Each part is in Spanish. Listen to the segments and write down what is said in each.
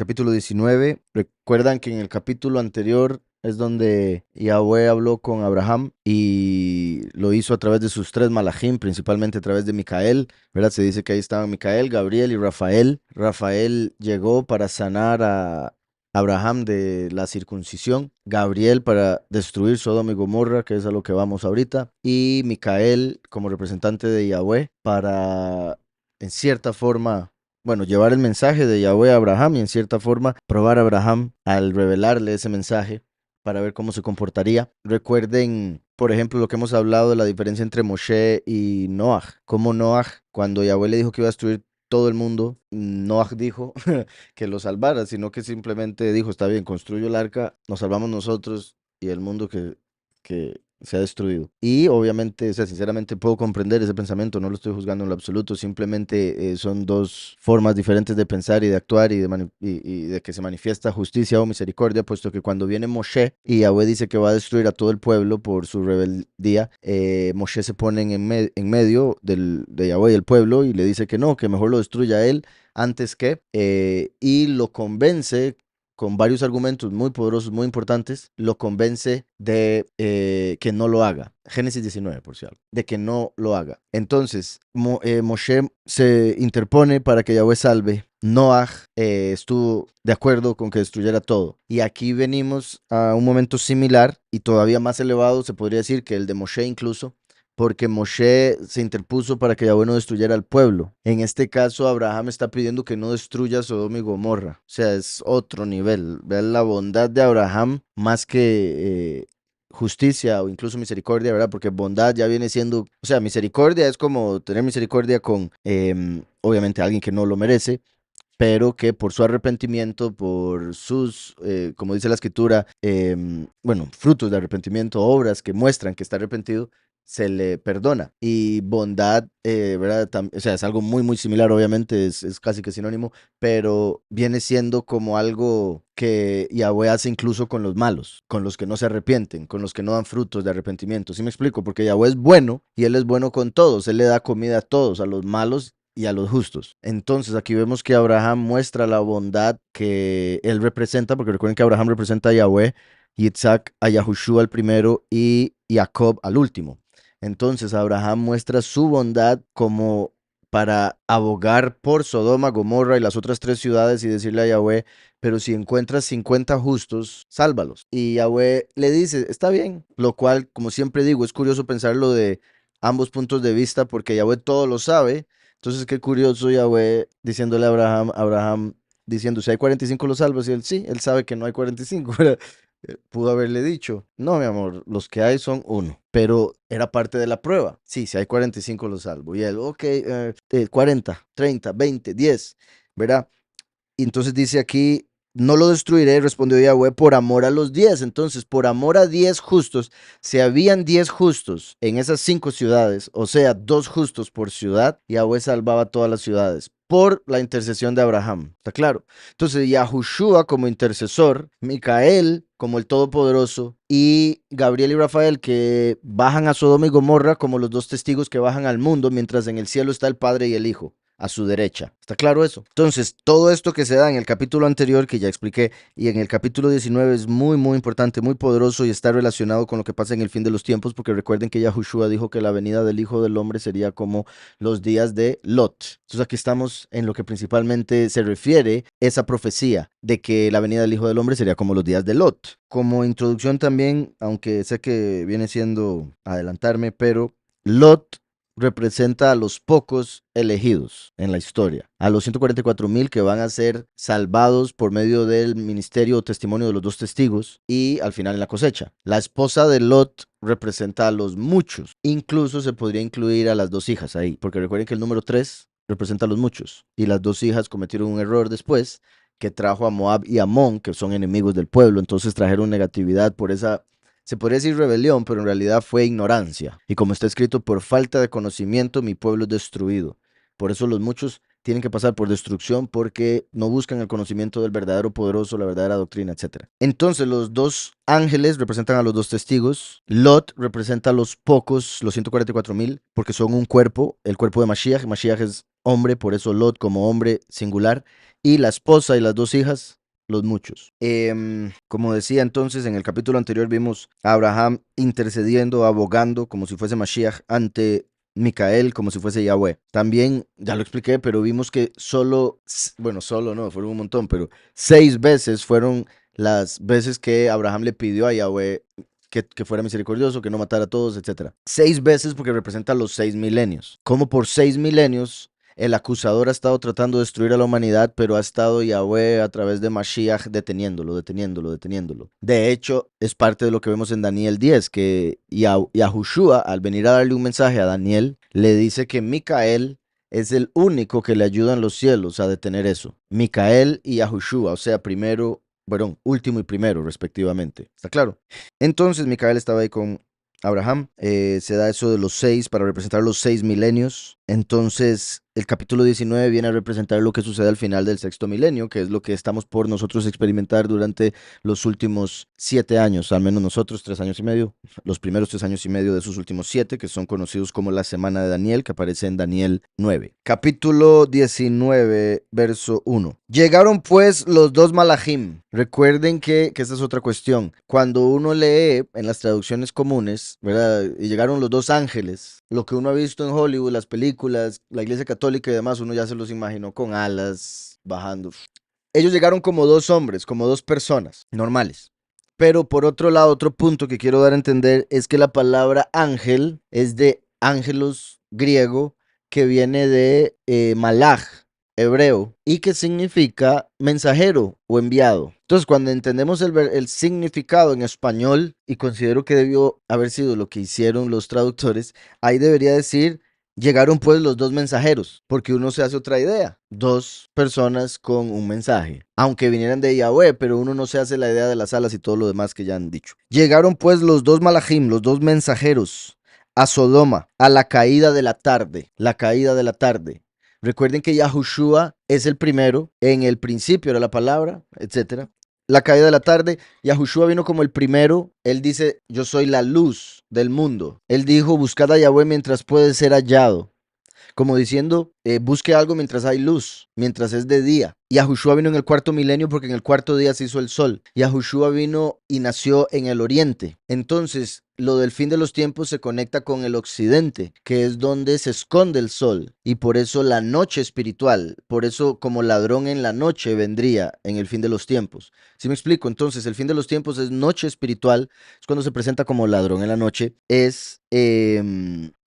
capítulo 19. Recuerdan que en el capítulo anterior es donde Yahweh habló con Abraham y lo hizo a través de sus tres malajim, principalmente a través de Micael, ¿verdad? Se dice que ahí estaban Micael, Gabriel y Rafael. Rafael llegó para sanar a Abraham de la circuncisión, Gabriel para destruir Sodoma y Gomorra, que es a lo que vamos ahorita, y Micael como representante de Yahweh para, en cierta forma, bueno, llevar el mensaje de Yahweh a Abraham y en cierta forma probar a Abraham al revelarle ese mensaje para ver cómo se comportaría. Recuerden, por ejemplo, lo que hemos hablado de la diferencia entre Moshe y Noah. Como Noah, cuando Yahweh le dijo que iba a destruir todo el mundo, Noah dijo que lo salvara, sino que simplemente dijo, está bien, construyo el arca, nos salvamos nosotros y el mundo que se ha destruido. Y obviamente, o sea, sinceramente puedo comprender ese pensamiento, no lo estoy juzgando en lo absoluto, simplemente son dos formas diferentes de pensar y de actuar y de que se manifiesta justicia o misericordia, puesto que cuando viene Moshe y Yahweh dice que va a destruir a todo el pueblo por su rebeldía, Moshe se pone en medio de Yahweh y el pueblo y le dice que no, que mejor lo destruya él antes que, y lo convence con varios argumentos muy poderosos, muy importantes, lo convence de que no lo haga. Génesis 19, por cierto, de que no lo haga. Entonces, Moshe se interpone para que Yahweh salve. Noah estuvo de acuerdo con que destruyera todo. Y aquí venimos a un momento similar y todavía más elevado, se podría decir, que el de Moshe incluso, porque Moshe se interpuso para que Yahweh no destruyera al pueblo. En este caso, Abraham está pidiendo que no destruya Sodoma y Gomorra. O sea, es otro nivel. Vean la bondad de Abraham más que justicia o incluso misericordia, ¿verdad? Porque bondad ya viene siendo, o sea, misericordia es como tener misericordia con, obviamente, alguien que no lo merece, pero que por su arrepentimiento, por sus, como dice la escritura, bueno, frutos de arrepentimiento, obras que muestran que está arrepentido, se le perdona. Y bondad, ¿verdad? O sea, es algo muy, muy similar, obviamente, es casi que sinónimo, pero viene siendo como algo que Yahweh hace incluso con los malos, con los que no se arrepienten, con los que no dan frutos de arrepentimiento. ¿Sí me explico? Porque Yahweh es bueno y Él es bueno con todos, Él le da comida a todos, a los malos y a los justos. Entonces aquí vemos que Abraham muestra la bondad que él representa, porque recuerden que Abraham representa a Yahweh, Yitzhak a Yahushua al primero y Jacob al último. Entonces Abraham muestra su bondad como para abogar por Sodoma, Gomorra y las otras tres ciudades y decirle a Yahweh, pero si encuentras 50 justos, sálvalos. Y Yahweh le dice, está bien, lo cual, como siempre digo, es curioso pensarlo de ambos puntos de vista porque Yahweh todo lo sabe. Entonces, qué curioso Yahweh diciéndole a Abraham diciendo, si hay 45 los salvos, y él sí, él sabe que no hay 45, ¿verdad? Pudo haberle dicho, no, mi amor, los que hay son uno, pero era parte de la prueba. Sí, si hay 45 los salvo. Y él, ok, 40, 30, 20, 10, ¿verdad? Y entonces dice aquí, no lo destruiré, respondió Yahweh, por amor a los 10. Entonces, por amor a 10 justos, si habían 10 justos en esas 5 ciudades, o sea, 2 justos por ciudad, Yahweh salvaba todas las ciudades por la intercesión de Abraham. ¿Está claro? Entonces, Yahushua como intercesor, Micael como el Todopoderoso y Gabriel y Rafael que bajan a Sodoma y Gomorra como los dos testigos que bajan al mundo, mientras en el cielo está el Padre y el Hijo a su derecha. ¿Está claro eso? Entonces, todo esto que se da en el capítulo anterior, que ya expliqué, y en el capítulo 19 es muy, muy importante, muy poderoso y está relacionado con lo que pasa en el fin de los tiempos, porque recuerden que Yahushua dijo que la venida del Hijo del Hombre sería como los días de Lot. Entonces, aquí estamos en lo que principalmente se refiere esa profecía de que la venida del Hijo del Hombre sería como los días de Lot. Como introducción también, aunque sé que viene siendo adelantarme, pero Lot representa a los pocos elegidos en la historia, a los 144,000 que van a ser salvados por medio del ministerio o testimonio de los dos testigos y al final en la cosecha. La esposa de Lot representa a los muchos, incluso se podría incluir a las dos hijas ahí, porque recuerden que el número 3 representa a los muchos y las dos hijas cometieron un error después que trajo a Moab y Amón, que son enemigos del pueblo, entonces trajeron negatividad por esa, se podría decir rebelión, pero en realidad fue ignorancia. Y como está escrito, por falta de conocimiento mi pueblo es destruido. Por eso los muchos tienen que pasar por destrucción porque no buscan el conocimiento del verdadero poderoso, la verdadera doctrina, etc. Entonces los dos ángeles representan a los dos testigos. Lot representa a los pocos, los 144,000, porque son un cuerpo, el cuerpo de Mashiach. Mashiach es hombre, por eso Lot como hombre singular. Y la esposa y las dos hijas, los muchos. Como decía entonces, en el capítulo anterior vimos a Abraham intercediendo, abogando, como si fuese Mashiach, ante Micael, como si fuese Yahweh. También, ya lo expliqué, pero vimos que solo no, fueron un montón, pero 6 veces fueron las veces que Abraham le pidió a Yahweh que fuera misericordioso, que no matara a todos, etc. 6 veces porque representa los 6 milenios. Como por 6 milenios el acusador ha estado tratando de destruir a la humanidad, pero ha estado Yahweh a través de Mashiach deteniéndolo, deteniéndolo, deteniéndolo. De hecho, es parte de lo que vemos en Daniel 10, que Yahushua, al venir a darle un mensaje a Daniel, le dice que Micael es el único que le ayuda en los cielos a detener eso. Micael y Yahushua, o sea, último y primero, respectivamente. ¿Está claro? Entonces, Micael estaba ahí con Abraham, se da eso de los 6 para representar los 6 milenios. Entonces, el capítulo 19 viene a representar lo que sucede al final del sexto milenio, que es lo que estamos por nosotros experimentar durante los últimos 7 años, al menos nosotros 3 años y medio, los primeros 3 años y medio de esos últimos 7, que son conocidos como la semana de Daniel, que aparece en Daniel 9. Capítulo 19, verso 1. Llegaron pues los dos malachim. Recuerden que esta es otra cuestión. Cuando uno lee en las traducciones comunes, ¿verdad? Y llegaron los dos ángeles, lo que uno ha visto en Hollywood, las películas, la iglesia católica y demás, uno ya se los imaginó con alas, bajando. Ellos llegaron como dos hombres, como dos personas normales. Pero por otro lado, otro punto que quiero dar a entender es que la palabra ángel es de ángelos griego, que viene de malach, hebreo, y que significa mensajero o enviado. Entonces, cuando entendemos el significado en español, y considero que debió haber sido lo que hicieron los traductores, ahí debería decir: llegaron pues los dos mensajeros, porque uno se hace otra idea, dos personas con un mensaje, aunque vinieran de Yahweh, pero uno no se hace la idea de las alas y todo lo demás que ya han dicho. Llegaron pues los dos malachim, los dos mensajeros, a Sodoma, a la caída de la tarde, la caída de la tarde. Recuerden que Yahushua es el primero, en el principio era la palabra, etcétera. La caída de la tarde, Yahushua vino como el primero. Él dice: yo soy la luz del mundo. Él dijo: buscad a Yahweh mientras puede ser hallado. Como diciendo, busque algo mientras hay luz, mientras es de día. Yahushua vino en el cuarto milenio porque en el cuarto día se hizo el sol. Yahushua vino y nació en el oriente. Entonces, lo del fin de los tiempos se conecta con el occidente, que es donde se esconde el sol. Y por eso la noche espiritual, por eso como ladrón en la noche vendría en el fin de los tiempos. ¿Sí me explico? Entonces, el fin de los tiempos es noche espiritual, es cuando se presenta como ladrón en la noche, es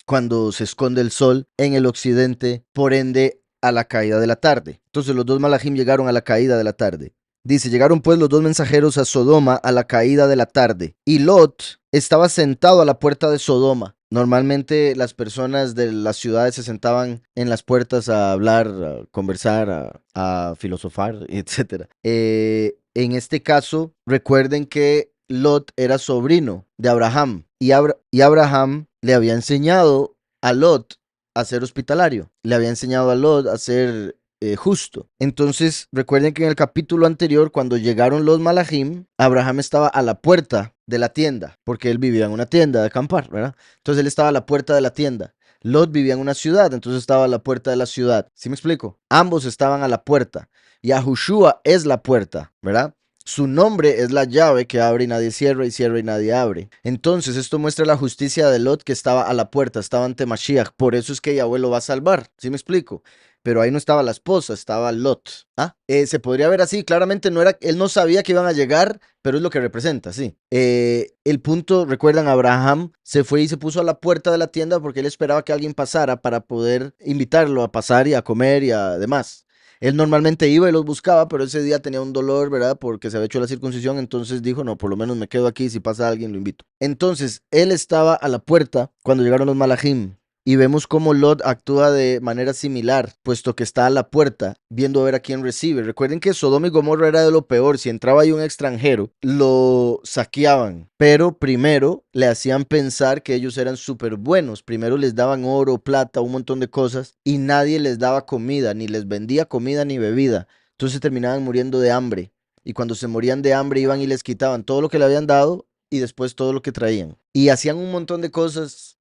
cuando se esconde el sol en el occidente, por ende a la caída de la tarde. Entonces los dos malachim llegaron a la caída de la tarde. Dice: llegaron pues los dos mensajeros a Sodoma a la caída de la tarde, y Lot estaba sentado a la puerta de Sodoma. Normalmente las personas de las ciudades se sentaban en las puertas a hablar, a conversar, a filosofar, etc. En este caso, recuerden que Lot era sobrino de Abraham, y Abraham le había enseñado a Lot a ser hospitalario, le había enseñado a Lot a ser justo. Entonces, recuerden que en el capítulo anterior, cuando llegaron los malachim, Abraham estaba a la puerta de la tienda, porque él vivía en una tienda de acampar, ¿verdad? Entonces él estaba a la puerta de la tienda. Lot vivía en una ciudad, entonces estaba a la puerta de la ciudad. ¿Sí me explico? Ambos estaban a la puerta. Yahushua es la puerta, ¿verdad? Su nombre es la llave que abre y nadie cierra, y cierra y nadie abre. Entonces, esto muestra la justicia de Lot, que estaba a la puerta, estaba ante Mashiach. Por eso es que Yahweh lo va a salvar. ¿Sí me explico? Pero ahí no estaba la esposa, estaba Lot. Se podría ver así, claramente no era, él no sabía que iban a llegar, pero es lo que representa, sí. El punto, recuerdan, Abraham se fue y se puso a la puerta de la tienda porque él esperaba que alguien pasara para poder invitarlo a pasar y a comer y a demás. Él normalmente iba y los buscaba, pero ese día tenía un dolor, ¿verdad? Porque se había hecho la circuncisión, entonces dijo: no, por lo menos me quedo aquí, si pasa alguien lo invito. Entonces, él estaba a la puerta cuando llegaron los malachim. Y vemos cómo Lot actúa de manera similar, puesto que está a la puerta viendo a ver a quién recibe. Recuerden que Sodoma y Gomorra era de lo peor. Si entraba ahí un extranjero, lo saqueaban. Pero primero le hacían pensar que ellos eran súper buenos. Primero les daban oro, plata, un montón de cosas y nadie les daba comida, ni les vendía comida ni bebida. Entonces terminaban muriendo de hambre. Y cuando se morían de hambre iban y les quitaban todo lo que le habían dado y después todo lo que traían. Y hacían un montón de cosas,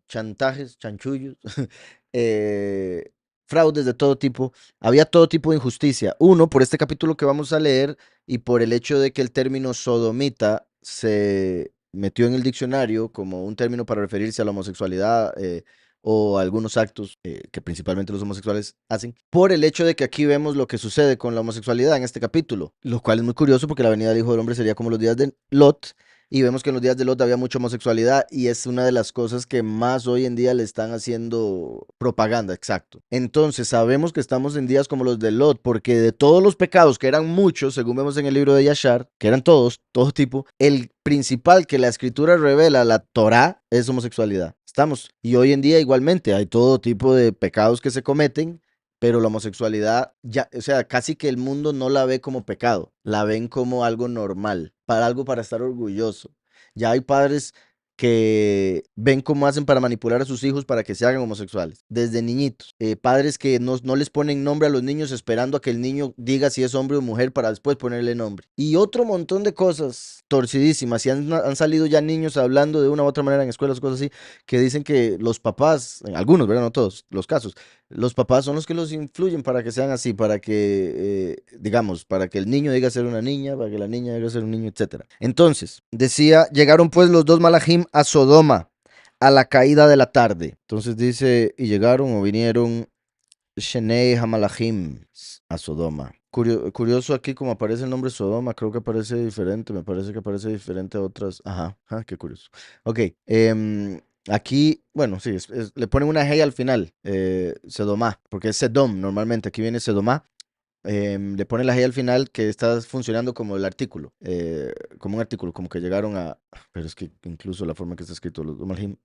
chantajes, chanchullos, eh, fraudes de todo tipo. Había todo tipo de injusticia. Uno, por este capítulo que vamos a leer y por el hecho de que el término sodomita se metió en el diccionario como un término para referirse a la homosexualidad, o algunos actos que principalmente los homosexuales hacen, por el hecho de que aquí vemos lo que sucede con la homosexualidad en este capítulo, lo cual es muy curioso porque la venida del Hijo del Hombre sería como los días de Lot, y vemos que en los días de Lot había mucha homosexualidad y es una de las cosas que más hoy en día le están haciendo propaganda, exacto. Entonces sabemos que estamos en días como los de Lot porque de todos los pecados, que eran muchos, según vemos en el libro de Yashar, que eran todos, todo tipo, el principal que la escritura revela, la Torá, es homosexualidad. Estamos. Y hoy en día igualmente hay todo tipo de pecados que se cometen, pero la homosexualidad ya, o sea, casi que el mundo no la ve como pecado, la ven como algo normal, para algo para estar orgulloso. Ya hay padres que ven cómo hacen para manipular a sus hijos para que se hagan homosexuales, desde niñitos. Padres que no les ponen nombre a los niños esperando a que el niño diga si es hombre o mujer para después ponerle nombre. Y otro montón de cosas torcidísimas. Y han salido ya niños hablando de una u otra manera en escuelas, cosas así, que dicen que los papás, en algunos, ¿verdad? No todos los casos, los papás son los que los influyen para que sean así, para que, digamos, para que el niño diga ser una niña, para que la niña diga ser un niño, etcétera. Entonces, decía, llegaron pues los dos malajim a Sodoma a la caída de la tarde. Entonces dice, y llegaron o vinieron Shenei Hamalachim a Sodoma. Curioso aquí como aparece el nombre Sodoma, creo que aparece diferente, me parece que aparece diferente a otras. Ajá, qué curioso. Ok, aquí, bueno, sí, le ponen una Hey al final, Sodoma, porque es Sedom normalmente, aquí viene Sodoma. Le ponen la Hey al final que está funcionando como el artículo, como un artículo, como que llegaron a, pero es que incluso la forma que está escrito los Malachim,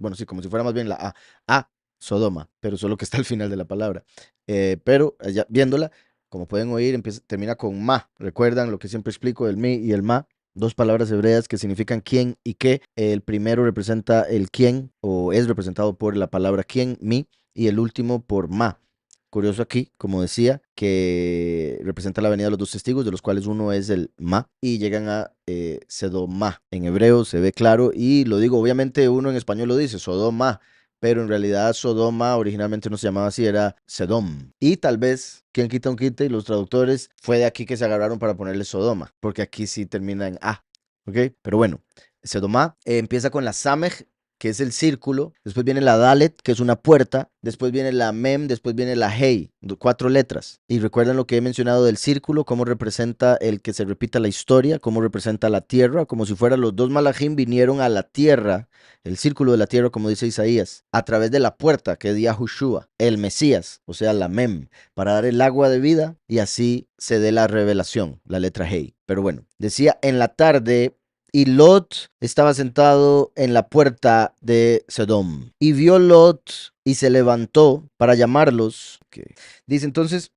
bueno, sí, como si fuera más bien la a Sodoma, pero solo que está al final de la palabra. Pero ya viéndola, como pueden oír, termina con ma. ¿Recuerdan lo que siempre explico del mi y el ma? Dos palabras hebreas que significan quién y qué. El primero representa el quién o es representado por la palabra quién, mi, y el último por ma. Curioso aquí, como decía, que representa la venida de los dos testigos, de los cuales uno es el ma, y llegan a Sedomá. En hebreo se ve claro, y lo digo, obviamente uno en español lo dice, Sodoma, pero en realidad Sodoma originalmente no se llamaba así, era Sedom. Y tal vez, quien quita un quite, y los traductores, fue de aquí que se agarraron para ponerle Sodoma, porque aquí sí termina en A, ¿ok? Pero bueno, Sedomá empieza con la Samej, que es el círculo, después viene la Dalet, que es una puerta, después viene la Mem, después viene la Hei, 4 letras. Y recuerden lo que he mencionado del círculo, cómo representa el que se repita la historia, cómo representa la tierra, como si fueran los dos malajim vinieron a la tierra, el círculo de la tierra, como dice Isaías, a través de la puerta, que es Yahushua, el Mesías, o sea, la Mem, para dar el agua de vida y así se dé la revelación, la letra Hei. Pero bueno, decía en la tarde. Y Lot estaba sentado en la puerta de Sodom. Y vio Lot y se levantó para llamarlos. Okay. Dice entonces,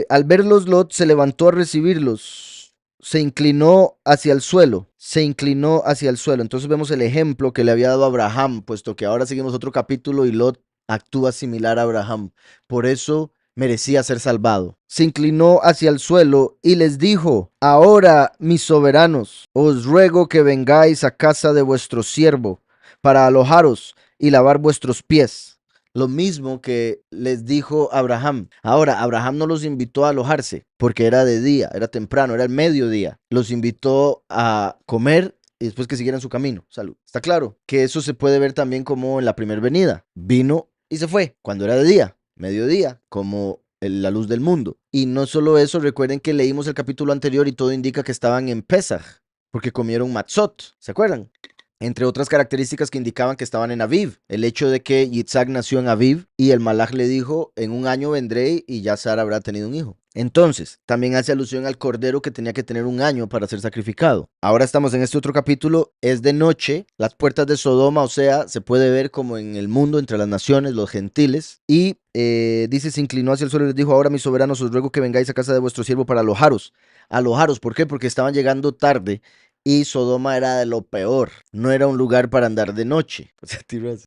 al verlos Lot se levantó a recibirlos. Se inclinó hacia el suelo. Se inclinó hacia el suelo. Entonces vemos el ejemplo que le había dado Abraham, puesto que ahora seguimos otro capítulo y Lot actúa similar a Abraham. Por eso merecía ser salvado. Se inclinó hacia el suelo y les dijo, ahora, mis soberanos, os ruego que vengáis a casa de vuestro siervo para alojaros y lavar vuestros pies. Lo mismo que les dijo Abraham. Ahora, Abraham no los invitó a alojarse porque era de día, era temprano, era el mediodía. Los invitó a comer y después que siguieran su camino. Salud. Está claro que eso se puede ver también como en la primera venida. Vino y se fue cuando era de día, mediodía, como la luz del mundo. Y no solo eso, recuerden que leímos el capítulo anterior y todo indica que estaban en Pesaj, porque comieron matzot, ¿se acuerdan? Entre otras características que indicaban que estaban en Aviv, el hecho de que Yitzhak nació en Aviv y el malaj le dijo, en un año vendré y ya Sara habrá tenido un hijo. Entonces, también hace alusión al cordero que tenía que tener un año para ser sacrificado. Ahora estamos en este otro capítulo, es de noche, las puertas de Sodoma, o sea, se puede ver como en el mundo, entre las naciones, los gentiles, y dice, se inclinó hacia el suelo y les dijo, ahora mis soberanos, os ruego que vengáis a casa de vuestro siervo para alojaros. Alojaros, ¿por qué? Porque estaban llegando tarde y Sodoma era de lo peor, no era un lugar para andar de noche, o sea,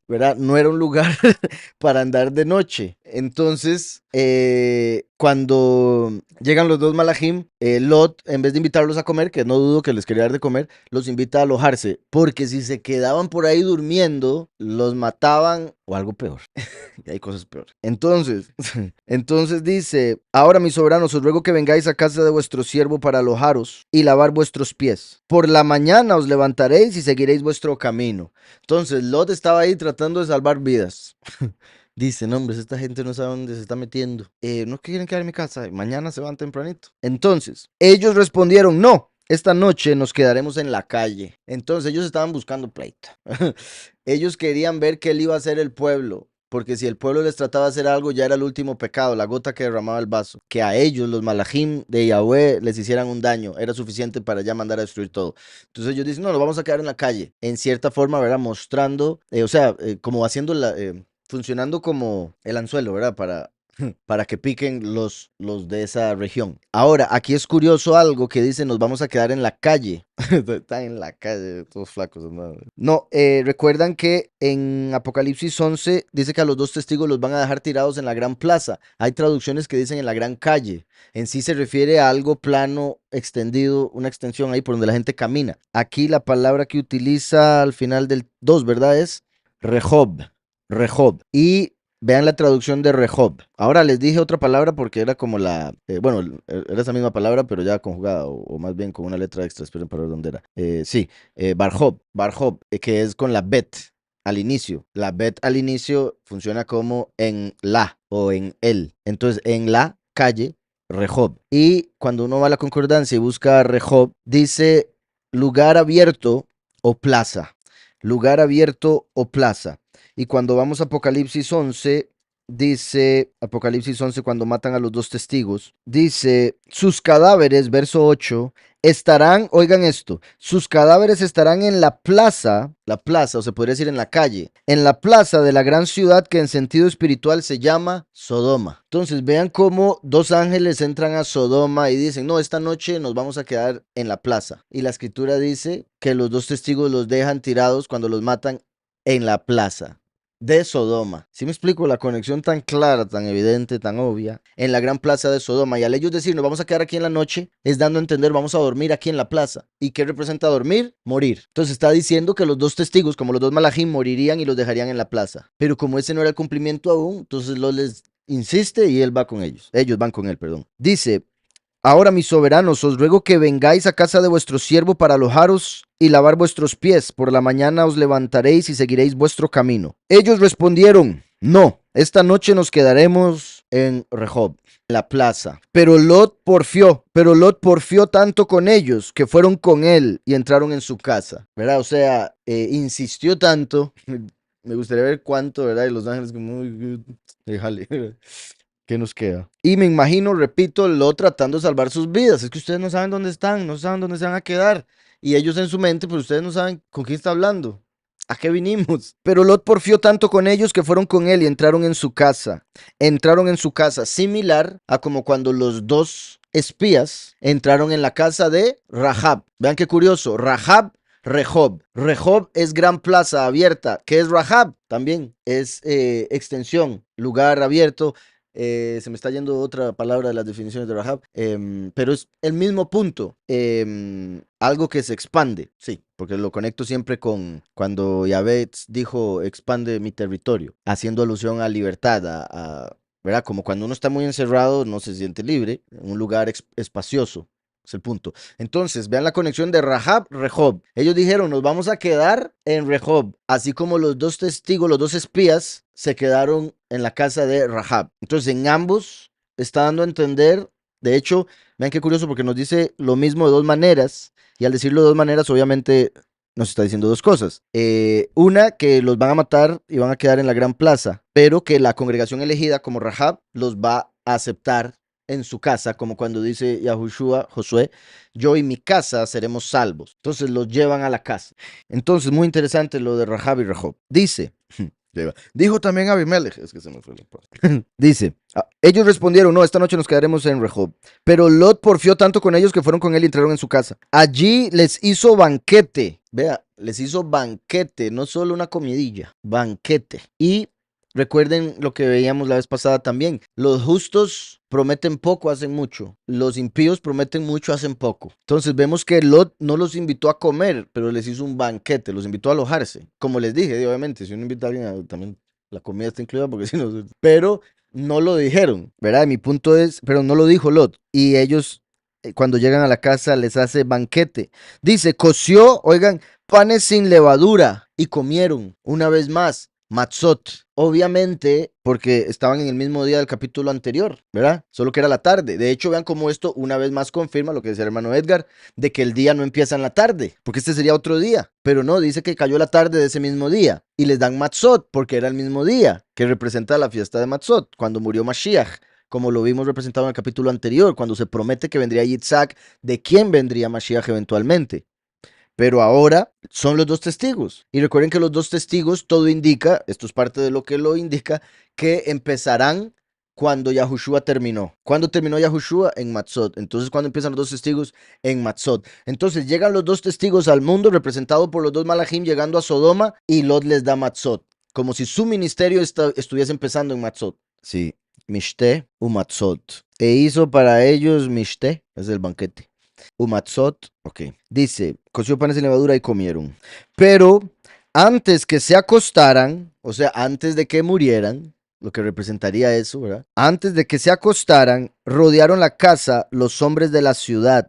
¿verdad? No era un lugar para andar de noche. Entonces, cuando llegan los dos malajim, Lot, en vez de invitarlos a comer, que no dudo que les quería dar de comer, los invita a alojarse, porque si se quedaban por ahí durmiendo, los mataban o algo peor. Y hay cosas peores. Entonces dice, ahora mis soberanos, os ruego que vengáis a casa de vuestro siervo para alojaros y lavar vuestros pies. Por la mañana os levantaréis y seguiréis vuestro camino. Entonces Lot estaba ahí tratando de salvar vidas. Dice, no, hombre, esta gente no sabe dónde se está metiendo. No quieren quedar en mi casa. Mañana se van tempranito. Entonces, ellos respondieron, no, esta noche nos quedaremos en la calle. Entonces, ellos estaban buscando pleito. Ellos querían ver qué le iba a hacer el pueblo. Porque si el pueblo les trataba de hacer algo, ya era el último pecado, la gota que derramaba el vaso. Que a ellos, los malajim de Yahweh, les hicieran un daño. Era suficiente para ya mandar a destruir todo. Entonces ellos dicen, no, nos vamos a quedar en la calle. En cierta forma, ¿verdad? Mostrando, como haciendo funcionando como el anzuelo, ¿verdad? Para que piquen los de esa región. Ahora, aquí es curioso algo que dice, nos vamos a quedar en la calle. Están en la calle, todos flacos. No, recuerdan que en Apocalipsis 11 dice que a los dos testigos los van a dejar tirados en la gran plaza. Hay traducciones que dicen en la gran calle. En sí se refiere a algo plano, extendido, una extensión ahí por donde la gente camina. Aquí la palabra que utiliza al final del 2, ¿verdad? Es Rehob. Rehob. Y vean la traducción de Rehob. Ahora les dije otra palabra porque era como era esa misma palabra, pero ya conjugada, o más bien con una letra extra. Esperen para ver dónde era. Barhob, Barhob, que es con la bet al inicio. La bet al inicio funciona como en la o en el. Entonces, en la calle, Rehob. Y cuando uno va a la concordancia y busca Rehob, dice lugar abierto o plaza. Lugar abierto o plaza. Y cuando vamos a Apocalipsis 11, dice, Apocalipsis 11, cuando matan a los dos testigos, dice, sus cadáveres, verso 8, estarán, oigan esto, sus cadáveres estarán en la plaza, o se podría decir en la calle, en la plaza de la gran ciudad que en sentido espiritual se llama Sodoma. Entonces vean cómo dos ángeles entran a Sodoma y dicen, no, esta noche nos vamos a quedar en la plaza. Y la escritura dice que los dos testigos los dejan tirados cuando los matan en la plaza de Sodoma. ¿Sí me explico? La conexión tan clara, tan evidente, tan obvia, en la gran plaza de Sodoma. Y al ellos decir, nos vamos a quedar aquí en la noche, es dando a entender, vamos a dormir aquí en la plaza. ¿Y qué representa dormir? Morir. Entonces está diciendo que los dos testigos, como los dos malajim, morirían y los dejarían en la plaza. Pero como ese no era el cumplimiento aún, entonces lo les insiste y él va con ellos. Ellos van con él, perdón. Dice, ahora, mis soberanos, os ruego que vengáis a casa de vuestro siervo para alojaros y lavar vuestros pies. Por la mañana os levantaréis y seguiréis vuestro camino. Ellos respondieron, no, esta noche nos quedaremos en Rehob, la plaza. Pero Lot porfió tanto con ellos que fueron con él y entraron en su casa, ¿verdad? O sea, insistió tanto. Me gustaría ver cuánto, ¿verdad? Y los ángeles como, déjale. ¿Qué nos queda? Y me imagino, repito, Lot tratando de salvar sus vidas. Es que ustedes no saben dónde están, no saben dónde se van a quedar. Y ellos en su mente, pues ustedes no saben con quién está hablando. ¿A qué vinimos? Pero Lot porfió tanto con ellos que fueron con él y entraron en su casa. Entraron en su casa, similar a como cuando los dos espías entraron en la casa de Rahab. Vean qué curioso. Rahab, Rehob. Rehob es gran plaza abierta. ¿Qué es Rahab? También es extensión, lugar abierto. Se me está yendo otra palabra de las definiciones de Rahab, pero es el mismo punto, algo que se expande, sí, porque lo conecto siempre con cuando Yahvé dijo expande mi territorio, haciendo alusión a libertad, ¿verdad? Como cuando uno está muy encerrado, no se siente libre, un lugar espacioso. Es el punto. Entonces, vean la conexión de Rahab, Rehob. Ellos dijeron, nos vamos a quedar en Rehob, así como los dos testigos, los dos espías, se quedaron en la casa de Rahab. Entonces, en ambos está dando a entender, de hecho, vean qué curioso porque nos dice lo mismo de dos maneras, y al decirlo de dos maneras, obviamente nos está diciendo dos cosas. Una, que los van a matar y van a quedar en la gran plaza, pero que la congregación elegida como Rahab los va a aceptar en su casa, como cuando dice Yahushua, Josué, yo y mi casa seremos salvos. Entonces los llevan a la casa. Entonces, muy interesante lo de Rahab y Rehob. Dice, dijo también Abimelech, es que se me fue la palabra. Dice, ellos respondieron, no, esta noche nos quedaremos en Rehob. Pero Lot porfió tanto con ellos que fueron con él y entraron en su casa. Allí les hizo banquete. Vea, les hizo banquete, no solo una comidilla, banquete. Y recuerden lo que veíamos la vez pasada también. Los justos prometen poco, hacen mucho. Los impíos prometen mucho, hacen poco. Entonces vemos que Lot no los invitó a comer, pero les hizo un banquete, los invitó a alojarse. Como les dije, obviamente, si uno invita a alguien, también la comida está incluida porque si no... Pero no lo dijeron, ¿verdad? Mi punto es, pero no lo dijo Lot. Y ellos, cuando llegan a la casa, les hace banquete. Dice, coció, oigan, panes sin levadura y comieron una vez más. Matzot, obviamente, porque estaban en el mismo día del capítulo anterior, ¿verdad? Solo que era la tarde. De hecho, vean cómo esto una vez más confirma lo que decía el hermano Edgar, de que el día no empieza en la tarde, porque este sería otro día. Pero no, dice que cayó la tarde de ese mismo día. Y les dan Matzot, porque era el mismo día, que representa la fiesta de Matzot, cuando murió Mashiach, como lo vimos representado en el capítulo anterior, cuando se promete que vendría Yitzhak, de quién vendría Mashiach eventualmente. Pero ahora son los dos testigos. Y recuerden que los dos testigos, todo indica, esto es parte de lo que lo indica, que empezarán cuando Yahushua terminó. ¿Cuándo terminó Yahushua? En Matzot. Entonces, ¿cuándo empiezan los dos testigos? En Matzot. Entonces, llegan los dos testigos al mundo, representados por los dos Malachim, llegando a Sodoma, y Lot les da Matzot. Como si su ministerio estuviese empezando en Matzot. Sí, Mishte u Matzot. E hizo para ellos Mishte, es el banquete. Umatzot, ok. Dice, coció panes en levadura y comieron. Pero antes que se acostaran, o sea, antes de que murieran, lo que representaría eso, ¿verdad? Antes de que se acostaran, rodearon la casa los hombres de la ciudad.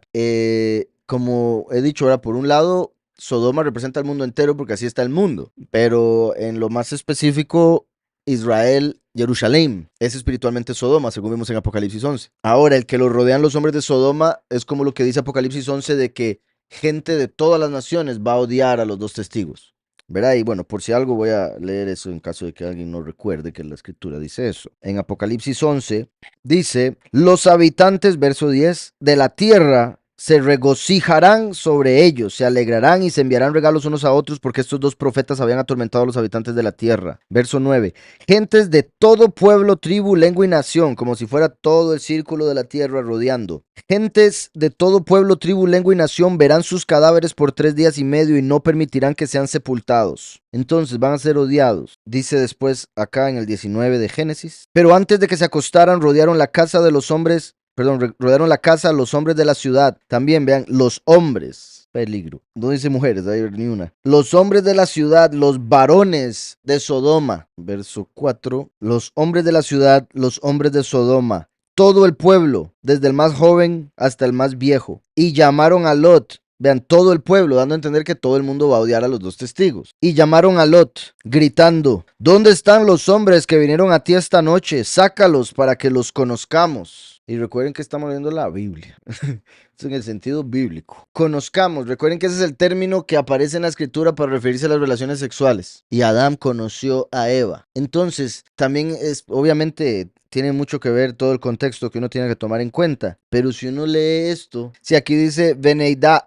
Como he dicho, ahora por un lado, Sodoma representa el mundo entero porque así está el mundo. Pero en lo más específico, Israel, Jerusalén, es espiritualmente Sodoma, según vimos en Apocalipsis 11. Ahora, el que lo rodean los hombres de Sodoma es como lo que dice Apocalipsis 11 de que gente de todas las naciones va a odiar a los dos testigos, ¿verdad? Y bueno, por si algo voy a leer eso en caso de que alguien no recuerde que la escritura dice eso. En Apocalipsis 11 dice, los habitantes, verso 10, de la tierra se regocijarán sobre ellos, se alegrarán y se enviarán regalos unos a otros porque estos dos profetas habían atormentado a los habitantes de la tierra. Verso 9. Gentes de todo pueblo, tribu, lengua y nación, como si fuera todo el círculo de la tierra rodeando. Gentes de todo pueblo, tribu, lengua y nación verán sus cadáveres por 3 días y medio y no permitirán que sean sepultados. Entonces van a ser odiados. Dice después acá en el 19 de Génesis. Pero antes de que se acostaran, rodearon la casa de los hombres. Rodearon la casa los hombres de la ciudad. También vean, los hombres. Peligro. No dice mujeres, hay ni una. Los hombres de la ciudad, los varones de Sodoma. Verso 4. Los hombres de la ciudad, los hombres de Sodoma. Todo el pueblo, desde el más joven hasta el más viejo. Y llamaron a Lot. Vean, todo el pueblo, dando a entender que todo el mundo va a odiar a los dos testigos. Y llamaron a Lot, gritando, ¿dónde están los hombres que vinieron a ti esta noche? Sácalos para que los conozcamos. Y recuerden que estamos leyendo la Biblia. Es en el sentido bíblico. Conozcamos. Recuerden que ese es el término que aparece en la escritura para referirse a las relaciones sexuales. Y Adán conoció a Eva. Entonces, también es, obviamente, tiene mucho que ver todo el contexto que uno tiene que tomar en cuenta. Pero si uno lee esto, si aquí dice Veneida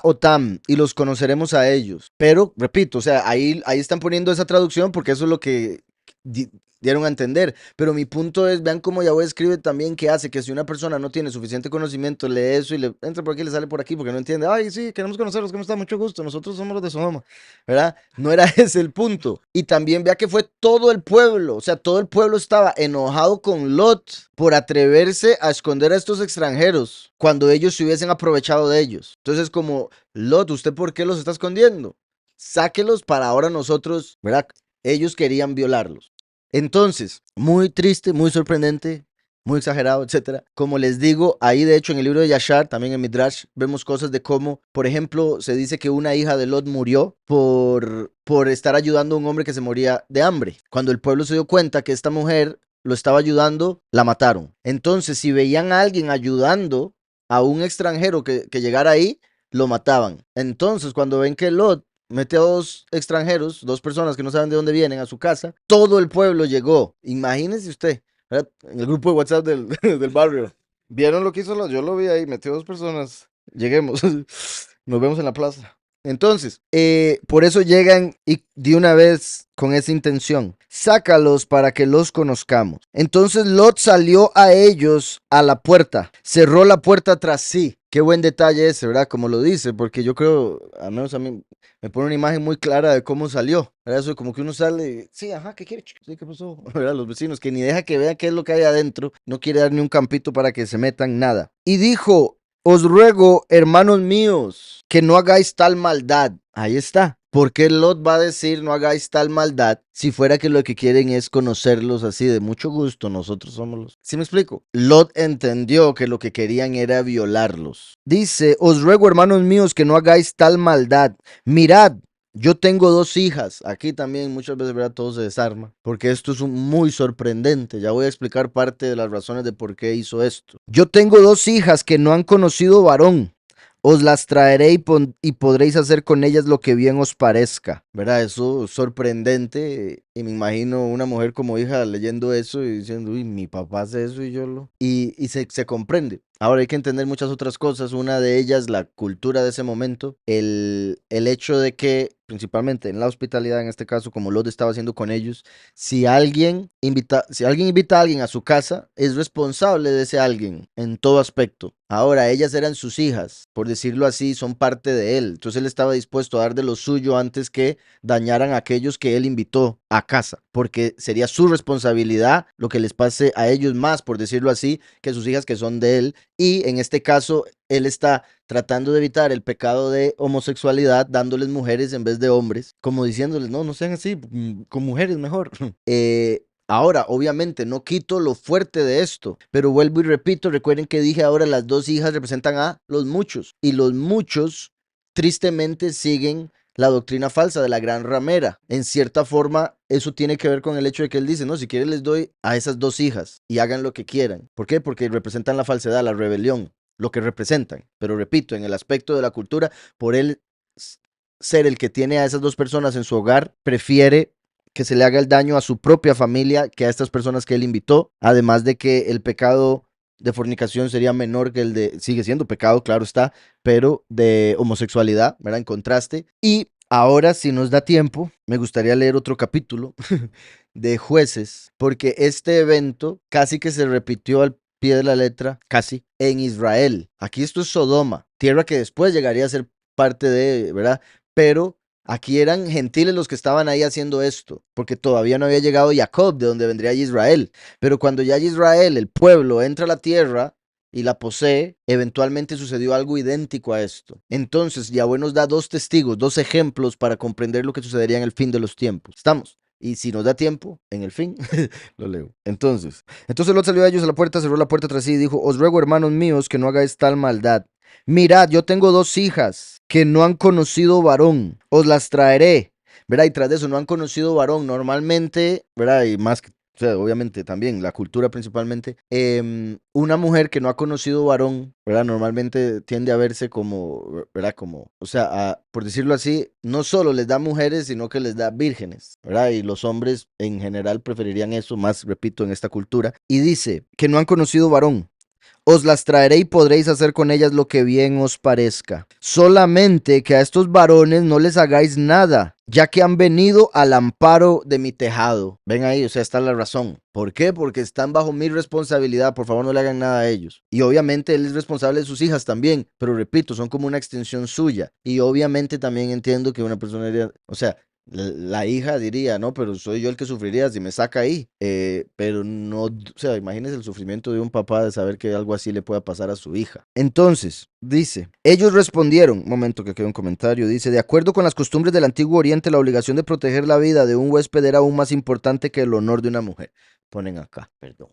Otam, y los conoceremos a ellos. Pero, repito, o sea, ahí están poniendo esa traducción porque eso es lo que dieron a entender, pero mi punto es, vean cómo Yahweh escribe también que hace que si una persona no tiene suficiente conocimiento, lee eso y le entra por aquí y le sale por aquí porque no entiende, ay, sí, queremos conocerlos, que nos da mucho gusto, nosotros somos los de Sodoma, ¿verdad? No era ese el punto. Y también vea que fue todo el pueblo, o sea, todo el pueblo estaba enojado con Lot por atreverse a esconder a estos extranjeros cuando ellos se hubiesen aprovechado de ellos. Entonces, como, Lot, ¿usted por qué los está escondiendo? Sáquelos para ahora nosotros, ¿verdad? Ellos querían violarlos. Entonces, muy triste, muy sorprendente, muy exagerado, etcétera. Como les digo, ahí de hecho en el libro de Yashar, también en Midrash, vemos cosas de cómo, por ejemplo, se dice que una hija de Lot murió por estar ayudando a un hombre que se moría de hambre. Cuando el pueblo se dio cuenta que esta mujer lo estaba ayudando, la mataron. Entonces, si veían a alguien ayudando a un extranjero que llegara ahí, lo mataban. Entonces, cuando ven que Lot mete a dos extranjeros, dos personas que no saben de dónde vienen, a su casa, todo el pueblo llegó. Imagínese usted, ¿verdad? En el grupo de WhatsApp del, del barrio. ¿Vieron lo que hizo Lot? Yo lo vi ahí, metió 2 personas. Lleguemos, nos vemos en la plaza. Entonces, por eso llegan y de una vez con esa intención. Sácalos para que los conozcamos. Entonces Lot salió a ellos a la puerta, cerró la puerta tras sí. Qué buen detalle ese, ¿verdad? Como lo dice, porque yo creo, al menos a mí, me pone una imagen muy clara de cómo salió. ¿Verdad? Eso como que uno sale, sí, ajá, ¿qué quiere? Sí, ¿qué pasó? ¿Verdad? Los vecinos, que ni deja que vean qué es lo que hay adentro, no quiere dar ni un campito para que se metan nada. Y dijo, os ruego, hermanos míos, que no hagáis tal maldad. Ahí está. ¿Por qué Lot va a decir no hagáis tal maldad si fuera que lo que quieren es conocerlos así de mucho gusto? Nosotros somos los... ¿Sí me explico? Lot entendió que lo que querían era violarlos. Dice, os ruego, hermanos míos, que no hagáis tal maldad. Mirad, yo tengo 2 hijas. Aquí también muchas veces, ¿verdad? Todo se desarma. Porque esto es muy sorprendente. Ya voy a explicar parte de las razones de por qué hizo esto. Yo tengo 2 hijas que no han conocido varón. Os las traeré y podréis hacer con ellas lo que bien os parezca. ¿Verdad? Eso es sorprendente. Y me imagino una mujer como hija leyendo eso y diciendo, uy, mi papá hace eso y yo lo... Y se comprende. Ahora hay que entender muchas otras cosas. Una de ellas, la cultura de ese momento. El hecho de que, principalmente en la hospitalidad, en este caso, como Lot estaba haciendo con ellos, si alguien invita a alguien a su casa, es responsable de ese alguien en todo aspecto. Ahora, ellas eran sus hijas, por decirlo así, son parte de él. Entonces él estaba dispuesto a dar de lo suyo antes que dañaran a aquellos que él invitó a casa, porque sería su responsabilidad lo que les pase a ellos más, por decirlo así, que sus hijas que son de él. Y en este caso, él está tratando de evitar el pecado de homosexualidad, dándoles mujeres en vez de hombres, como diciéndoles, no, no sean así, con mujeres mejor. Ahora, obviamente, no quito lo fuerte de esto, pero vuelvo y repito, recuerden que dije ahora las 2 hijas representan a los muchos, y los muchos tristemente siguen la doctrina falsa de la gran ramera. En cierta forma, eso tiene que ver con el hecho de que él dice, no, si quieren les doy a esas 2 hijas y hagan lo que quieran. ¿Por qué? Porque representan la falsedad, la rebelión, lo que representan. Pero repito, en el aspecto de la cultura, por él ser el que tiene a esas 2 personas en su hogar, prefiere que se le haga el daño a su propia familia que a estas personas que él invitó, además de que el pecado de fornicación sería menor que el de, sigue siendo pecado, claro está, pero de homosexualidad, ¿verdad? En contraste. Y ahora, si nos da tiempo, me gustaría leer otro capítulo de Jueces, porque este evento casi que se repitió al pie de la letra, casi, en Israel. Aquí esto es Sodoma, tierra que después llegaría a ser parte de, ¿verdad? Pero aquí eran gentiles los que estaban ahí haciendo esto, porque todavía no había llegado Jacob, de donde vendría Israel. Pero cuando ya Israel, el pueblo, entra a la tierra y la posee, eventualmente sucedió algo idéntico a esto. Entonces, Yahweh nos da 2 testigos, 2 ejemplos para comprender lo que sucedería en el fin de los tiempos. ¿Estamos? Y si nos da tiempo, en el fin, lo leo. Entonces Lot salió a ellos a la puerta, cerró la puerta tras sí y dijo, os ruego, hermanos míos, que no hagáis tal maldad. Mirad, yo tengo 2 hijas que no han conocido varón, os las traeré. ¿Verdad? Y tras de eso, no han conocido varón. Normalmente, ¿verdad? Y más que, o sea, obviamente también, la cultura principalmente, una mujer que no ha conocido varón, ¿verdad? Normalmente tiende a verse como, ¿verdad? Como, o sea, por decirlo así, no solo les da mujeres, sino que les da vírgenes, ¿verdad? Y los hombres en general preferirían eso, más, repito, en esta cultura. Y dice que no han conocido varón. Os las traeré y podréis hacer con ellas lo que bien os parezca. Solamente que a estos varones no les hagáis nada, ya que han venido al amparo de mi tejado. Ven ahí, o sea, está la razón. ¿Por qué? Porque están bajo mi responsabilidad. Por favor, no le hagan nada a ellos. Y obviamente él es responsable de sus hijas también, pero repito, son como una extensión suya. Y obviamente también entiendo que una persona diría, o sea, la hija diría, no, pero soy yo el que sufriría si me saca ahí. Pero no, o sea, imagínese el sufrimiento de un papá de saber que algo así le pueda pasar a su hija. Entonces, dice, ellos respondieron, un momento que queda un comentario, dice, de acuerdo con las costumbres del Antiguo Oriente, la obligación de proteger la vida de un huésped era aún más importante que el honor de una mujer. Ponen acá, perdón.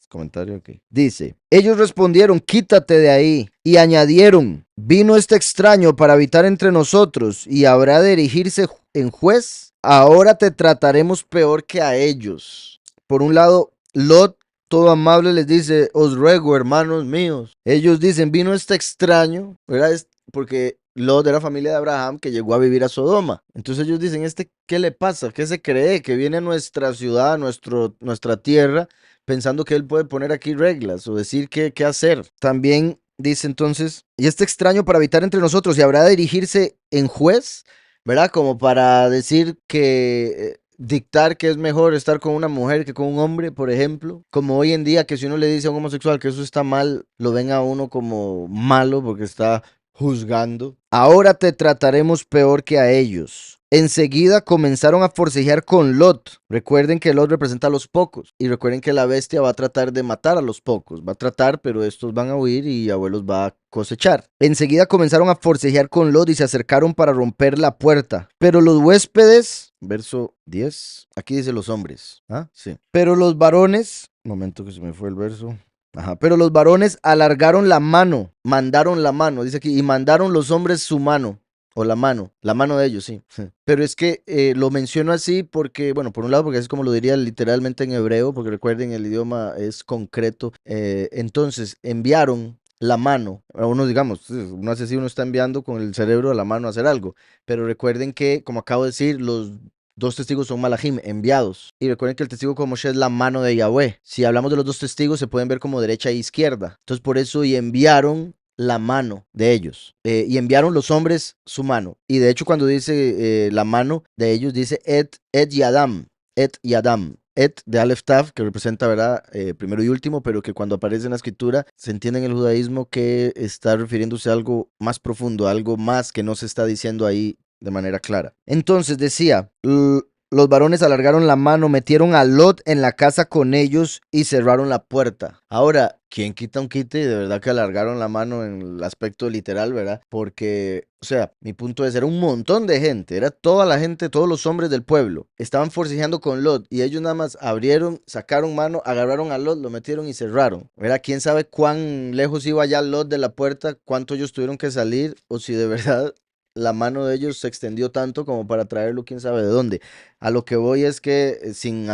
Comentario aquí. Dice, ellos respondieron, quítate de ahí. Y añadieron, vino este extraño para habitar entre nosotros y habrá de erigirse en juez. Ahora te trataremos peor que a ellos. Por un lado, Lot, todo amable, les dice, os ruego, hermanos míos. Ellos dicen, vino este extraño, ¿verdad? Porque Lot era familia de Abraham que llegó a vivir a Sodoma. Entonces ellos dicen, ¿qué le pasa? ¿Qué se cree? Que viene a nuestra ciudad, nuestra tierra, pensando que él puede poner aquí reglas o decir qué hacer. También dice entonces, y este extraño para habitar entre nosotros, y habrá de dirigirse en juez, ¿verdad? Como para decir que dictar que es mejor estar con una mujer que con un hombre, por ejemplo. Como hoy en día que si uno le dice a un homosexual que eso está mal, lo ven a uno como malo porque está juzgando. Ahora te trataremos peor que a ellos. Enseguida comenzaron a forcejear con Lot. Recuerden que Lot representa a los pocos. Y recuerden que la bestia va a tratar de matar a los pocos. Va a tratar, pero estos van a huir y abuelos va a cosechar. Enseguida comenzaron a forcejear con Lot y se acercaron para romper la puerta. Pero los huéspedes, verso 10, aquí dice los hombres. ¿Ah? Sí. Pero los varones, momento que se me fue el verso. Ajá, pero los varones alargaron la mano, mandaron la mano, dice aquí, y mandaron los hombres su mano, o la mano de ellos, sí. Pero es que lo menciono así porque, bueno, por un lado, porque así es como lo diría literalmente en hebreo, porque recuerden, el idioma es concreto. Entonces, enviaron la mano, a uno, digamos, uno asesino está enviando con el cerebro a la mano a hacer algo, pero recuerden que, como acabo de decir, los dos testigos son malajim, enviados. Y recuerden que el testigo como Moshe es la mano de Yahweh. Si hablamos de los dos testigos, se pueden ver como derecha e izquierda. Entonces, por eso, y enviaron la mano de ellos. Y enviaron los hombres su mano. Y de hecho, cuando dice la mano de ellos, dice et yadam. Et yadam. Et de Aleph Tav, que representa, ¿verdad? Primero y último, pero que cuando aparece en la escritura se entiende en el judaísmo que está refiriéndose a algo más profundo, algo más que no se está diciendo ahí de manera clara. Entonces decía, los varones alargaron la mano, metieron a Lot en la casa con ellos y cerraron la puerta. Ahora, ¿quién quita un quite? Y de verdad que alargaron la mano en el aspecto literal, ¿verdad? Porque, o sea, mi punto es, era un montón de gente, era toda la gente, todos los hombres del pueblo. Estaban forcejeando con Lot y ellos nada más abrieron, sacaron mano, agarraron a Lot, lo metieron y cerraron. ¿Verdad? ¿Quién sabe cuán lejos iba ya Lot de la puerta? ¿Cuánto ellos tuvieron que salir? O si de verdad la mano de ellos se extendió tanto como para traerlo quién sabe de dónde. A lo que voy es que sin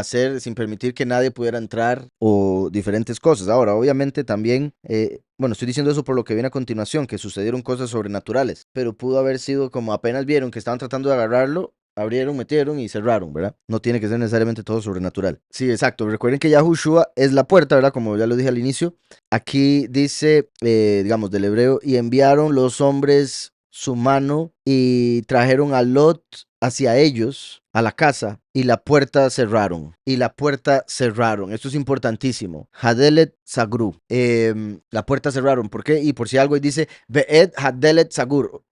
permitir que nadie pudiera entrar o diferentes cosas. Ahora, obviamente también, bueno, estoy diciendo eso por lo que viene a continuación, que sucedieron cosas sobrenaturales, pero pudo haber sido como apenas vieron que estaban tratando de agarrarlo, abrieron, metieron y cerraron, ¿verdad? No tiene que ser necesariamente todo sobrenatural. Sí, exacto. Recuerden que Yahushua es la puerta, ¿verdad? Como ya lo dije al inicio. Aquí dice, digamos, del hebreo, y enviaron los hombres su mano y trajeron a Lot hacia ellos, a la casa, y la puerta cerraron. Y la puerta cerraron. Esto es importantísimo. Hadelet Sagru. La puerta cerraron. ¿Por qué? Y por si algo ahí dice, Ve'ed Hadelet Sagru.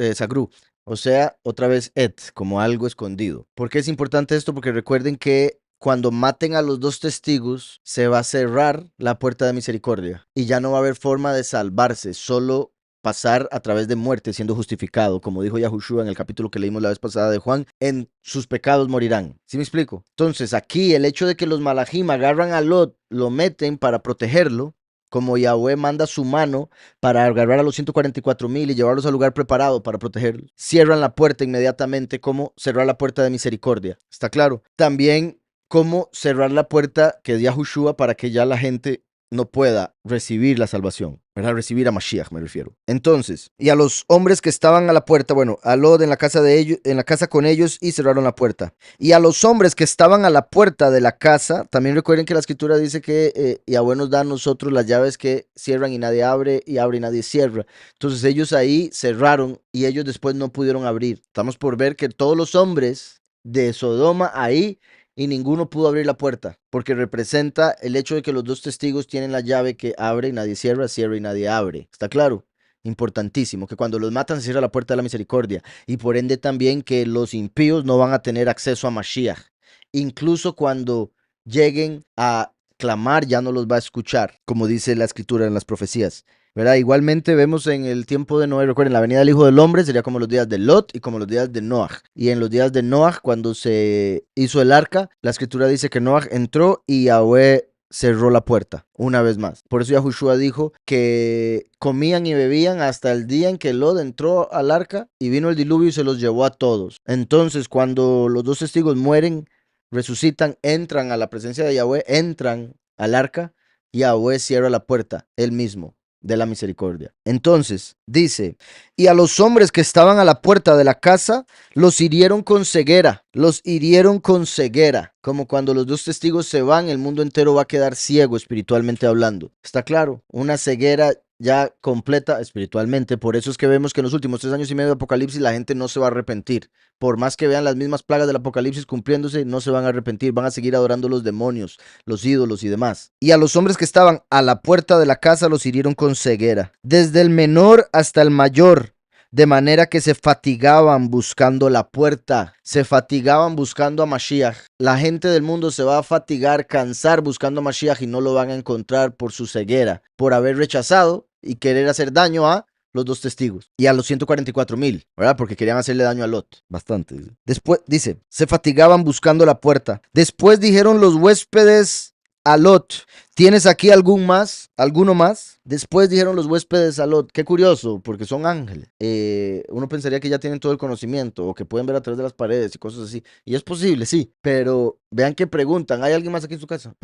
O sea, otra vez et, como algo escondido. ¿Por qué es importante esto? Porque recuerden que cuando maten a los dos testigos, se va a cerrar la puerta de misericordia y ya no va a haber forma de salvarse, solo pasar a través de muerte siendo justificado, como dijo Yahushua en el capítulo que leímos la vez pasada de Juan, en sus pecados morirán. ¿Sí me explico? Entonces, aquí el hecho de que los malajim agarran a Lot, lo meten para protegerlo, como Yahweh manda su mano para agarrar a los 144,000 y llevarlos al lugar preparado para protegerlos, cierran la puerta inmediatamente, como cerrar la puerta de misericordia. ¿Está claro? También cómo cerrar la puerta que dio Yahushua para que ya la gente no pueda recibir la salvación, ¿verdad? Recibir a Mashiach, me refiero. Entonces, y a los hombres que estaban a la puerta, bueno, a Lot en la casa de ellos, en la casa con ellos y cerraron la puerta. Y a los hombres que estaban a la puerta de la casa, también recuerden que la escritura dice que Yahweh nos da a nosotros las llaves que cierran y nadie abre y abre y nadie cierra. Entonces ellos ahí cerraron y ellos después no pudieron abrir. Estamos por ver que todos los hombres de Sodoma ahí y ninguno pudo abrir la puerta, porque representa el hecho de que los dos testigos tienen la llave que abre y nadie cierra, cierra y nadie abre. ¿Está claro? Importantísimo, que cuando los matan se cierra la puerta de la misericordia y por ende también que los impíos no van a tener acceso a Mashiach. Incluso cuando lleguen a clamar ya no los va a escuchar, como dice la escritura en las profecías. ¿Verdad? Igualmente vemos en el tiempo de Noé, recuerden, la venida del Hijo del Hombre sería como los días de Lot y como los días de Noah. Y en los días de Noah, cuando se hizo el arca, la escritura dice que Noah entró y Yahweh cerró la puerta una vez más. Por eso Yahushua dijo que comían y bebían hasta el día en que Lot entró al arca y vino el diluvio y se los llevó a todos. Entonces, cuando los dos testigos mueren, resucitan, entran a la presencia de Yahweh, entran al arca, Yahweh cierra la puerta, él mismo. de la misericordia. Entonces, dice, y a los hombres que estaban a la puerta de la casa, los hirieron con ceguera, como cuando los dos testigos se van, el mundo entero va a quedar ciego espiritualmente hablando. ¿Está claro? Una ceguera ya completa espiritualmente. Por eso es que vemos que en los últimos 3 años y medio de Apocalipsis la gente no se va a arrepentir. Por más que vean las mismas plagas del Apocalipsis cumpliéndose, no se van a arrepentir, van a seguir adorando los demonios, los ídolos y demás. Y a los hombres que estaban a la puerta de la casa los hirieron con ceguera, desde el menor hasta el mayor, de manera que se fatigaban buscando la puerta, se fatigaban buscando a Mashiach. La gente del mundo se va a fatigar, cansar buscando a Mashiach y no lo van a encontrar por su ceguera, por haber rechazado y querer hacer daño a los dos testigos y a los 144,000, ¿verdad? Porque querían hacerle daño a Lot. Bastante. Después, dice, se fatigaban buscando la puerta. Después dijeron los huéspedes a Lot, ¿tienes aquí alguno más? Después dijeron los huéspedes a Lot, qué curioso, porque son ángeles. Uno pensaría que ya tienen todo el conocimiento o que pueden ver a través de las paredes y cosas así. Y es posible, sí, pero vean que preguntan, ¿hay alguien más aquí en su casa?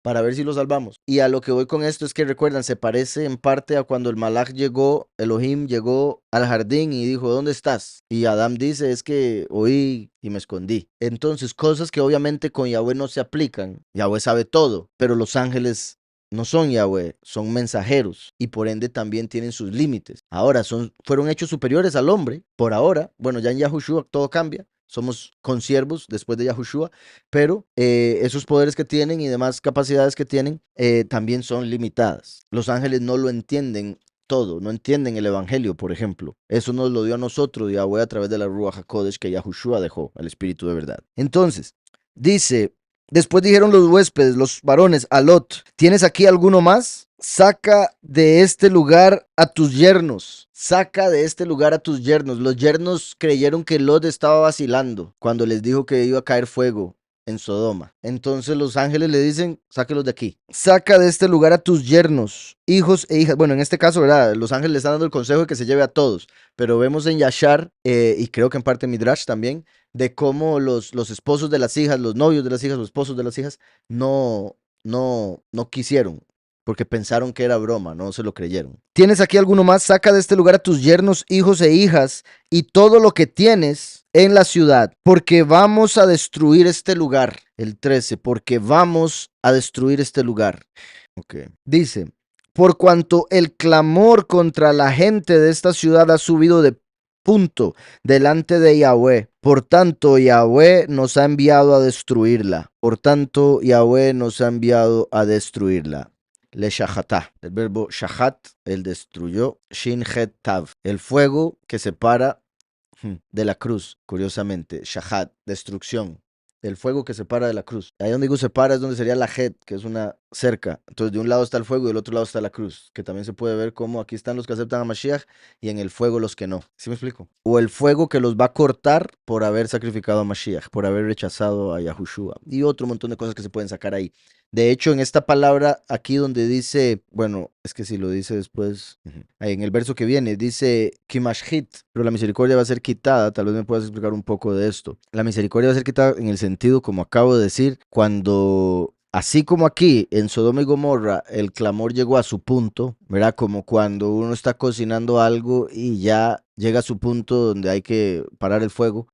Para ver si lo salvamos. Y a lo que voy con esto es que recuerdan, se parece en parte a cuando el Malach llegó, Elohim llegó al jardín y dijo, ¿dónde estás? Y Adán dice, es que oí y me escondí. Entonces, cosas que obviamente con Yahweh no se aplican. Yahweh sabe todo, pero los ángeles no son Yahweh, son mensajeros y por ende también tienen sus límites. Ahora, fueron hechos superiores al hombre, por ahora. Bueno, ya en Yahushua todo cambia. Somos consiervos después de Yahushua, pero esos poderes que tienen y demás capacidades que tienen también son limitadas. Los ángeles no lo entienden todo, no entienden el evangelio, por ejemplo. Eso nos lo dio a nosotros Yahweh a través de la Ruach HaKodesh que Yahushua dejó, el Espíritu de verdad. Entonces, dice, después dijeron los huéspedes, los varones, a Lot, ¿tienes aquí alguno más? Saca de este lugar a tus yernos. Saca de este lugar a tus yernos. Los yernos creyeron que Lot estaba vacilando cuando les dijo que iba a caer fuego en Sodoma. Entonces los ángeles le dicen, sáquelos de aquí. Saca de este lugar a tus yernos, hijos e hijas. Bueno, en este caso, ¿verdad? Los ángeles le están dando el consejo de que se lleve a todos. Pero vemos en Yashar, y creo que en parte en Midrash también, de cómo los esposos de las hijas, los novios de las hijas, los esposos de las hijas, no quisieron porque pensaron que era broma, no se lo creyeron. ¿Tienes aquí alguno más? Saca de este lugar a tus yernos, hijos e hijas y todo lo que tienes en la ciudad, porque vamos a destruir este lugar. El 13, porque vamos a destruir este lugar. Okay. Dice, por cuanto el clamor contra la gente de esta ciudad ha subido de punto delante de Yahweh. Por tanto, Yahweh nos ha enviado a destruirla. Le shahatá, el verbo shahat, él destruyó. Shin het tav, el fuego que separa de la cruz, curiosamente. Shahat, destrucción. El fuego que separa de la cruz. Ahí donde digo separa es donde sería la het, que es una cerca. Entonces de un lado está el fuego y del otro lado está la cruz, que también se puede ver como aquí están los que aceptan a Mashiach y en el fuego los que no. ¿Sí me explico? O el fuego que los va a cortar por haber sacrificado a Mashiach, por haber rechazado a Yahushua. Y otro montón de cosas que se pueden sacar ahí. De hecho, en esta palabra aquí donde dice, bueno, es que si lo dice después, ahí en el verso que viene, dice Kimashhit, pero la misericordia va a ser quitada. Tal vez me puedas explicar un poco de esto. La misericordia va a ser quitada en el sentido, como acabo de decir, cuando, así como aquí en Sodoma y Gomorra, el clamor llegó a su punto, ¿verdad? Como cuando uno está cocinando algo y ya llega a su punto donde hay que parar el fuego,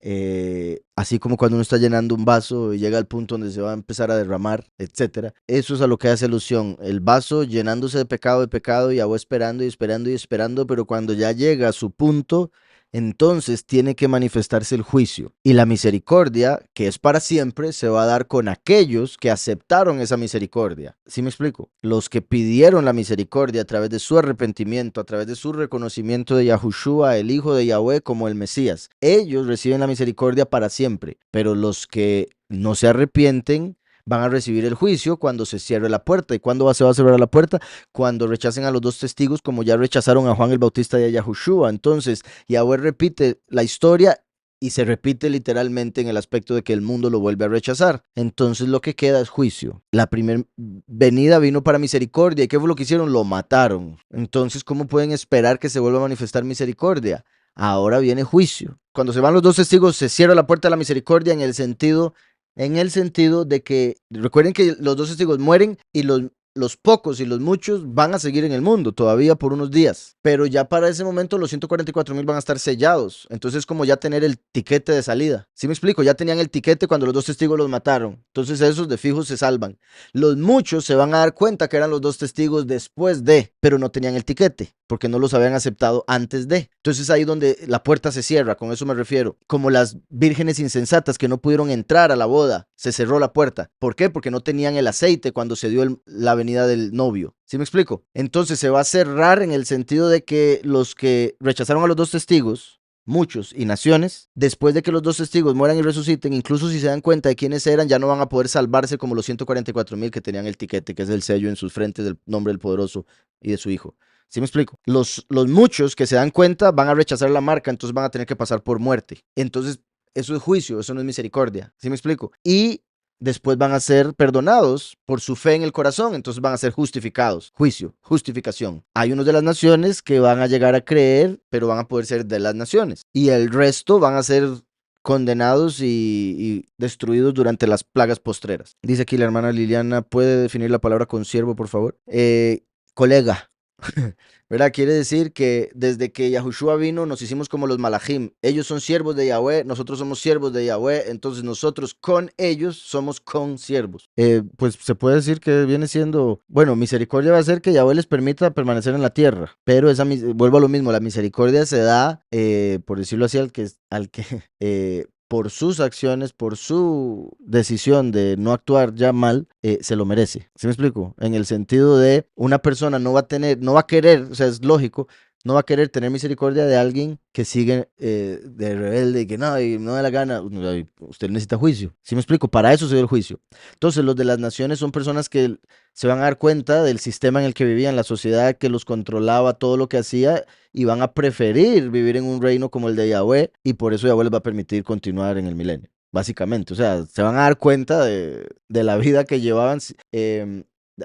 así como cuando uno está llenando un vaso y llega al punto donde se va a empezar a derramar, etcétera. Eso es a lo que hace alusión, el vaso llenándose de pecado, y agua esperando y esperando y esperando, pero cuando ya llega a su punto, entonces tiene que manifestarse el juicio. Y la misericordia, que es para siempre, se va a dar con aquellos que aceptaron esa misericordia. ¿Sí me explico? Los que pidieron la misericordia a través de su arrepentimiento, a través de su reconocimiento de Yahushua, el Hijo de Yahweh, como el Mesías. Ellos reciben la misericordia para siempre, pero los que no se arrepienten van a recibir el juicio cuando se cierre la puerta. ¿Y cuándo se va a cerrar la puerta? Cuando rechacen a los dos testigos, como ya rechazaron a Juan el Bautista y a Yahushua. Entonces, Yahweh repite la historia y se repite literalmente en el aspecto de que el mundo lo vuelve a rechazar. Entonces lo que queda es juicio. La primera venida vino para misericordia. ¿Y qué fue lo que hicieron? Lo mataron. Entonces, ¿cómo pueden esperar que se vuelva a manifestar misericordia? Ahora viene juicio. Cuando se van los dos testigos, se cierra la puerta de la misericordia en el sentido de que recuerden que los dos testigos mueren y los los pocos y los muchos van a seguir en el mundo todavía por unos días, pero ya para ese momento los 144,000 van a estar sellados. Entonces es como ya tener el tiquete de salida. ¿Sí me explico? Ya tenían el tiquete cuando los dos testigos los mataron. Entonces esos de fijo se salvan. Los muchos se van a dar cuenta que eran los dos testigos después de, pero no tenían el tiquete porque no los habían aceptado antes de. Entonces ahí donde la puerta se cierra, con eso me refiero. Como las vírgenes insensatas que no pudieron entrar a la boda, se cerró la puerta. ¿Por qué? Porque no tenían el aceite cuando se dio la venida del novio. ¿Sí me explico? Entonces se va a cerrar en el sentido de que los que rechazaron a los dos testigos, muchos y naciones, después de que los dos testigos mueran y resuciten, incluso si se dan cuenta de quiénes eran, ya no van a poder salvarse como los 144,000 que tenían el tiquete, que es el sello en sus frentes del nombre del poderoso y de su hijo. ¿Sí me explico? Los muchos que se dan cuenta van a rechazar la marca, entonces van a tener que pasar por muerte. Entonces, eso es juicio, eso no es misericordia. ¿Sí me explico? Y después van a ser perdonados por su fe en el corazón, entonces van a ser justificados. Juicio, justificación. Hay unos de las naciones que van a llegar a creer, pero van a poder ser de las naciones. Y el resto van a ser condenados y destruidos durante las plagas postreras. Dice aquí la hermana Liliana, ¿puede definir la palabra consiervo, por favor? Colega. ¿Verdad? Quiere decir que desde que Yahushua vino nos hicimos como los malajim. Ellos son siervos de Yahweh, nosotros somos siervos de Yahweh, entonces nosotros con ellos somos consiervos. Pues se puede decir que viene siendo, bueno, misericordia va a ser que Yahweh les permita permanecer en la tierra, pero vuelvo a lo mismo, la misericordia se da, por decirlo así, al que por sus acciones, por su decisión de no actuar ya mal, se lo merece. ¿Sí me explico? En el sentido de una persona no va a querer, o sea, es lógico, no va a querer tener misericordia de alguien que sigue de rebelde y que no, y no da la gana. Usted necesita juicio. ¿Sí me explico? Para eso se dio el juicio. Entonces, los de las naciones son personas que se van a dar cuenta del sistema en el que vivían, la sociedad que los controlaba, todo lo que hacía, y van a preferir vivir en un reino como el de Yahweh, y por eso Yahweh les va a permitir continuar en el milenio, básicamente. O sea, se van a dar cuenta de la vida que llevaban.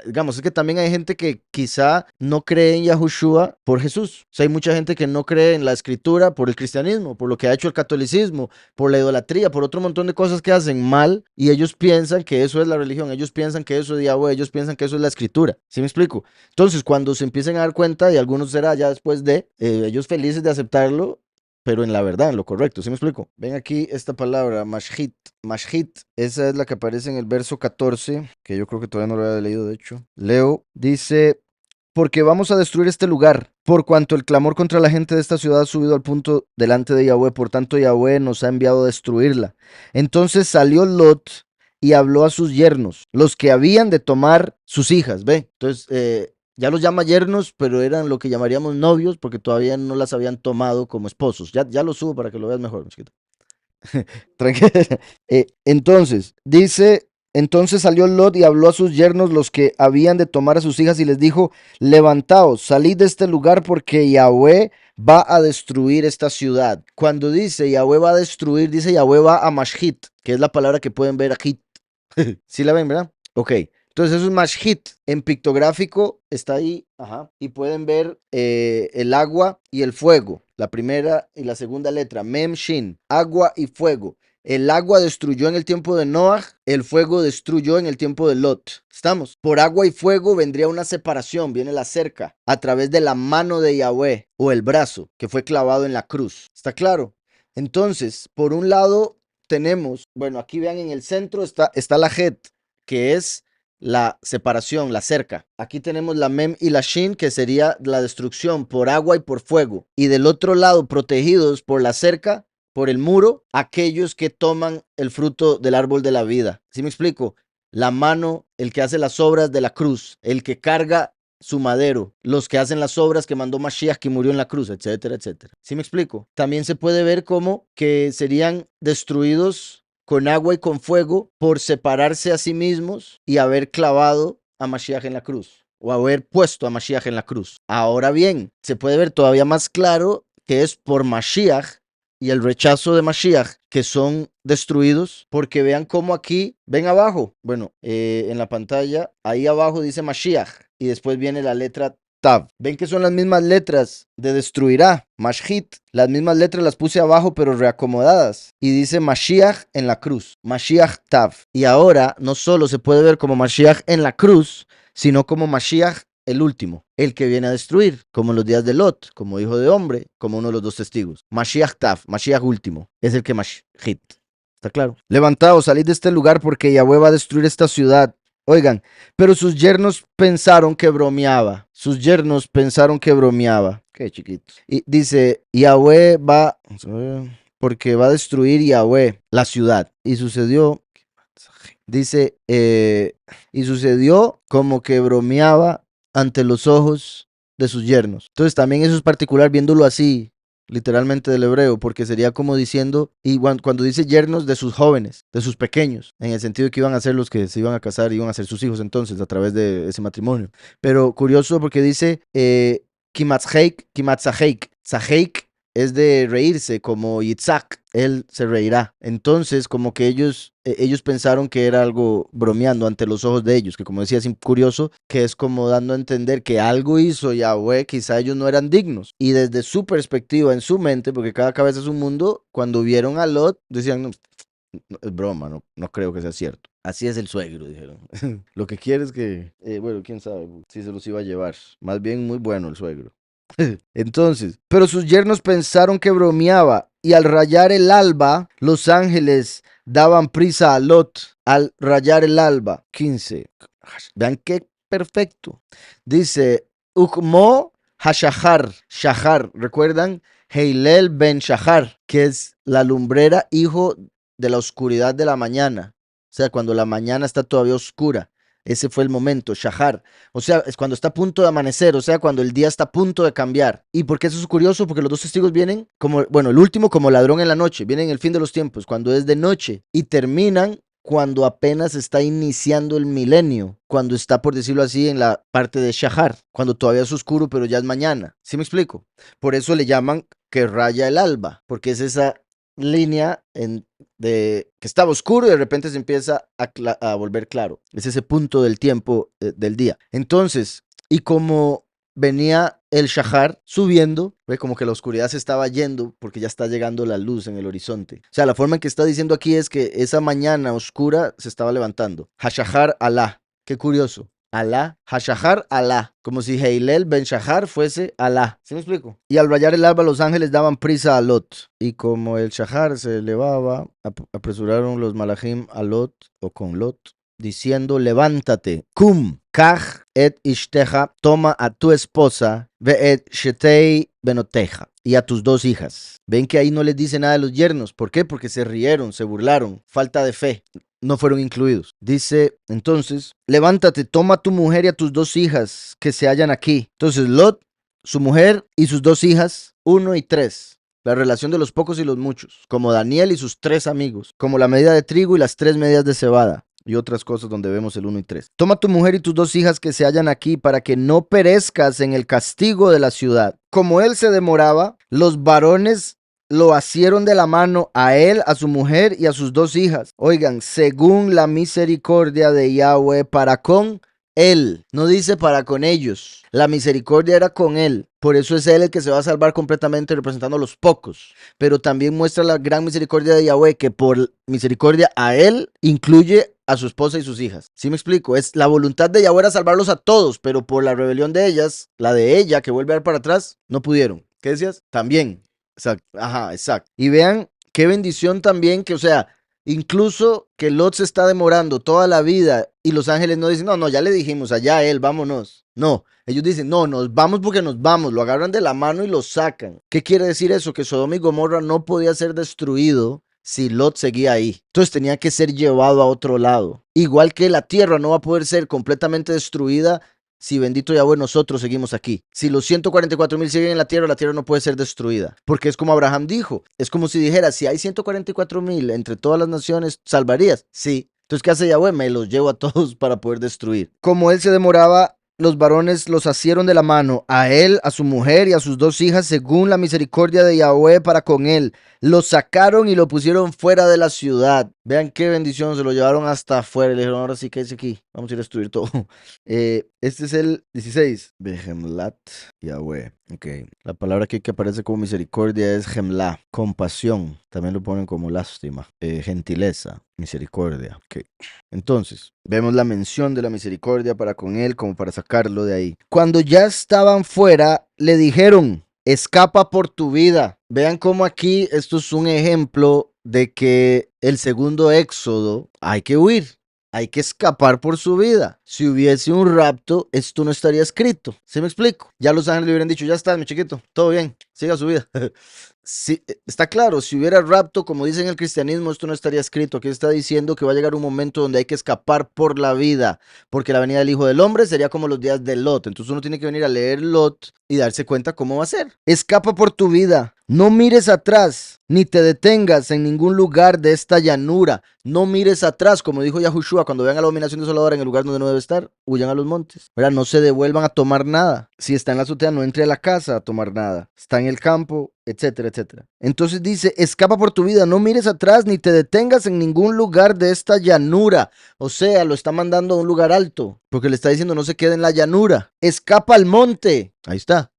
Digamos, es que también hay gente que quizá no cree en Yahushua por Jesús. O sea, hay mucha gente que no cree en la escritura por el cristianismo, por lo que ha hecho el catolicismo, por la idolatría, por otro montón de cosas que hacen mal, y ellos piensan que eso es la religión, ellos piensan que eso es Yahweh, ellos piensan que eso es la escritura. ¿Sí me explico? Entonces, cuando se empiecen a dar cuenta, y algunos será ya después de, ellos felices de aceptarlo, pero en la verdad, en lo correcto. ¿Sí me explico? Ven aquí esta palabra, mashhit. Mashhit, esa es la que aparece en el verso 14, que yo creo que todavía no lo había leído, de hecho. Leo, dice, porque vamos a destruir este lugar, por cuanto el clamor contra la gente de esta ciudad ha subido al punto delante de Yahweh, por tanto Yahweh nos ha enviado a destruirla. Entonces salió Lot y habló a sus yernos, los que habían de tomar sus hijas, ¿ve? Entonces, ya los llama yernos, pero eran lo que llamaríamos novios, porque todavía no las habían tomado como esposos. Ya lo subo para que lo veas mejor, chiquito. Tranquilo. Entonces, dice, entonces salió Lot y habló a sus yernos, los que habían de tomar a sus hijas, y les dijo, levantaos, salid de este lugar, porque Yahweh va a destruir esta ciudad. Cuando dice Yahweh va a destruir, dice Yahweh va a mashhit, que es la palabra que pueden ver aquí. ¿Sí la ven, verdad? Ok. Entonces eso es mashhit. En pictográfico está ahí. Ajá. Y pueden ver el agua y el fuego. La primera y la segunda letra. Mem Shin. Agua y fuego. El agua destruyó en el tiempo de Noah, el fuego destruyó en el tiempo de Lot. ¿Estamos? Por agua y fuego vendría una separación, viene la cerca, a través de la mano de Yahweh o el brazo que fue clavado en la cruz. ¿Está claro? Entonces, por un lado tenemos, bueno, aquí vean en el centro está la Het, que es la separación, la cerca. Aquí tenemos la Mem y la Shin, que sería la destrucción por agua y por fuego. Y del otro lado, protegidos por la cerca, por el muro, aquellos que toman el fruto del árbol de la vida. ¿Sí me explico? La mano, el que hace las obras de la cruz, el que carga su madero, los que hacen las obras que mandó Mashiach, que murió en la cruz, etcétera, etcétera. ¿Sí me explico? También se puede ver como que serían destruidos con agua y con fuego por separarse a sí mismos y haber clavado a Mashiach en la cruz o haber puesto a Mashiach en la cruz. Ahora bien, se puede ver todavía más claro que es por Mashiach y el rechazo de Mashiach que son destruidos, porque vean cómo aquí, ven abajo, bueno, en la pantalla, ahí abajo dice Mashiach y después viene la letra Tav. Ven que son las mismas letras de destruirá, Mashhit. Las mismas letras las puse abajo pero reacomodadas. Y dice Mashiach en la cruz, Mashiach Tav. Y ahora no solo se puede ver como Mashiach en la cruz, sino como Mashiach, el último, el que viene a destruir, como en los días de Lot, como hijo de hombre, como uno de los dos testigos. Mashiach Taf, Mashiach último, es el que Mashihit. ¿Está claro? Levantaos, salid de este lugar porque Yahweh va a destruir esta ciudad. Oigan, pero sus yernos pensaron que bromeaba. Sus yernos pensaron que bromeaba. Qué chiquito. Y dice, Yahweh va, porque va a destruir Yahweh la ciudad. Y sucedió, dice, y sucedió como que bromeaba ante los ojos de sus yernos. Entonces también eso es particular viéndolo así, literalmente del hebreo, porque sería como diciendo, y cuando dice yernos, de sus jóvenes, de sus pequeños, en el sentido de que iban a ser los que se iban a casar, iban a ser sus hijos entonces, a través de ese matrimonio. Pero curioso porque dice, Kimatzaheik, Zaheik es de reírse, como Yitzhak, él se reirá. Entonces, como que ellos pensaron que era algo bromeando ante los ojos de ellos, que como decía, es curioso, que es como dando a entender que algo hizo Yahweh, quizá ellos no eran dignos. Y desde su perspectiva, en su mente, porque cada cabeza es un mundo, cuando vieron a Lot, decían, no, es broma, no creo que sea cierto. Así es el suegro, dijeron. Lo que quiere es que, bueno, quién sabe si se los iba a llevar. Más bien muy bueno el suegro. Entonces, pero sus yernos pensaron que bromeaba, y al rayar el alba, los ángeles daban prisa a Lot. Al rayar el alba, 15. Vean qué perfecto. Dice, Ukmo Hashahar, Shahar, ¿recuerdan? Heilel ben Shahar, que es la lumbrera, hijo de la oscuridad de la mañana. O sea, cuando la mañana está todavía oscura. Ese fue el momento, Shahar. O sea, es cuando está a punto de amanecer, o sea, cuando el día está a punto de cambiar. ¿Y por qué eso es curioso? Porque los dos testigos vienen como, bueno, el último como ladrón en la noche, vienen en el fin de los tiempos, cuando es de noche, y terminan cuando apenas está iniciando el milenio, cuando está, por decirlo así, en la parte de Shahar, cuando todavía es oscuro, pero ya es mañana. ¿Sí me explico? Por eso le llaman que raya el alba, porque es esa línea de que estaba oscuro y de repente se empieza a volver claro. Es ese punto del tiempo del día. Entonces, y como venía el Shahar subiendo, ¿ve? Como que la oscuridad se estaba yendo porque ya está llegando la luz en el horizonte. O sea, la forma en que está diciendo aquí es que esa mañana oscura se estaba levantando. Hashahar Alá. Qué curioso. Alá, Hashahar Alá, como si Heilel ben Shahar fuese Alá. ¿Sí me explico? Y al rayar el alba, los ángeles daban prisa a Lot. Y como el Shahar se elevaba, apresuraron los malachim a Lot, o con Lot, diciendo, levántate, kum, kaj et ishteja, toma a tu esposa, ve et shetei benoteja, y a tus dos hijas. Ven que ahí no les dice nada de los yernos. ¿Por qué? Porque se rieron, se burlaron, falta de fe. No fueron incluidos. Dice, entonces, levántate, toma a tu mujer y a tus dos hijas que se hallan aquí. Entonces, Lot, su mujer y sus dos hijas, 1 y 3. La relación de los pocos y los muchos. Como Daniel y sus 3 amigos. Como la medida de trigo y las 3 medidas de cebada. Y otras cosas donde vemos el 1 y 3. Toma tu mujer y tus dos hijas que se hallan aquí para que no perezcas en el castigo de la ciudad. Como él se demoraba, los varones lo asieron de la mano a él, a su mujer y a sus dos hijas. Oigan, según la misericordia de Yahweh para con él. No dice para con ellos. La misericordia era con él. Por eso es él el que se va a salvar completamente representando a los pocos. Pero también muestra la gran misericordia de Yahweh, que por misericordia a él incluye a su esposa y sus hijas. ¿Sí me explico? Es la voluntad de Yahweh era salvarlos a todos, pero por la rebelión de ellas, la de ella que vuelve a dar para atrás, no pudieron. ¿Qué decías? También. Exacto. Ajá, exacto. Y vean qué bendición también que, o sea, incluso que Lot se está demorando toda la vida y los ángeles no dicen, no, ya le dijimos, allá él, vámonos. No, ellos dicen, no, nos vamos porque nos vamos, lo agarran de la mano y lo sacan. ¿Qué quiere decir eso? Que Sodoma y Gomorra no podía ser destruido si Lot seguía ahí. Entonces tenía que ser llevado a otro lado. Igual que la tierra no va a poder ser completamente destruida si bendito Yahweh nosotros seguimos aquí. Si los 144,000 siguen en la tierra no puede ser destruida. Porque es como Abraham dijo. Es como si dijera, si hay 144,000 entre todas las naciones, ¿salvarías? Sí. Entonces, ¿qué hace Yahweh? Me los llevo a todos para poder destruir. Como él se demoraba, los varones los asieron de la mano, a él, a su mujer y a sus dos hijas, según la misericordia de Yahweh para con él. Lo sacaron y lo pusieron fuera de la ciudad. Vean qué bendición, se lo llevaron hasta afuera y le dijeron, ahora sí que es aquí, vamos a ir a destruir todo. Este es el 16, Behemlat Yahweh. Ok, la palabra aquí que aparece como misericordia es Gemla, compasión, también lo ponen como lástima, gentileza, misericordia. Ok, entonces, vemos la mención de la misericordia para con él como para sacarlo de ahí. Cuando ya estaban fuera, le dijeron, escapa por tu vida. Vean cómo aquí esto es un ejemplo de que el segundo éxodo hay que huir. Hay que escapar por su vida. Si hubiese un rapto, esto no estaría escrito. ¿Sí me explico? Ya los ángeles le hubieran dicho, ya está, mi chiquito, todo bien, siga su vida. Sí, está claro, si hubiera rapto, como dice en el cristianismo, esto no estaría escrito. Aquí está diciendo que va a llegar un momento donde hay que escapar por la vida, porque la venida del Hijo del Hombre sería como los días de Lot. Entonces uno tiene que venir a leer Lot y darse cuenta cómo va a ser. Escapa por tu vida. No mires atrás, ni te detengas en ningún lugar de esta llanura. No mires atrás, como dijo Yahushua, cuando vean a la abominación desoladora en el lugar donde no debe estar, huyan a los montes. ¿Verdad? No se devuelvan a tomar nada. Si está en la azotea, no entre a la casa a tomar nada. Está en el campo, etcétera, etcétera. Entonces dice, escapa por tu vida, no mires atrás, ni te detengas en ningún lugar de esta llanura. O sea, lo está mandando a un lugar alto, porque le está diciendo no se quede en la llanura. Escapa al monte. Ahí está.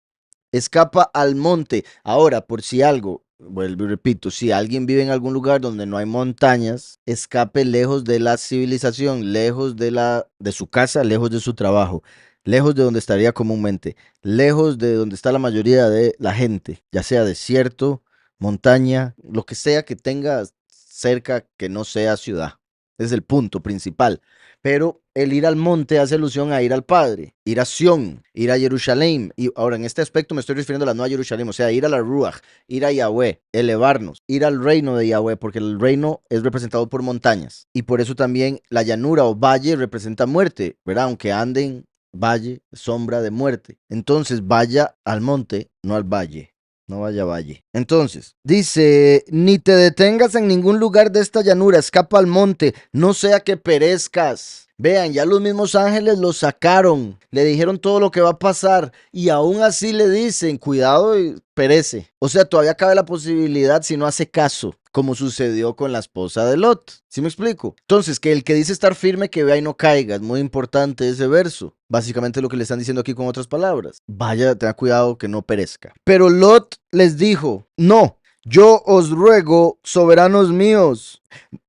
Escapa al monte. Ahora, por si algo, vuelvo y repito, si alguien vive en algún lugar donde no hay montañas, escape lejos de la civilización, lejos de su casa, lejos de su trabajo, lejos de donde estaría comúnmente, lejos de donde está la mayoría de la gente, ya sea desierto, montaña, lo que sea que tenga cerca que no sea ciudad. Es el punto principal. Pero el ir al monte hace alusión a ir al Padre, ir a Sión, ir a Jerusalén. Y ahora en este aspecto me estoy refiriendo a la nueva Jerusalén, o sea, ir a la Ruach, ir a Yahweh, elevarnos, ir al reino de Yahweh, porque el reino es representado por montañas. Y por eso también la llanura o valle representa muerte, ¿verdad? Aunque anden valle, sombra de muerte. Entonces vaya al monte, no al valle. No vaya valle. Entonces, dice, ni te detengas en ningún lugar de esta llanura, escapa al monte, no sea que perezcas. Vean, ya los mismos ángeles lo sacaron, le dijeron todo lo que va a pasar y aún así le dicen, cuidado y perece. O sea, todavía cabe la posibilidad si no hace caso, como sucedió con la esposa de Lot. ¿Sí me explico? Entonces, que el que dice estar firme, que vea y no caiga, es muy importante ese verso. Básicamente lo que le están diciendo aquí con otras palabras. Vaya, tenga cuidado que no perezca. Pero Lot les dijo, no, yo os ruego, soberanos míos,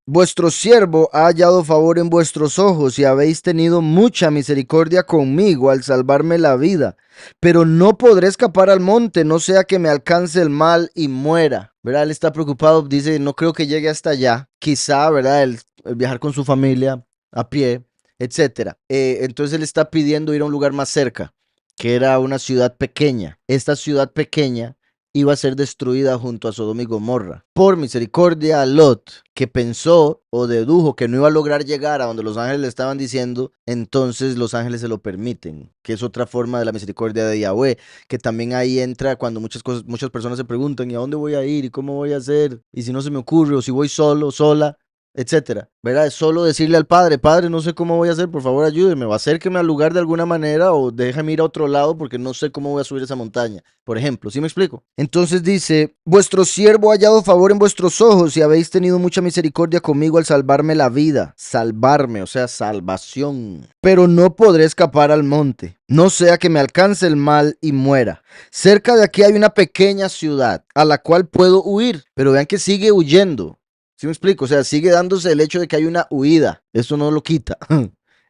vuestro siervo ha hallado favor en vuestros ojos y habéis tenido mucha misericordia conmigo al salvarme la vida. Pero no podré escapar al monte, no sea que me alcance el mal y muera. ¿Verdad? Él está preocupado, dice, no creo que llegue hasta allá. Quizá, ¿verdad? El viajar con su familia a pie, etcétera. Entonces él está pidiendo ir a un lugar más cerca, que era una ciudad pequeña. Esta ciudad pequeña iba a ser destruida junto a Sodoma y Gomorra. Por misericordia a Lot, que pensó o dedujo que no iba a lograr llegar a donde los ángeles le estaban diciendo, entonces los ángeles se lo permiten, que es otra forma de la misericordia de Yahweh, que también ahí entra cuando muchas personas se preguntan, ¿y a dónde voy a ir? ¿Y cómo voy a hacer? ¿Y si no se me ocurre? ¿O si voy solo, sola? Etcétera, ¿verdad? Es solo decirle al padre, padre, no sé cómo voy a hacer, por favor ayúdeme, o acérqueme al lugar de alguna manera o déjame ir a otro lado porque no sé cómo voy a subir esa montaña, por ejemplo, ¿sí me explico? Entonces dice, vuestro siervo ha hallado favor en vuestros ojos y habéis tenido mucha misericordia conmigo al salvarme la vida, salvarme, o sea, salvación, pero no podré escapar al monte, no sea que me alcance el mal y muera. Cerca de aquí hay una pequeña ciudad a la cual puedo huir, pero vean que sigue huyendo. ¿Sí me explico? O sea, sigue dándose el hecho de que hay una huida. Eso no lo quita.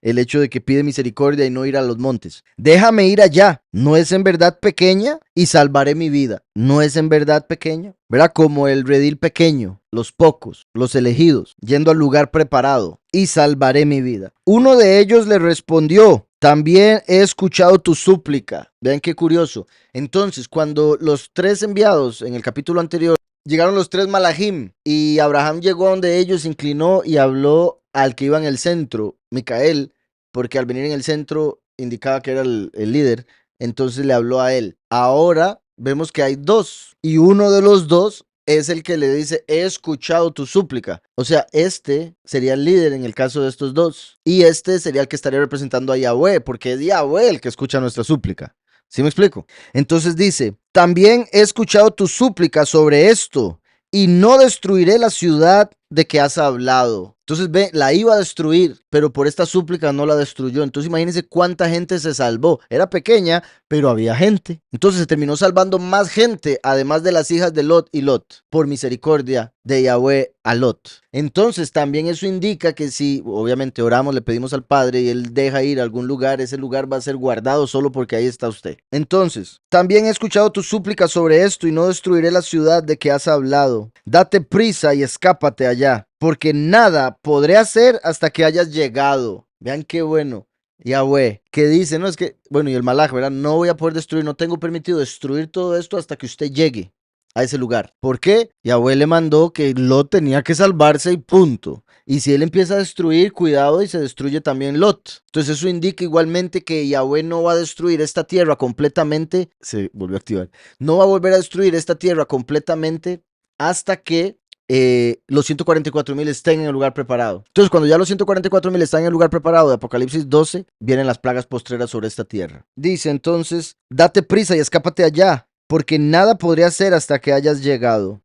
El hecho de que pide misericordia y no ir a los montes. Déjame ir allá. ¿No es en verdad pequeña? Y salvaré mi vida. ¿No es en verdad pequeña? ¿Verdad? Como el redil pequeño, los pocos, los elegidos, yendo al lugar preparado. Y salvaré mi vida. Uno de ellos le respondió, también he escuchado tu súplica. Vean qué curioso. Entonces, cuando los tres enviados en el capítulo anterior llegaron los tres malajim y Abraham llegó a donde ellos, se inclinó y habló al que iba en el centro, Micael, porque al venir en el centro indicaba que era el líder, entonces le habló a él. Ahora vemos que hay dos y uno de los dos es el que le dice, he escuchado tu súplica. O sea, este sería el líder en el caso de estos dos y este sería el que estaría representando a Yahweh, porque es Yahweh el que escucha nuestra súplica. ¿Sí me explico? Entonces dice, también he escuchado tu súplica sobre esto y no destruiré la ciudad de que has hablado. Entonces ve, la iba a destruir, pero por esta súplica no la destruyó. Entonces imagínense cuánta gente se salvó. Era pequeña, pero había gente. Entonces se terminó salvando más gente, además de las hijas de Lot y Lot, por misericordia de Yahweh a Lot. Entonces también eso indica que si obviamente oramos, le pedimos al Padre y Él deja ir a algún lugar, ese lugar va a ser guardado solo porque ahí está usted. Entonces, también he escuchado tus súplicas sobre esto y no destruiré la ciudad de que has hablado. Date prisa y escápate allá, porque nada podré hacer hasta que hayas llegado. Vean qué bueno. Yahweh, que dice, no es que, bueno, y el malaj, ¿verdad? No voy a poder destruir, no tengo permitido destruir todo esto hasta que usted llegue a ese lugar. ¿Por qué? Yahweh le mandó que Lot tenía que salvarse y punto. Y si él empieza a destruir, cuidado y se destruye también Lot. Entonces eso indica igualmente que Yahweh no va a destruir esta tierra completamente. Se volvió a activar. No va a volver a destruir esta tierra completamente hasta que los 144,000 estén en el lugar preparado. Entonces, cuando ya los 144,000 están en el lugar preparado de Apocalipsis 12, vienen las plagas postreras sobre esta tierra. Dice entonces, date prisa y escápate allá, porque nada podría hacer hasta que hayas llegado.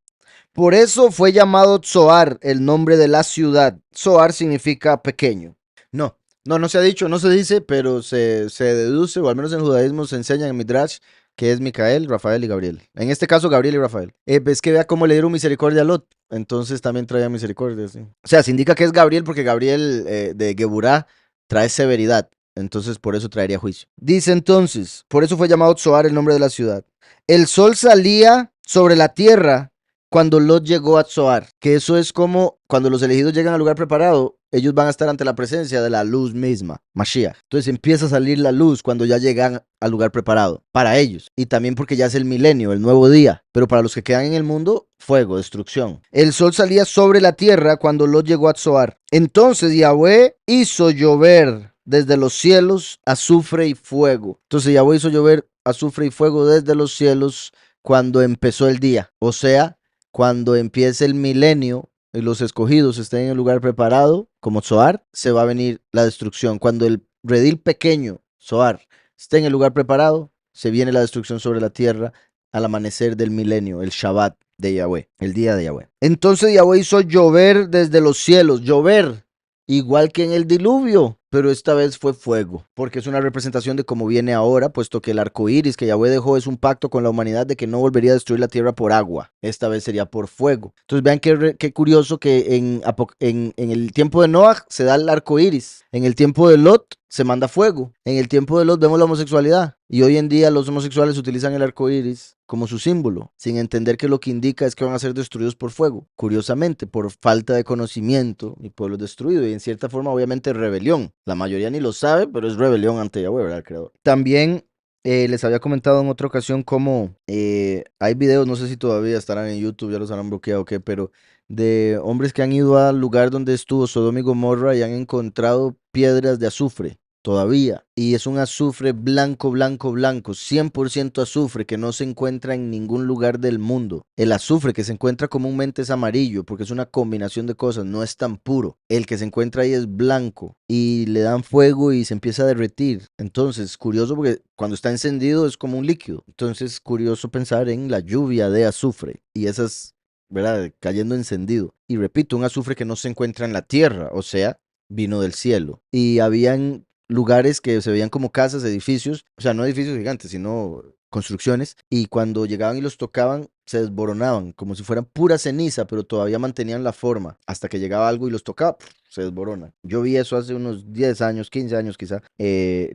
Por eso fue llamado Tzoar, el nombre de la ciudad. Tzoar significa pequeño. No se ha dicho, no se dice, pero se deduce, o al menos en el judaísmo se enseña en Midrash, que es Micael, Rafael y Gabriel. En este caso, Gabriel y Rafael. Ves que vea cómo le dieron misericordia a Lot. Entonces también traía misericordia, sí. O sea, se indica que es Gabriel porque Gabriel de Geburá trae severidad. Entonces por eso traería juicio. Dice entonces, por eso fue llamado Tzoar el nombre de la ciudad. El sol salía sobre la tierra cuando Lot llegó a Tzoar, que eso es como cuando los elegidos llegan al lugar preparado, ellos van a estar ante la presencia de la luz misma, Mashiach. Entonces empieza a salir la luz cuando ya llegan al lugar preparado, para ellos. Y también porque ya es el milenio, el nuevo día. Pero para los que quedan en el mundo, fuego, destrucción. El sol salía sobre la tierra cuando Lot llegó a Tzoar. Entonces Yahweh hizo llover desde los cielos azufre y fuego. Entonces Yahweh hizo llover azufre y fuego desde los cielos cuando empezó el día. O sea, cuando empiece el milenio y los escogidos estén en el lugar preparado, como Zoar, se va a venir la destrucción. Cuando el redil pequeño, Zoar, esté en el lugar preparado, se viene la destrucción sobre la tierra al amanecer del milenio, el Shabbat de Yahweh, el día de Yahweh. Entonces Yahweh hizo llover desde los cielos, llover, igual que en el diluvio, pero esta vez fue fuego, porque es una representación de cómo viene ahora, puesto que el arco iris que Yahweh dejó es un pacto con la humanidad de que no volvería a destruir la tierra por agua, esta vez sería por fuego. Entonces vean qué curioso que en el tiempo de Noah se da el arco iris, en el tiempo de Lot se manda fuego, en el tiempo de Lot vemos la homosexualidad, y hoy en día los homosexuales utilizan el arco iris como su símbolo, sin entender que lo que indica es que van a ser destruidos por fuego. Curiosamente, por falta de conocimiento, mi pueblo es destruido y en cierta forma obviamente rebelión. La mayoría ni lo sabe, pero es rebelión ante Yahweh, ¿verdad, el creador? También les había comentado en otra ocasión cómo hay videos, no sé si todavía estarán en YouTube, ya los habrán bloqueado o qué, pero de hombres que han ido al lugar donde estuvo Sodoma y Gomorra y han encontrado piedras de azufre todavía. Y es un azufre blanco, blanco, blanco, 100% azufre que no se encuentra en ningún lugar del mundo. El azufre que se encuentra comúnmente es amarillo porque es una combinación de cosas, no es tan puro. El que se encuentra ahí es blanco y le dan fuego y se empieza a derretir. Entonces, curioso porque cuando está encendido es como un líquido. Entonces, curioso pensar en la lluvia de azufre y esas, ¿verdad? Cayendo encendido. Y repito, un azufre que no se encuentra en la tierra, o sea, vino del cielo. Y habían lugares que se veían como casas, edificios, o sea, no edificios gigantes, sino construcciones, y cuando llegaban y los tocaban, se desboronaban, como si fueran pura ceniza, pero todavía mantenían la forma, hasta que llegaba algo y los tocaba, se desboronan. Yo vi eso hace unos 10 años, 15 años quizá,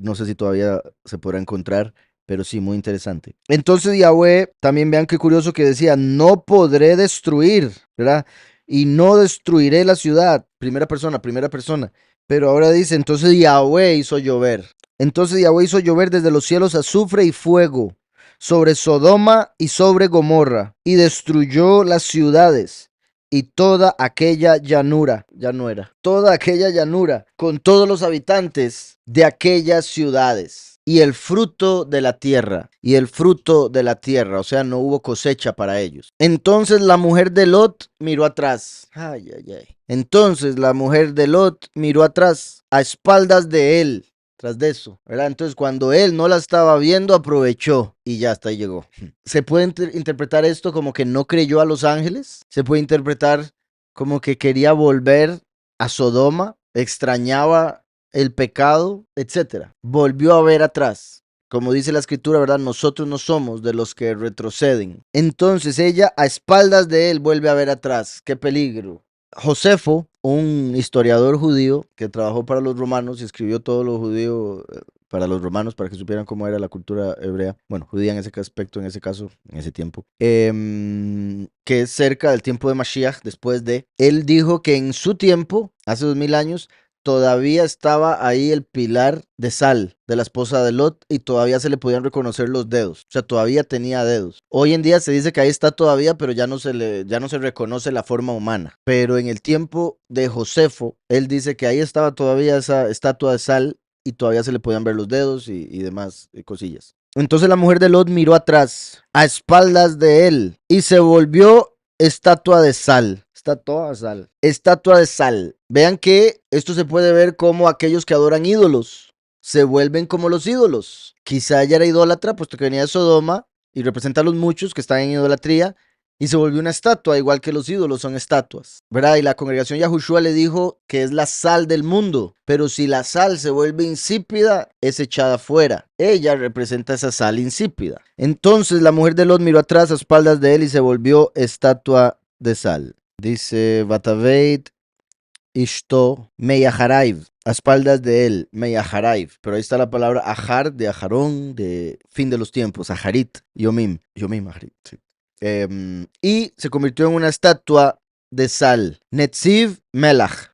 no sé si todavía se podrá encontrar, pero sí, muy interesante. Entonces Yahweh, también vean qué curioso que decía, no podré destruir, ¿verdad? Y no destruiré la ciudad, primera persona, primera persona. Pero ahora dice, entonces Yahweh hizo llover. Entonces Yahweh hizo llover desde los cielos azufre y fuego sobre Sodoma y sobre Gomorra, y destruyó las ciudades y toda aquella llanura, ya no era, toda aquella llanura, con todos los habitantes de aquellas ciudades. Y el fruto de la tierra, y el fruto de la tierra, o sea, no hubo cosecha para ellos. Entonces la mujer de Lot miró atrás. Ay, ay, ay. Entonces la mujer de Lot miró atrás, a espaldas de él, tras de eso, ¿verdad? Entonces cuando él no la estaba viendo, aprovechó y ya hasta ahí llegó. Se puede interpretar esto como que no creyó a los ángeles, se puede interpretar como que quería volver a Sodoma, extrañaba el pecado, etcétera. Volvió a ver atrás. Como dice la escritura, ¿verdad? Nosotros no somos de los que retroceden. Entonces ella, a espaldas de él, vuelve a ver atrás. ¡Qué peligro! Josefo, un historiador judío que trabajó para los romanos y escribió todo lo judío para los romanos, para que supieran cómo era la cultura hebrea, bueno, judía en ese aspecto, en ese caso, en ese tiempo, que es cerca del tiempo de Mashiach, después de, él dijo que en su tiempo, hace 2000 años, todavía estaba ahí el pilar de sal de la esposa de Lot y todavía se le podían reconocer los dedos. O sea, todavía tenía dedos. Hoy en día se dice que ahí está todavía, pero ya no se reconoce la forma humana. Pero en el tiempo de Josefo, él dice que ahí estaba todavía esa estatua de sal y todavía se le podían ver los dedos y demás cosillas. Entonces la mujer de Lot miró atrás, a espaldas de él, y se volvió estatua de sal. Estatua de sal. Estatua de sal. Vean que esto se puede ver como aquellos que adoran ídolos se vuelven como los ídolos. Quizá ella era idólatra, puesto que venía de Sodoma y representa a los muchos que están en idolatría y se volvió una estatua, igual que los ídolos son estatuas, ¿verdad? Y la congregación Yahushua le dijo que es la sal del mundo, pero si la sal se vuelve insípida, es echada fuera. Ella representa esa sal insípida. Entonces la mujer de Lot miró atrás a espaldas de él y se volvió estatua de sal. Dice Bataveit Ishto Meyaharaiv, a espaldas de él, Meyaharaiv, pero ahí está la palabra Ajar, de Ajarón, de fin de los tiempos, Ajarit, Yomim, Ajarit, sí. Y se convirtió en una estatua de sal, Netziv Melach,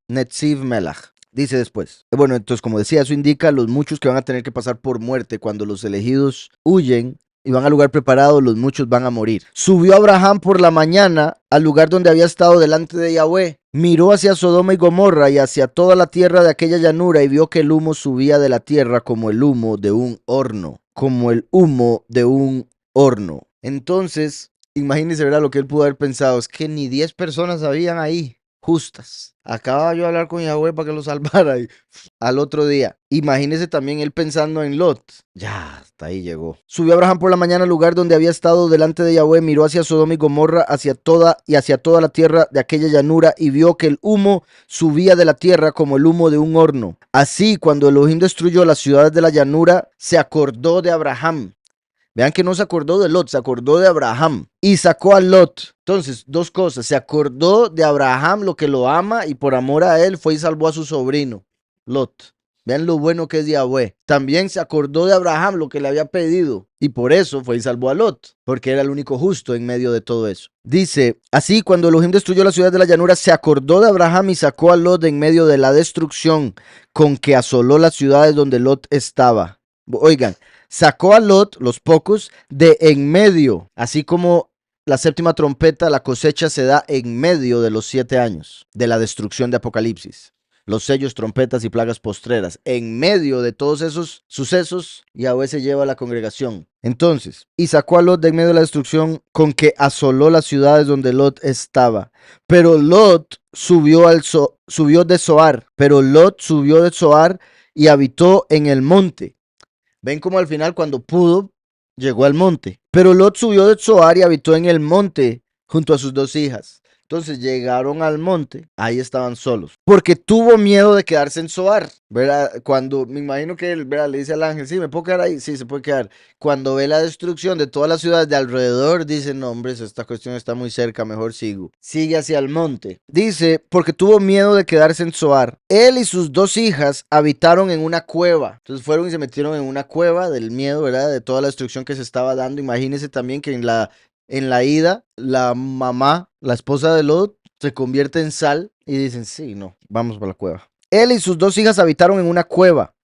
dice después. Bueno, entonces como decía, eso indica a los muchos que van a tener que pasar por muerte cuando los elegidos huyen y van al lugar preparado, los muchos van a morir. Subió Abraham por la mañana al lugar donde había estado delante de Yahweh. Miró hacia Sodoma y Gomorra y hacia toda la tierra de aquella llanura y vio que el humo subía de la tierra como el humo de un horno. Como el humo de un horno. Entonces, imagínense, ¿verdad? Lo que él pudo haber pensado es que ni 10 personas habían ahí, justas. Acababa yo de hablar con Yahweh para que lo salvara y al otro día. Imagínese también él pensando en Lot. Ya, hasta ahí llegó. Subió Abraham por la mañana al lugar donde había estado delante de Yahweh, miró hacia Sodoma y Gomorra, hacia toda la tierra de aquella llanura y vio que el humo subía de la tierra como el humo de un horno. Así, cuando Elohim destruyó las ciudades de la llanura, se acordó de Abraham. Vean que no se acordó de Lot, se acordó de Abraham y sacó a Lot. Entonces, dos cosas. Se acordó de Abraham, lo que lo ama, y por amor a él fue y salvó a su sobrino, Lot. Vean lo bueno que es Yahweh. También se acordó de Abraham, lo que le había pedido, y por eso fue y salvó a Lot, porque era el único justo en medio de todo eso. Dice, así cuando Elohim destruyó la ciudad de la llanura, se acordó de Abraham y sacó a Lot en medio de la destrucción con que asoló las ciudades donde Lot estaba. Oigan, sacó a Lot, los pocos, de en medio, así como la séptima trompeta, la cosecha se da en medio de los 7 años de la destrucción de Apocalipsis. Los sellos, trompetas y plagas postreras. En medio de todos esos sucesos, Yahweh se lleva a la congregación. Entonces, y sacó a Lot de en medio de la destrucción con que asoló las ciudades donde Lot estaba. Pero Lot subió de Zoar. Pero Lot subió de Zoar y habitó en el monte. Ven como al final cuando pudo, llegó al monte. Pero Lot subió de Zoar y habitó en el monte junto a sus 2 hijas. Entonces llegaron al monte, ahí estaban solos, porque tuvo miedo de quedarse en Zoar, ¿verdad? Cuando, me imagino que él, ¿verdad? Le dice al ángel, sí, ¿me puedo quedar ahí? Sí, se puede quedar. Cuando ve la destrucción de todas las ciudades de alrededor, dice, no, hombre, esta cuestión está muy cerca, mejor sigo. Sigue hacia el monte. Dice, porque tuvo miedo de quedarse en Zoar. Él y sus 2 hijas habitaron en una cueva. Entonces fueron y se metieron en una cueva del miedo, ¿verdad? De toda la destrucción que se estaba dando. Imagínense también que en la ida, la mamá, la esposa de Lot, se convierte en sal y dicen, sí, no, vamos para la cueva. Él y sus 2 hijas habitaron en una cueva.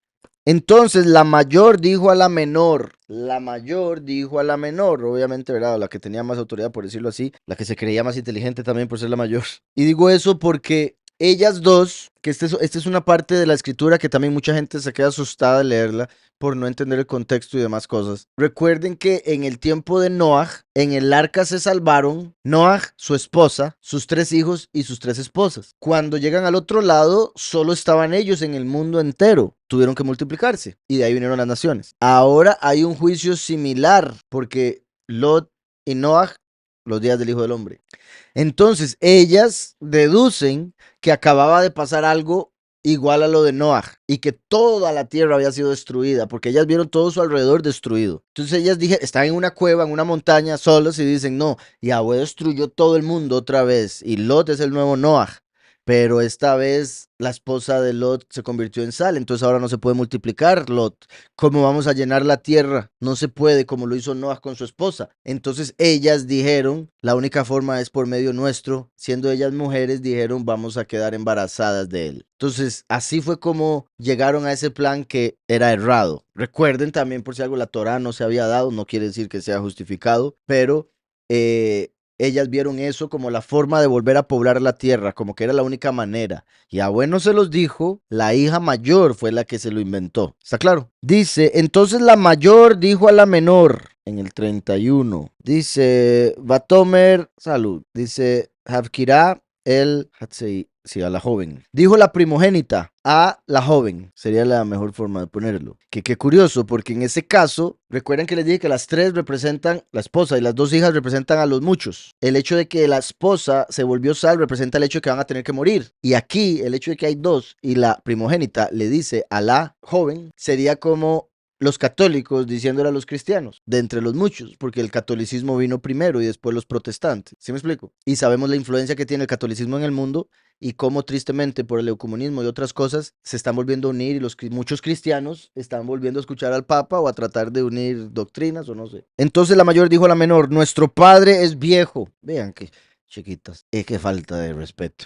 Entonces la mayor dijo a la menor, obviamente, ¿verdad? La que tenía más autoridad, por decirlo así, la que se creía más inteligente también por ser la mayor. Y digo eso porque ellas dos, que esta es una parte de la escritura que también mucha gente se queda asustada de leerla por no entender el contexto y demás cosas. Recuerden que en el tiempo de Noaj, en el arca se salvaron Noaj, su esposa, sus 3 hijos y sus 3 esposas. Cuando llegan al otro lado, solo estaban ellos en el mundo entero. Tuvieron que multiplicarse y de ahí vinieron las naciones. Ahora hay un juicio similar porque Lot y Noaj los días del Hijo del Hombre. Entonces, ellas deducen que acababa de pasar algo igual a lo de Noah y que toda la tierra había sido destruida, porque ellas vieron todo su alrededor destruido. Entonces ellas están en una cueva, en una montaña, solas y dicen, no, Yahweh destruyó todo el mundo otra vez y Lot es el nuevo Noah. Pero esta vez la esposa de Lot se convirtió en sal, entonces ahora no se puede multiplicar Lot. ¿Cómo vamos a llenar la tierra? No se puede, como lo hizo Noah con su esposa. Entonces ellas dijeron, la única forma es por medio nuestro. Siendo ellas mujeres, dijeron, vamos a quedar embarazadas de él. Entonces, así fue como llegaron a ese plan que era errado. Recuerden también, por si algo la Torá no se había dado, no quiere decir que sea justificado, pero ellas vieron eso como la forma de volver a poblar la tierra, como que era la única manera. Y a bueno se los dijo, la hija mayor fue la que se lo inventó. ¿Está claro? Dice, entonces la mayor dijo a la menor, en el 31, dice, Batomer, salud, dice, Havkirá el Hatsei, sí, a la joven. Dijo la primogénita a la joven, sería la mejor forma de ponerlo. Que qué curioso, porque en ese caso, recuerden que les dije que las tres representan, la esposa y las dos hijas representan a los muchos. El hecho de que la esposa se volvió sal representa el hecho de que van a tener que morir. Y aquí, el hecho de que hay dos y la primogénita le dice a la joven, sería como los católicos diciéndole a los cristianos, de entre los muchos, porque el catolicismo vino primero y después los protestantes. ¿Sí me explico? Y sabemos la influencia que tiene el catolicismo en el mundo y cómo tristemente por el ecumenismo y otras cosas se están volviendo a unir y muchos cristianos están volviendo a escuchar al Papa o a tratar de unir doctrinas o no sé. Entonces la mayor dijo a la menor, nuestro padre es viejo. Vean que chiquitas, qué falta de respeto.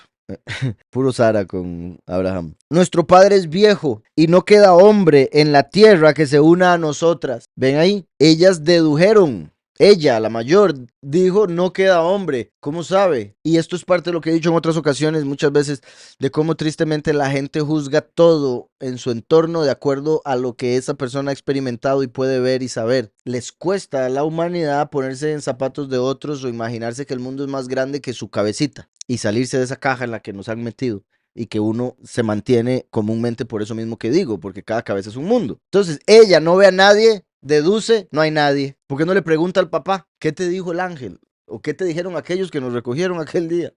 Puro Sara con Abraham. Nuestro padre es viejo y no queda hombre en la tierra que se una a nosotras. ¿Ven ahí? Ellas dedujeron. Ella, la mayor, dijo, no queda hombre. ¿Cómo sabe? Y esto es parte de lo que he dicho en otras ocasiones, muchas veces, de cómo tristemente la gente juzga todo en su entorno de acuerdo a lo que esa persona ha experimentado y puede ver y saber. Les cuesta a la humanidad ponerse en zapatos de otros o imaginarse que el mundo es más grande que su cabecita y salirse de esa caja en la que nos han metido y que uno se mantiene comúnmente por eso mismo que digo, porque cada cabeza es un mundo. Entonces, ella no ve a nadie, deduce, no hay nadie. ¿Por qué no le pregunta al papá, qué te dijo el ángel? ¿O qué te dijeron aquellos que nos recogieron aquel día?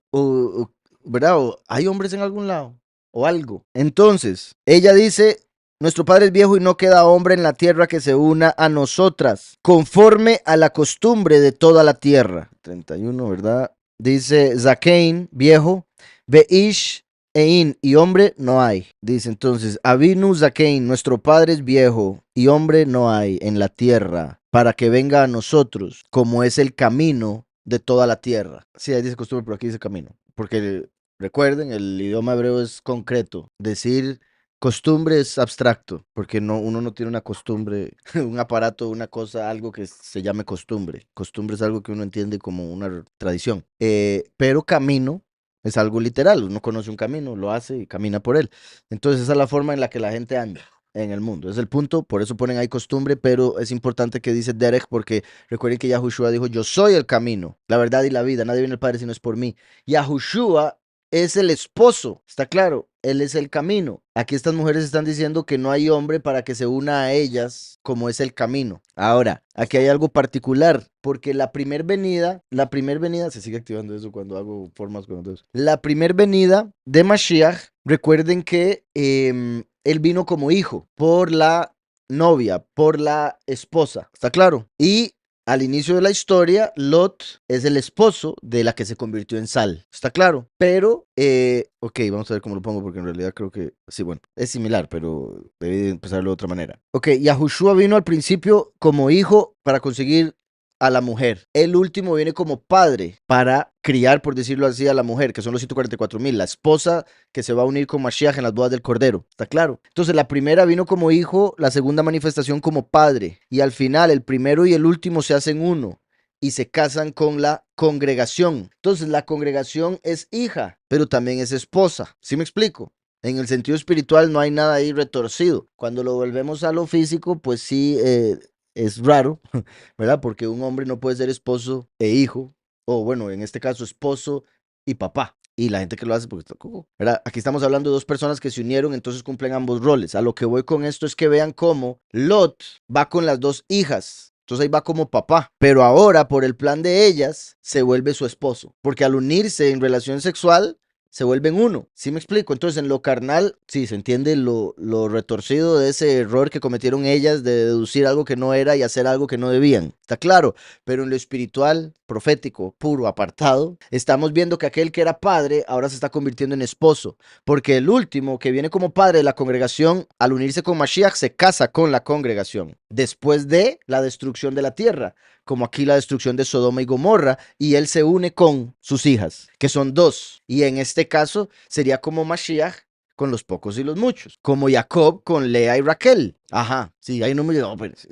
¿Verdad? ¿O hay hombres en algún lado? O algo. Entonces, ella dice, nuestro padre es viejo y no queda hombre en la tierra que se una a nosotras, conforme a la costumbre de toda la tierra. 31, ¿verdad? Dice Zakein, viejo, Beish, Ein, y hombre no hay. Dice entonces, Avinu Zakein, nuestro padre es viejo, y hombre no hay en la tierra, para que venga a nosotros, como es el camino de toda la tierra. Sí, ahí dice costumbre, pero aquí dice camino. Porque recuerden, el idioma hebreo es concreto. Decir costumbre es abstracto, porque no, uno no tiene una costumbre, un aparato, una cosa, algo que se llame costumbre. Costumbre es algo que uno entiende como una tradición. Pero camino es algo literal. Uno conoce un camino, lo hace y camina por él. Entonces esa es la forma en la que la gente anda en el mundo. Es el punto, por eso ponen ahí costumbre, pero es importante que dice Derech, porque recuerden que Yahushua dijo, yo soy el camino, la verdad y la vida, nadie viene al Padre si no es por mí. Yahushua es el esposo, está claro, él es el camino. Aquí estas mujeres están diciendo que no hay hombre para que se una a ellas como es el camino. Ahora, aquí hay algo particular, porque la primer venida, se sigue activando eso cuando hago formas con eso. La primer venida de Mashiach, recuerden que él vino como hijo por la novia, por la esposa, ¿está claro? Y al inicio de la historia, Lot es el esposo de la que se convirtió en sal. ¿Está claro? Pero, ok, vamos a ver cómo lo pongo porque en realidad creo que, sí, bueno, es similar, pero debí empezarlo de otra manera. Ok, Yahushua vino al principio como hijo para conseguir a la mujer. El último viene como padre para criar, por decirlo así, a la mujer, que son los 144,000, la esposa que se va a unir con Mashiach en las bodas del Cordero. ¿Está claro? Entonces, la primera vino como hijo, la segunda manifestación como padre, y al final el primero y el último se hacen uno y se casan con la congregación. Entonces, la congregación es hija, pero también es esposa. ¿Sí me explico? En el sentido espiritual no hay nada ahí retorcido. Cuando lo volvemos a lo físico, pues sí, es raro, ¿verdad? Porque un hombre no puede ser esposo e hijo, o bueno, en este caso esposo y papá. Y la gente que lo hace porque está coco, ¿verdad? Aquí estamos hablando de dos personas que se unieron, entonces cumplen ambos roles. A lo que voy con esto es que vean cómo Lot va con las dos hijas Entonces ahí va como papá. Pero ahora, por el plan de ellas, se vuelve su esposo. Porque al unirse en relación sexual, se vuelven uno. ¿Sí me explico? Entonces, en lo carnal, sí, se entiende lo retorcido de ese error que cometieron ellas de deducir algo que no era y hacer algo que no debían. Está claro. Pero en lo espiritual, profético, puro, apartado, estamos viendo que aquel que era padre ahora se está convirtiendo en esposo. Porque el último, que viene como padre de la congregación, al unirse con Mashiach, se casa con la congregación. Después de la destrucción de la tierra, como aquí la destrucción de Sodoma y Gomorra, y él se une con sus hijas, que son dos. Y en este caso sería como Mashiach con los pocos y los muchos, como Jacob con Lea y Raquel. Ajá, sí, ahí no me llegó. Pues.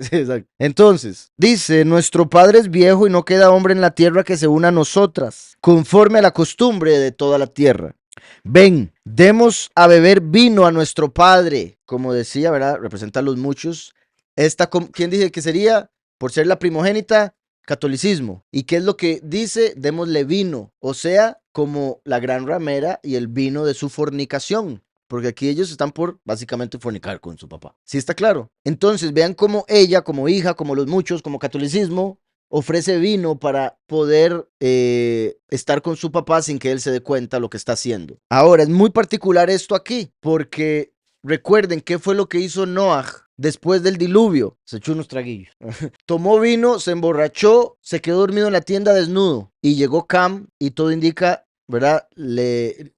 Entonces, dice, nuestro padre es viejo y no queda hombre en la tierra que se una a nosotras, conforme a la costumbre de toda la tierra. Ven, demos a beber vino a nuestro padre. Como decía, ¿verdad? Representa a los muchos. ¿Quién dice que sería? Por ser la primogénita, catolicismo. ¿Y qué es lo que dice? Démosle vino. O sea, como la gran ramera y el vino de su fornicación. Porque aquí ellos están por básicamente fornicar con su papá. ¿Sí está claro? Entonces vean cómo ella, como hija, como los muchos, como catolicismo, ofrece vino para poder estar con su papá sin que él se dé cuenta lo que está haciendo. Ahora, es muy particular esto aquí, porque recuerden qué fue lo que hizo Noah después del diluvio. Se echó unos traguillos. Tomó vino, se emborrachó, se quedó dormido en la tienda desnudo. Y llegó Cam y todo indica, ¿verdad?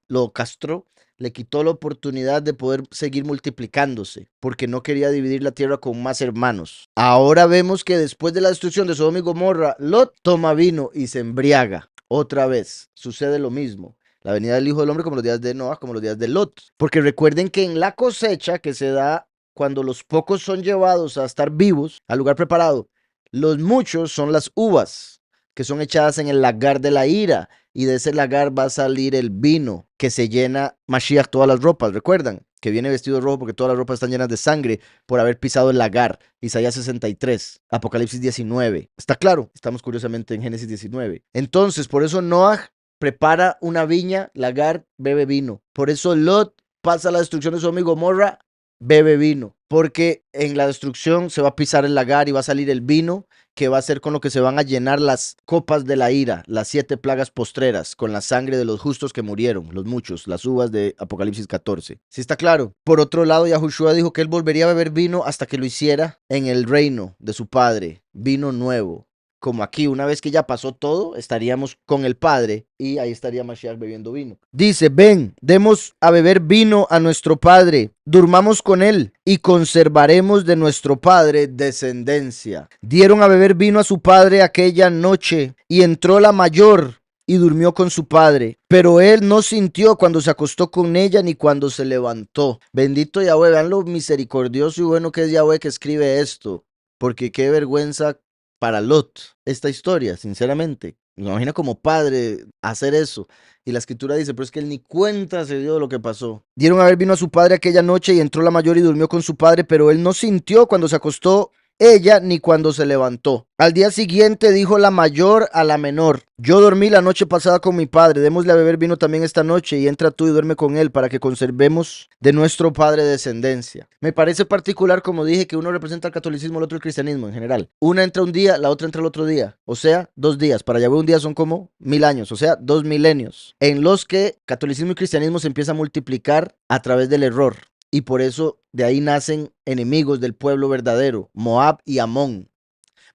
Lo castró. Le quitó la oportunidad de poder seguir multiplicándose, porque no quería dividir la tierra con más hermanos. Ahora vemos que después de la destrucción de Sodoma y Gomorra, Lot toma vino y se embriaga. Otra vez, sucede lo mismo. La venida del Hijo del Hombre como los días de Noah, como los días de Lot. Porque recuerden que en la cosecha que se da cuando los pocos son llevados a estar vivos, al lugar preparado, los muchos son las uvas, que son echadas en el lagar de la ira. Y de ese lagar va a salir el vino que se llena Mashiach todas las ropas. ¿Recuerdan? Que viene vestido rojo porque todas las ropas están llenas de sangre por haber pisado el lagar. Isaías 63, Apocalipsis 19. ¿Está claro? Estamos curiosamente en Génesis 19. Entonces, por eso Noah prepara una viña, lagar, bebe vino. Por eso Lot pasa la destrucción de Sodoma y Gomorra, bebe vino. Porque en la destrucción se va a pisar el lagar y va a salir el vino, que va a ser con lo que se van a llenar las copas de la ira, las 7 plagas postreras, con la sangre de los justos que murieron, los muchos, las uvas de Apocalipsis 14. ¿Sí está claro? Por otro lado, Yahushua dijo que él volvería a beber vino hasta que lo hiciera en el reino de su padre, vino nuevo. Como aquí, una vez que ya pasó todo, estaríamos con el Padre y ahí estaría Mashiach bebiendo vino. Dice, ven, demos a beber vino a nuestro Padre, durmamos con él y conservaremos de nuestro Padre descendencia. Dieron a beber vino a su padre aquella noche y entró la mayor y durmió con su padre. Pero él no sintió cuando se acostó con ella ni cuando se levantó. Bendito Yahweh, vean lo misericordioso y bueno que es Yahweh que escribe esto, porque qué vergüenza para Lot esta historia, sinceramente. Me imagino como padre hacer eso. Y la escritura dice, pero es que él ni cuenta se dio de lo que pasó. Dieron a ver vino a su padre aquella noche y entró la mayor y durmió con su padre, pero él no sintió cuando se acostó ella ni cuando se levantó. Al día siguiente dijo la mayor a la menor, yo dormí la noche pasada con mi padre, démosle a beber vino también esta noche y entra tú y duerme con él para que conservemos de nuestro padre descendencia. Me parece particular, como dije, que uno representa el catolicismo, el otro el cristianismo en general. Una entra un día, la otra entra el otro día, o sea, 2 días. Para Yahweh un día son como 1000 años, o sea, 2 milenios, en los que catolicismo y cristianismo se empieza a multiplicar a través del error. Y por eso de ahí nacen enemigos del pueblo verdadero, Moab y Amón.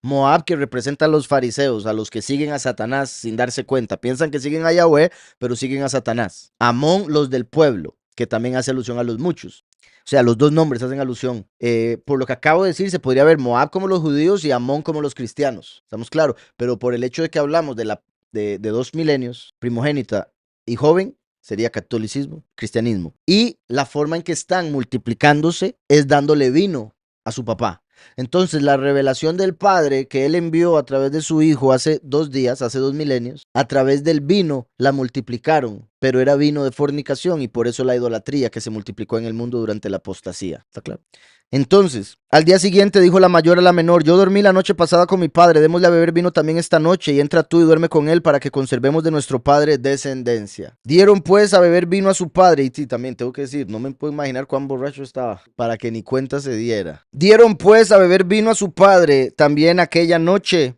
Moab, que representa a los fariseos, a los que siguen a Satanás sin darse cuenta. Piensan que siguen a Yahweh, pero siguen a Satanás. Amón, los del pueblo, que también hace alusión a los muchos. O sea, los dos nombres hacen alusión. Por lo que acabo de decir, se podría ver Moab como los judíos y Amón como los cristianos. Estamos claros. Pero por el hecho de que hablamos de 2 milenios, primogénita y joven, sería catolicismo, cristianismo. Y la forma en que están multiplicándose es dándole vino a su papá. Entonces, la revelación del Padre que él envió a través de su Hijo hace 2 días, hace 2 milenios, a través del vino la multiplicaron, pero era vino de fornicación y por eso la idolatría que se multiplicó en el mundo durante la apostasía. ¿Está claro? Entonces, al día siguiente dijo la mayor a la menor, yo dormí la noche pasada con mi padre, démosle a beber vino también esta noche y entra tú y duerme con él para que conservemos de nuestro padre descendencia. Dieron pues a beber vino a su padre y sí, también tengo que decir, no me puedo imaginar cuán borracho estaba para que ni cuenta se diera. Dieron pues a beber vino a su padre también aquella noche.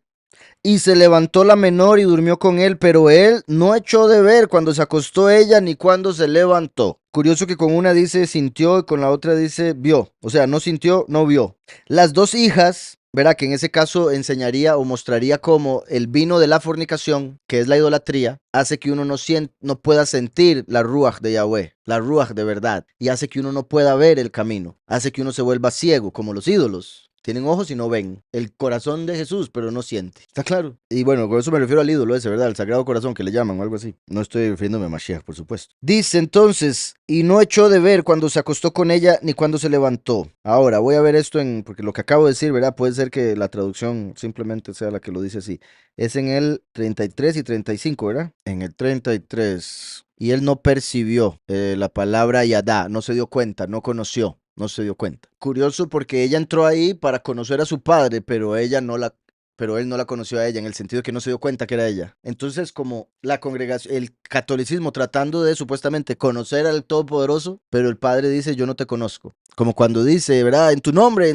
Y se levantó la menor y durmió con él, pero él no echó de ver cuando se acostó ella ni cuando se levantó. Curioso que con una dice sintió y con la otra dice vio. O sea, no sintió, no vio. Las dos hijas, verá que en ese caso enseñaría o mostraría cómo el vino de la fornicación, que es la idolatría, hace que uno no pueda sentir la ruaj de Yahweh, la ruaj de verdad, y hace que uno no pueda ver el camino, hace que uno se vuelva ciego, como los ídolos. Tienen ojos y no ven. El corazón de Jesús, pero no siente. ¿Está claro? Y bueno, con eso me refiero al ídolo ese, ¿verdad? El Sagrado Corazón que le llaman o algo así. No estoy refiriéndome a Mashiach, por supuesto. Dice entonces, y no echó de ver cuando se acostó con ella ni cuando se levantó. Ahora, voy a ver esto porque lo que acabo de decir, ¿verdad? Puede ser que la traducción simplemente sea la que lo dice así. Es en el 33 y 35, ¿verdad? En el 33. Y él no percibió la palabra yadá, no se dio cuenta, no conoció. No se dio cuenta. Curioso porque ella entró ahí para conocer a su padre, pero él no la conoció a ella, en el sentido de que no se dio cuenta que era ella. Entonces, como la congregación, el catolicismo tratando de supuestamente conocer al Todopoderoso, pero el padre dice, yo no te conozco. Como cuando dice, ¿verdad? En tu nombre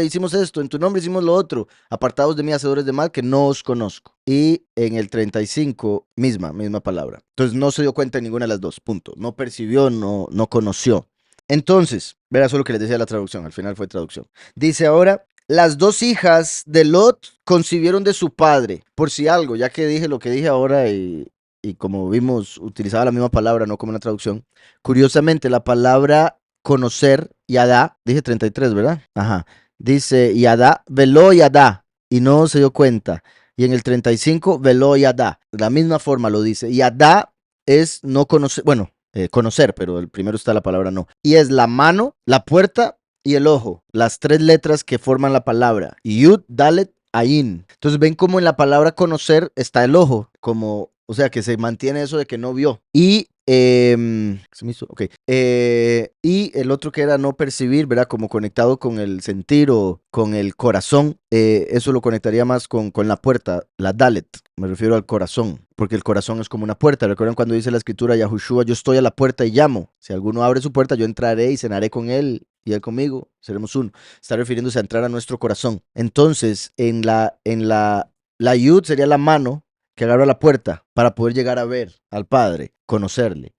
hicimos esto, en tu nombre hicimos lo otro. Apartados de mí, hacedores de mal, que no os conozco. Y en el 35, misma palabra. Entonces no se dio cuenta de ninguna de las dos, punto. No percibió, no conoció. Entonces, verá solo lo que les decía la traducción, al final fue traducción. Dice ahora, las dos hijas de Lot concibieron de su padre, por si algo, ya que dije lo que dije ahora y como vimos, utilizaba la misma palabra, no como una traducción. Curiosamente, la palabra conocer, yadá, dije 33, ¿verdad? Ajá. Dice yadá, veló yadá, y no se dio cuenta. Y en el 35, veló yadá. De la misma forma lo dice. Yadá es no conocer, bueno, conocer, pero el primero está la palabra no. Y es la mano, la puerta y el ojo, las tres letras que forman la palabra. Yud, Dalet, Ayin. Entonces ven como en la palabra conocer está el ojo, como, o sea, que se mantiene eso de que no vio. Y se me hizo, ok. Y el otro que era no percibir, ¿verdad? Como conectado con el sentir o con el corazón. Eso lo conectaría más con la puerta, la Dalet. Me refiero al corazón, porque el corazón es como una puerta. ¿Recuerdan cuando dice la escritura, Yahushua, yo estoy a la puerta y llamo? Si alguno abre su puerta, yo entraré y cenaré con él y él conmigo, seremos uno. Está refiriéndose a entrar a nuestro corazón. Entonces, la Yud sería la mano que agarra la puerta para poder llegar a ver al Padre, conocerle.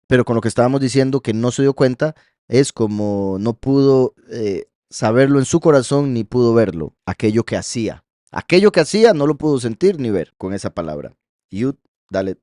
Pero con lo que estábamos diciendo que no se dio cuenta, es como no pudo saberlo en su corazón ni pudo verlo, aquello que hacía. Aquello que hacía no lo pudo sentir ni ver con esa palabra. Yud, Dalet,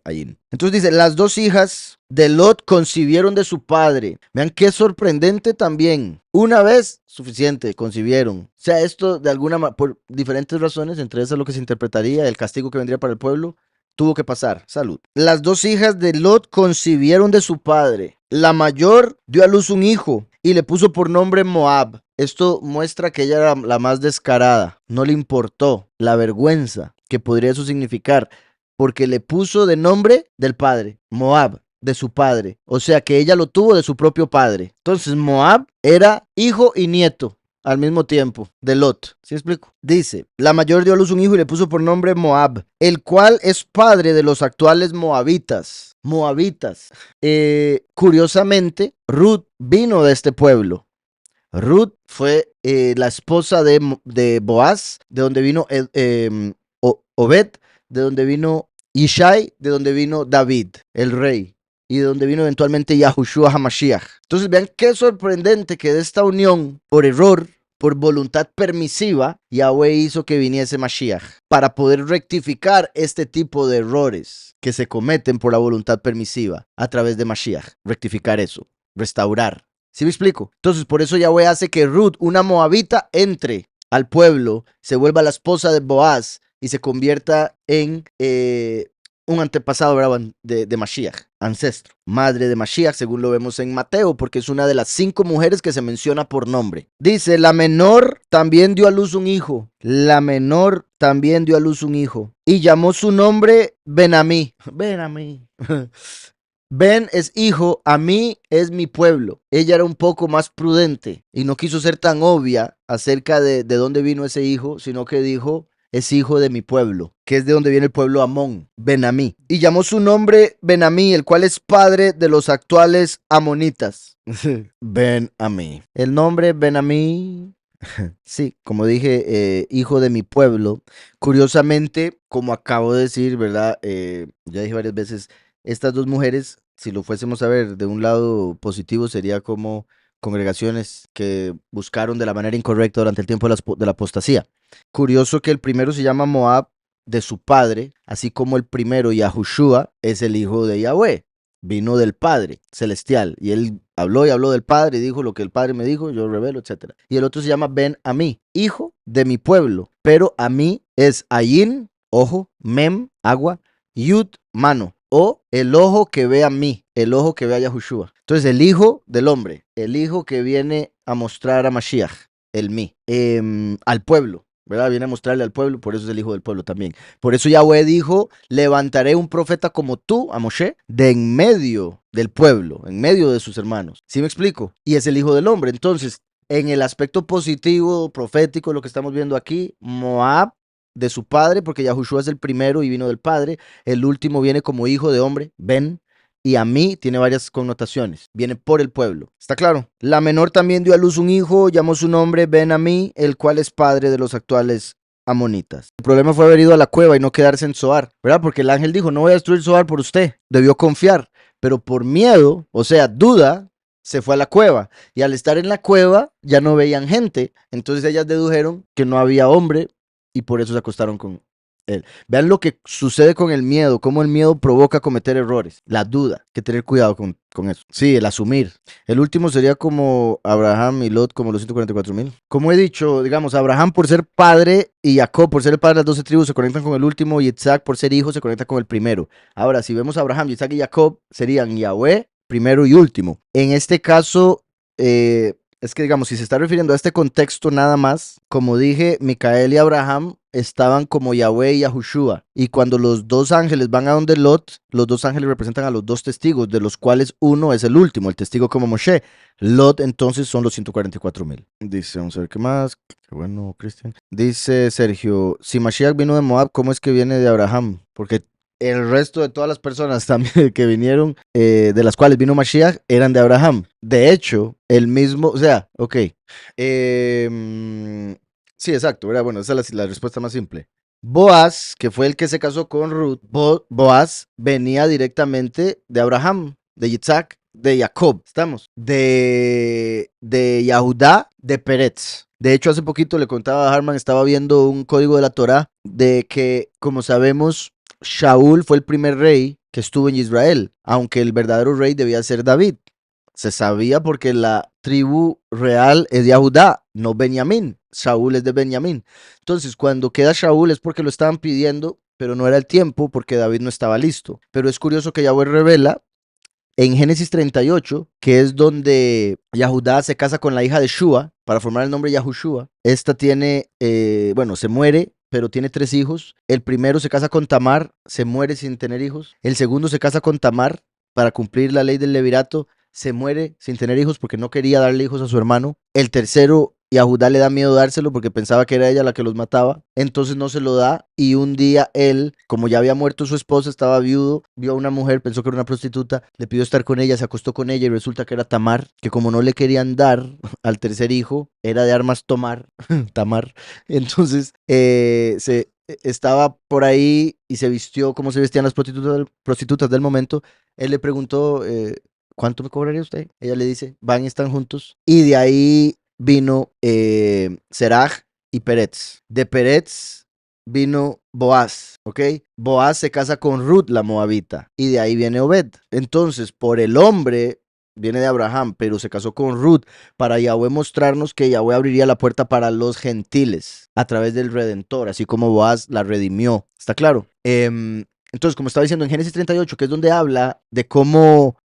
Ayin. Entonces dice, las dos hijas de Lot concibieron de su padre. Vean qué sorprendente también. Una vez, suficiente, concibieron. O sea, esto de alguna manera, por diferentes razones, entre esas lo que se interpretaría, el castigo que vendría para el pueblo, tuvo que pasar. Salud. Las dos hijas de Lot concibieron de su padre. La mayor dio a luz un hijo y le puso por nombre Moab. Esto muestra que ella era la más descarada. No le importó la vergüenza que podría eso significar, porque le puso de nombre del padre, Moab, de su padre. O sea que ella lo tuvo de su propio padre. Entonces Moab era hijo y nieto al mismo tiempo de Lot. ¿Sí explico? Dice, la mayor dio a luz un hijo y le puso por nombre Moab, el cual es padre de los actuales moabitas. Moabitas. Curiosamente, Ruth vino de este pueblo. Ruth fue la esposa de Boaz, de donde vino Obed, de donde vino Ishai, de donde vino David, el rey, y de donde vino eventualmente Yahushua HaMashiach. Entonces vean qué sorprendente que de esta unión, por error, por voluntad permisiva, Yahweh hizo que viniese Mashiach para poder rectificar este tipo de errores que se cometen por la voluntad permisiva a través de Mashiach. Rectificar eso, restaurar. ¿Sí me explico? Entonces por eso Yahweh hace que Ruth, una moabita, entre al pueblo, se vuelva la esposa de Boaz y se convierta en un antepasado, ¿verdad?, de Mashiach, ancestro, madre de Mashiach, según lo vemos en Mateo, porque es una de las 5 mujeres que se menciona por nombre. Dice, la menor también dio a luz un hijo. La menor también dio a luz un hijo. Y llamó su nombre Ben-Amí. Ben-Amí. Ben es hijo, a mí es mi pueblo. Ella era un poco más prudente y no quiso ser tan obvia acerca de dónde vino ese hijo, sino que dijo, es hijo de mi pueblo, que es de donde viene el pueblo Amón, Ben-Amí. Y llamó su nombre Ben-Amí, el cual es padre de los actuales amonitas. Ben-Amí. El nombre Ben-Amí Sí, como dije, hijo de mi pueblo. Curiosamente, como acabo de decir, ¿verdad? Ya dije varias veces, estas dos mujeres, si lo fuésemos a ver de un lado positivo, sería como congregaciones que buscaron de la manera incorrecta durante el tiempo de la apostasía. Curioso que el primero se llama Moab de su padre, así como el primero, Yahushua, es el hijo de Yahweh, vino del Padre celestial. Y él habló y habló del Padre y dijo lo que el Padre me dijo, yo revelo, etcétera. Y el otro se llama Ben Amí, hijo de mi pueblo. Pero Amí es Ayin, ojo, Mem, agua, Yud, mano. O el ojo que ve a mí, el ojo que ve a Yahushua. Entonces, el hijo del hombre, el hijo que viene a mostrar a Mashiach, el mí, al pueblo. ¿Verdad? Viene a mostrarle al pueblo, por eso es el hijo del pueblo también. Por eso Yahweh dijo, levantaré un profeta como tú, a Moshe, de en medio del pueblo, en medio de sus hermanos. ¿Sí me explico? Y es el hijo del hombre. Entonces, en el aspecto positivo, profético, lo que estamos viendo aquí, Moab de su padre, porque Yahushua es el primero y vino del padre. El último viene como hijo de hombre, Ben. Y a mí tiene varias connotaciones. Viene por el pueblo. ¿Está claro? La menor también dio a luz un hijo, llamó su nombre Ben Amí, el cual es padre de los actuales amonitas. El problema fue haber ido a la cueva y no quedarse en Zoar, ¿verdad? Porque el ángel dijo, no voy a destruir Zoar por usted. Debió confiar, pero por miedo, o sea, duda, se fue a la cueva. Y al estar en la cueva ya no veían gente. Entonces ellas dedujeron que no había hombre y por eso se acostaron con él. Vean lo que sucede con el miedo, cómo el miedo provoca cometer errores. La duda, hay que tener cuidado con eso. Sí, el asumir. El último sería como Abraham y Lot, como los 144,000. Como he dicho, digamos, Abraham por ser padre y Jacob por ser el padre de las 12 tribus se conectan con el último y Isaac por ser hijo se conecta con el primero. Ahora, si vemos a Abraham, Isaac y Jacob, serían Yahweh, primero y último. En este caso, es que digamos, si se está refiriendo a este contexto nada más, como dije, Micael y Abraham estaban como Yahweh y Yahushua. Y cuando los dos ángeles van a donde Lot, los dos ángeles representan a los dos testigos, de los cuales uno es el último, el testigo como Moshe. Lot entonces son los 144,000. Dice, vamos a ver qué más. Qué bueno, Cristian. Dice Sergio, si Mashiach vino de Moab, ¿cómo es que viene de Abraham? Porque el resto de todas las personas también que vinieron, de las cuales vino Mashiach, eran de Abraham. De hecho, el mismo, o sea, ok. Sí, exacto, ¿verdad? Bueno, esa es la respuesta más simple. Boaz, que fue el que se casó con Ruth, Boaz venía directamente de Abraham, de Isaac, de Jacob, estamos, de Yahudá, de Peretz. De hecho, hace poquito le contaba a Harman, estaba viendo un código de la Torá de que, como sabemos, Shaul fue el primer rey que estuvo en Israel, aunque el verdadero rey debía ser David. Se sabía porque la tribu real es de Judá, no Benjamín. Saúl es de Benjamín. Entonces, cuando queda Shaul es porque lo estaban pidiendo, pero no era el tiempo porque David no estaba listo. Pero es curioso que Yahweh revela en Génesis 38, que es donde Yahudá se casa con la hija de Shua para formar el nombre Yahushua. Esta tiene, bueno, se muere, pero tiene 3 hijos. El primero se casa con Tamar, se muere sin tener hijos. El segundo se casa con Tamar para cumplir la ley del levirato, se muere sin tener hijos porque no quería darle hijos a su hermano. El tercero, y a Judá le da miedo dárselo porque pensaba que era ella la que los mataba. Entonces no se lo da y un día él, como ya había muerto su esposa, estaba viudo, vio a una mujer, pensó que era una prostituta, le pidió estar con ella, se acostó con ella y resulta que era Tamar, que como no le querían dar al tercer hijo, era de armas tomar, Tamar. Entonces estaba por ahí y se vistió como se vestían las prostitutas del momento. Él le preguntó, ¿cuánto me cobraría usted? Ella le dice, van y están juntos. Y de ahí vino Seraj y Peretz. De Peretz vino Boaz, ¿ok? Boaz se casa con Ruth, la moabita, y de ahí viene Obed. Entonces, por el hombre, viene de Abraham, pero se casó con Ruth para Yahweh mostrarnos que Yahweh abriría la puerta para los gentiles a través del Redentor, así como Boaz la redimió. ¿Está claro? Entonces, como estaba diciendo en Génesis 38, que es donde habla de cómo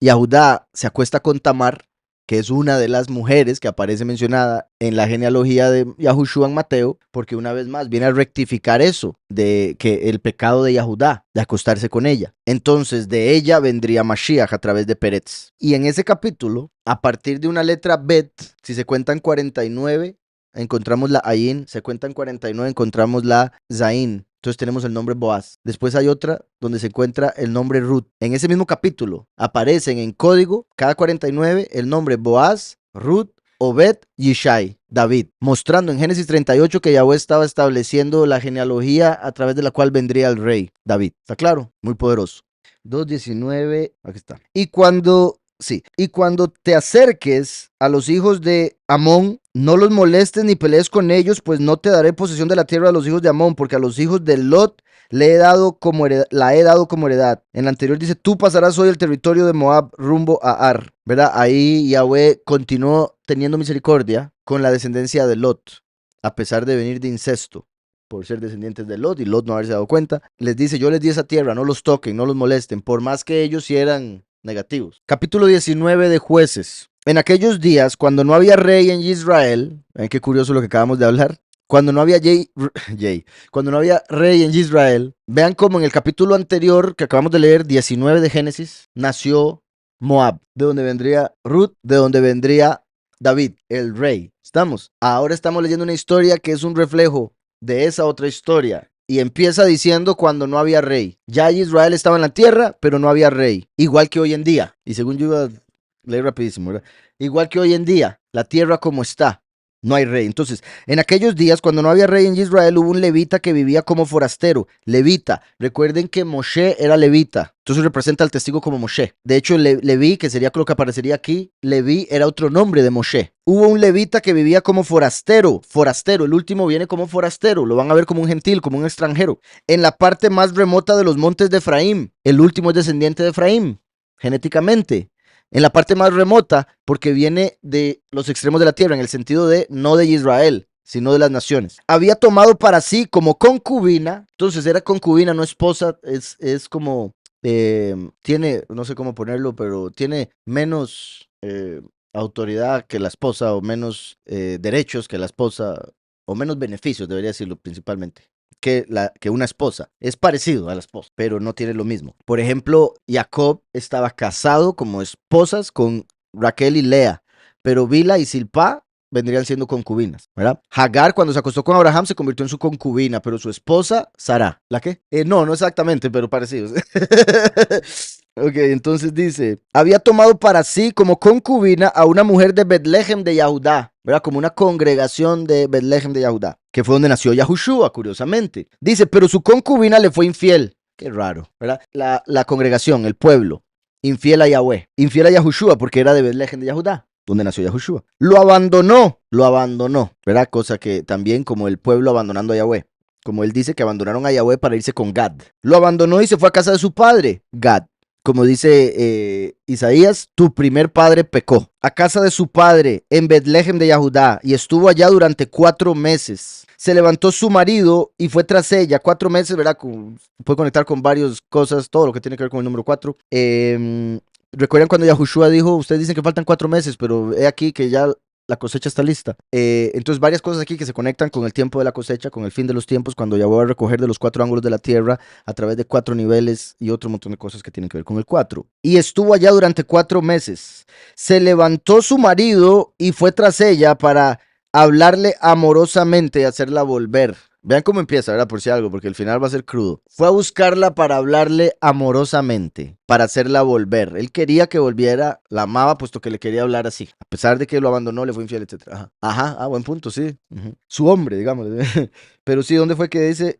Yahudá se acuesta con Tamar, que es una de las mujeres que aparece mencionada en la genealogía de Yahushua en Mateo, porque una vez más viene a rectificar eso, de que el pecado de Yahudá, de acostarse con ella. Entonces, de ella vendría Mashiach a través de Peretz. Y en ese capítulo, a partir de una letra Bet, si se cuentan 49, encontramos la Ayin, se cuentan 49, encontramos la Zain. Entonces tenemos el nombre Boaz. Después hay otra donde se encuentra el nombre Ruth. En ese mismo capítulo aparecen en código cada 49 el nombre Boaz, Ruth Obed, Yishai, David, mostrando en Génesis 38 que Yahweh estaba estableciendo la genealogía a través de la cual vendría el rey David. ¿Está claro? Muy poderoso. 2:19, aquí está. Y cuando te acerques a los hijos de Amón, no los molestes ni pelees con ellos, pues no te daré posesión de la tierra a los hijos de Amón, porque a los hijos de Lot la he dado como heredad. En la anterior dice, tú pasarás hoy el territorio de Moab rumbo a Ar, ¿verdad? Ahí Yahweh continuó teniendo misericordia con la descendencia de Lot, a pesar de venir de incesto, por ser descendientes de Lot y Lot no haberse dado cuenta. Les dice, yo les di esa tierra, no los toquen, no los molesten, por más que ellos sí eran negativos. Capítulo 19 de Jueces. En aquellos días, cuando no había rey en Israel, ven qué curioso lo que acabamos de hablar, cuando no había cuando no había rey en Israel, vean cómo en el capítulo anterior que acabamos de leer, 19 de Génesis, nació Moab, de donde vendría Ruth, de donde vendría David, el rey. ¿Estamos? Ahora estamos leyendo una historia que es un reflejo de esa otra historia. Y empieza diciendo cuando no había rey. Ya Israel estaba en la tierra, pero no había rey. Igual que hoy en día. Y según yo iba a leer rapidísimo, ¿verdad? Igual que hoy en día, la tierra como está. No hay rey. Entonces, en aquellos días, cuando no había rey en Israel, hubo un levita que vivía como forastero. Levita. Recuerden que Moshe era levita. Entonces representa al testigo como Moshe. De hecho, Leví, que sería lo que aparecería aquí, Leví era otro nombre de Moshe. Hubo un levita que vivía como forastero. Forastero. El último viene como forastero. Lo van a ver como un gentil, como un extranjero. En la parte más remota de los montes de Efraín. El último es descendiente de Efraín. Genéticamente. En la parte más remota, porque viene de los extremos de la tierra, en el sentido de no de Israel, sino de las naciones. Había tomado para sí como concubina, entonces era concubina, no esposa, es como, tiene, no sé cómo ponerlo, pero tiene menos autoridad que la esposa, o menos derechos que la esposa, o menos beneficios, debería decirlo principalmente. Que una esposa. Es parecido a la esposa, pero no tiene lo mismo. Por ejemplo, Jacob estaba casado como esposas con Raquel y Lea, pero Bila y Silpa vendrían siendo concubinas, ¿verdad? Hagar, cuando se acostó con Abraham, se convirtió en su concubina, pero su esposa, Sara. ¿La qué? No exactamente, pero parecidos. Ok, entonces dice, había tomado para sí como concubina a una mujer de Betlehem de Yahudá, ¿verdad? Como una congregación de Betlehem de Yahudá, que fue donde nació Yahushua, curiosamente. Dice, pero su concubina le fue infiel. Qué raro, ¿verdad? La congregación, el pueblo, infiel a Yahweh, infiel a Yahushua porque era de Betlehem de Yahudá, donde nació Yahushua. Lo abandonó, ¿verdad? Cosa que también como el pueblo abandonando a Yahweh. Como él dice que abandonaron a Yahweh para irse con Gad. Lo abandonó y se fue a casa de su padre, Gad. Como dice Isaías, tu primer padre pecó. A casa de su padre en Betlehem de Yahudá y estuvo allá durante 4 meses. Se levantó su marido y fue tras ella. 4 meses, ¿verdad? Puede conectar con varias cosas, todo lo que tiene que ver con el número 4. ¿Recuerdan cuando Yahushua dijo, ustedes dicen que faltan 4 meses, pero he aquí que ya la cosecha está lista? Entonces varias cosas aquí que se conectan con el tiempo de la cosecha, con el fin de los tiempos, cuando Yahweh va a recoger de los 4 ángulos de la tierra a través de 4 niveles y otro montón de cosas que tienen que ver con el 4. Y estuvo allá durante 4 meses. Se levantó su marido y fue tras ella para hablarle amorosamente y hacerla volver. Vean cómo empieza, ¿verdad? Por si algo, porque el final va a ser crudo. Fue a buscarla para hablarle amorosamente, para hacerla volver. Él quería que volviera, la amaba, puesto que le quería hablar así. A pesar de que lo abandonó, le fue infiel, etc. Ajá, buen punto, sí. Su hombre, digamos. Pero sí, ¿dónde fue que dice?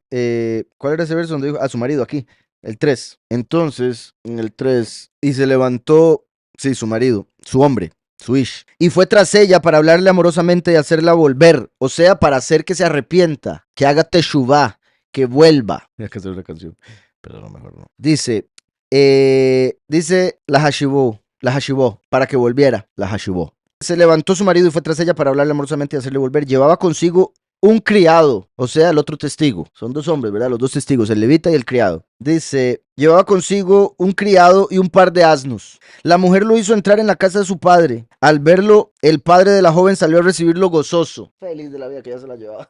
¿Cuál era ese verso donde dijo? A su marido, aquí. El 3. Entonces, en el 3, y se levantó, sí, su marido, su hombre. Swish. Y fue tras ella para hablarle amorosamente y hacerla volver, o sea, para hacer que se arrepienta, que haga teshuvá, que vuelva. Voy a hacer una canción, pero a lo mejor no. Dice la hashivó, para que volviera, la hashivó. Se levantó su marido y fue tras ella para hablarle amorosamente y hacerle volver. Llevaba consigo un criado, o sea, el otro testigo. Son 2 hombres, ¿verdad? Los 2 testigos, el levita y el criado. Dice, llevaba consigo un criado y un par de asnos. La mujer lo hizo entrar en la casa de su padre. Al verlo, el padre de la joven salió a recibirlo gozoso. Feliz de la vida que ya se la llevaba.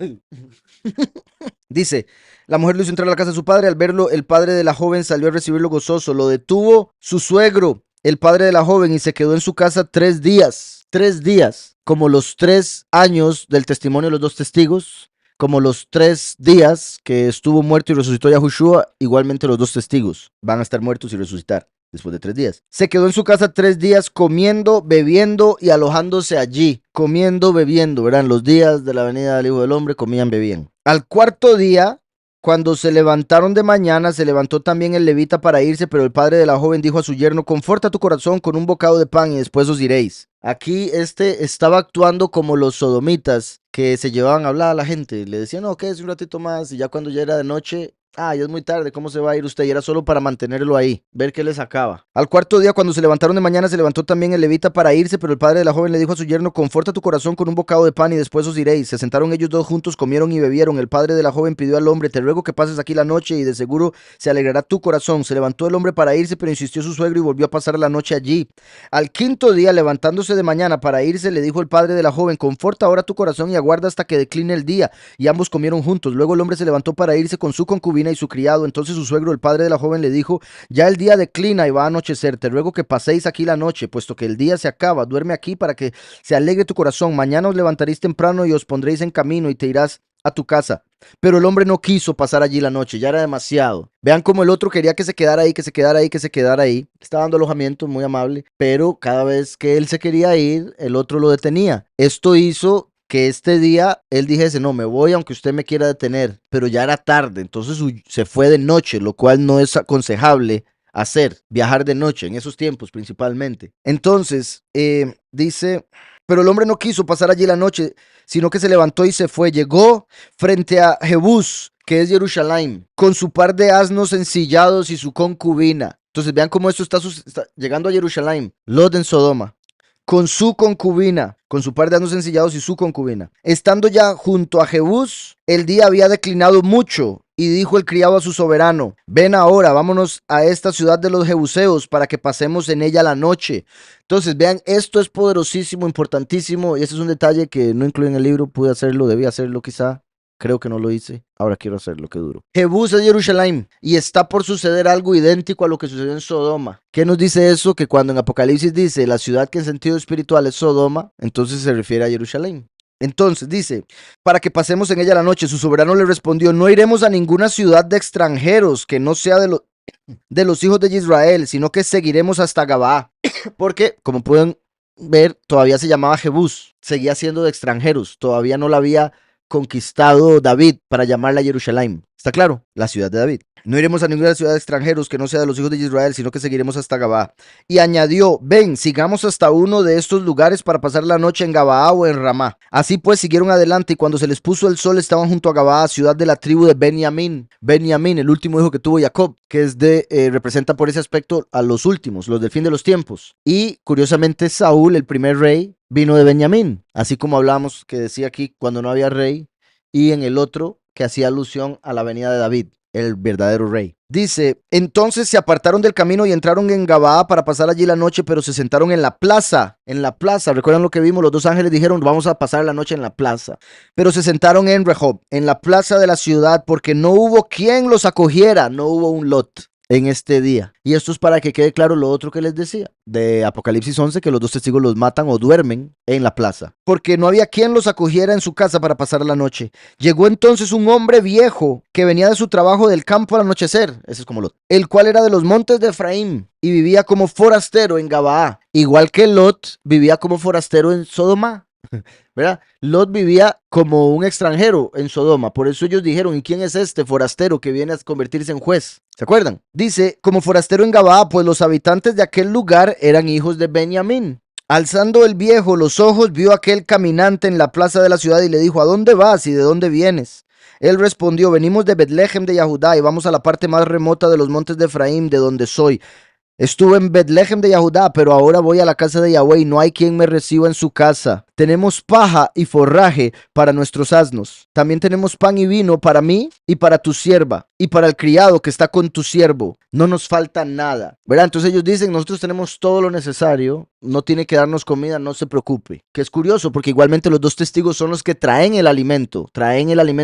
Dice, la mujer lo hizo entrar a la casa de su padre. Al verlo, el padre de la joven salió a recibirlo gozoso. Lo detuvo su suegro, el padre de la joven, y se quedó en su casa 3 días. 3 días, como los 3 años del testimonio de los 2 testigos, como los 3 días que estuvo muerto y resucitó Yahushua, igualmente los 2 testigos van a estar muertos y resucitar. después de 3 días. Se quedó en su casa 3 días comiendo, bebiendo y alojándose allí. Comiendo, bebiendo, ¿verdad? En los días de la venida del Hijo del Hombre comían, bebían. Al cuarto día, cuando se levantaron de mañana, se levantó también el levita para irse, pero el padre de la joven dijo a su yerno, conforta tu corazón con un bocado de pan y después os iréis. Aquí estaba actuando como los sodomitas que se llevaban a hablar a la gente. Le decían, no, quédese un ratito más y ya cuando ya era de noche, ya es muy tarde, ¿cómo se va a ir usted? Y era solo para mantenerlo ahí, ver qué le sacaba. Al cuarto día, cuando se levantaron de mañana, se levantó también el levita para irse, pero el padre de la joven le dijo a su yerno, conforta tu corazón con un bocado de pan y después os iréis. Se sentaron ellos dos juntos, comieron y bebieron. El padre de la joven pidió al hombre, te ruego que pases aquí la noche y de seguro se alegrará tu corazón. Se levantó el hombre para irse, pero insistió su suegro y volvió a pasar la noche allí. Al quinto día, levantándose de mañana para irse, le dijo el padre de la joven, conforta ahora tu corazón y aguarda hasta que decline el día. Y ambos comieron juntos. Luego el hombre se levantó para irse con su concubina y su criado. Entonces su suegro, el padre de la joven, le dijo, ya el día declina y va a anochecer, te ruego que paséis aquí la noche, puesto que el día se acaba, duerme aquí para que se alegre tu corazón. Mañana os levantaréis temprano y os pondréis en camino y te irás a tu casa. Pero el hombre no quiso pasar allí la noche, ya era demasiado. Vean cómo el otro quería que se quedara ahí, que se quedara ahí, que se quedara ahí. Estaba dando alojamiento, muy amable, pero cada vez que él se quería ir, el otro lo detenía. Esto hizo que este día él dijese, no, me voy aunque usted me quiera detener, pero ya era tarde, entonces se fue de noche, lo cual no es aconsejable hacer, viajar de noche, en esos tiempos principalmente. Entonces, dice, pero el hombre no quiso pasar allí la noche, sino que se levantó y se fue. Llegó frente a Jebús, que es Jerusalén, con su par de asnos ensillados y su concubina. Entonces vean cómo esto está llegando a Jerusalén, Lot en Sodoma, con su concubina, con su par de asnos ensillados y su concubina. Estando ya junto a Jebús, el día había declinado mucho, y dijo el criado a su soberano, ven ahora, vámonos a esta ciudad de los Jebuseos para que pasemos en ella la noche. Entonces, vean, esto es poderosísimo, importantísimo, y este es un detalle que no incluye en el libro, pude hacerlo, debía hacerlo quizá. Creo que no lo hice, ahora quiero hacerlo, qué duro. Jebús es Jerusalén y está por suceder algo idéntico a lo que sucedió en Sodoma. ¿Qué nos dice eso? Que cuando en Apocalipsis dice la ciudad que en sentido espiritual es Sodoma, entonces se refiere a Jerusalén. Entonces dice, para que pasemos en ella la noche, su soberano le respondió, no iremos a ninguna ciudad de extranjeros que no sea de los hijos de Israel, sino que seguiremos hasta Gabaa, porque como pueden ver, todavía se llamaba Jebús, seguía siendo de extranjeros, todavía no la había conquistado David para llamarla Jerusalén. ¿Está claro? La ciudad de David. No iremos a ninguna ciudad de extranjeros que no sea de los hijos de Israel, sino que seguiremos hasta Gabaa. Y añadió, ven, sigamos hasta uno de estos lugares para pasar la noche en Gabaa o en Ramá. Así pues siguieron adelante y cuando se les puso el sol estaban junto a Gabaa, ciudad de la tribu de Benjamín. Benjamín, el último hijo que tuvo Jacob, que es representa por ese aspecto a los últimos, los del fin de los tiempos. Y curiosamente Saúl, el primer rey, vino de Benjamín, así como hablamos que decía aquí cuando no había rey, y en el otro que hacía alusión a la venida de David, el verdadero rey. Dice, entonces se apartaron del camino y entraron en Gabaa para pasar allí la noche, pero se sentaron en la plaza, ¿recuerdan lo que vimos? Los dos ángeles dijeron, vamos a pasar la noche en la plaza, pero se sentaron en Rehob, en la plaza de la ciudad, porque no hubo quien los acogiera, no hubo un Lot en este día. Y esto es para que quede claro lo otro que les decía de Apocalipsis 11, que los dos testigos los matan o duermen en la plaza, porque no había quien los acogiera en su casa para pasar la noche. Llegó entonces un hombre viejo que venía de su trabajo del campo al anochecer, ese es como Lot, el cual era de los montes de Efraín y vivía como forastero en Gabaa, igual que Lot vivía como forastero en Sodoma. ¿Verdad? Lot vivía como un extranjero en Sodoma, por eso ellos dijeron, ¿y quién es este forastero que viene a convertirse en juez? ¿Se acuerdan? Dice, como forastero en Gabaa, pues los habitantes de aquel lugar eran hijos de Benjamín. Alzando el viejo los ojos, vio a aquel caminante en la plaza de la ciudad y le dijo, ¿a dónde vas y de dónde vienes? Él respondió, venimos de Betlehem de Yahudá y vamos a la parte más remota de los montes de Efraín, de donde soy. Estuve en Betlehem de Yahudá, pero ahora voy a la casa de Yahweh y no hay quien me reciba en su casa. Tenemos paja y forraje para nuestros asnos. También tenemos pan y vino para mí y para tu sierva y para el criado que está con tu siervo. No nos falta nada. ¿Verdad? Entonces ellos dicen, nosotros tenemos todo lo necesario, no tiene que darnos comida, no se preocupe. Que es curioso porque igualmente los dos testigos son los que traen el alimento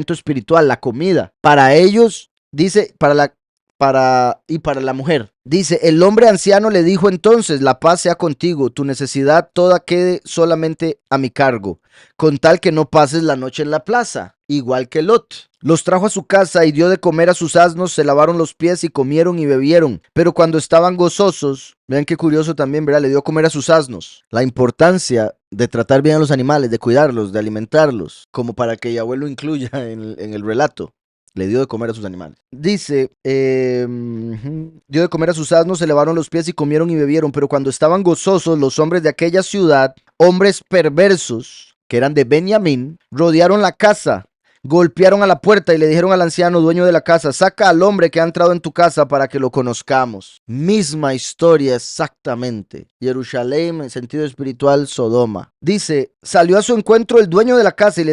espiritual, la comida. Para ellos, dice, para la mujer. Dice, el hombre anciano le dijo entonces, la paz sea contigo, tu necesidad toda quede solamente a mi cargo, con tal que no pases la noche en la plaza. igual que Lot. Los trajo a su casa y dio de comer a sus asnos, se lavaron los pies y comieron y bebieron. Pero cuando estaban gozosos, vean qué curioso también, ¿verdad? Le dio a comer a sus asnos. La importancia de tratar bien a los animales, de cuidarlos, de alimentarlos, como para que Yahweh lo incluya en el relato. Le dio de comer a sus animales. Dice, dio de comer a sus asnos, se lavaron los pies y comieron y bebieron. Pero cuando estaban gozosos, los hombres de aquella ciudad, hombres perversos, que eran de Benjamín, rodearon la casa, golpearon a la puerta y le dijeron al anciano dueño de la casa, saca al hombre que ha entrado en tu casa para que lo conozcamos. Misma historia exactamente. Jerusalén en sentido espiritual, Sodoma. Dice, salió a su encuentro el dueño de la casa y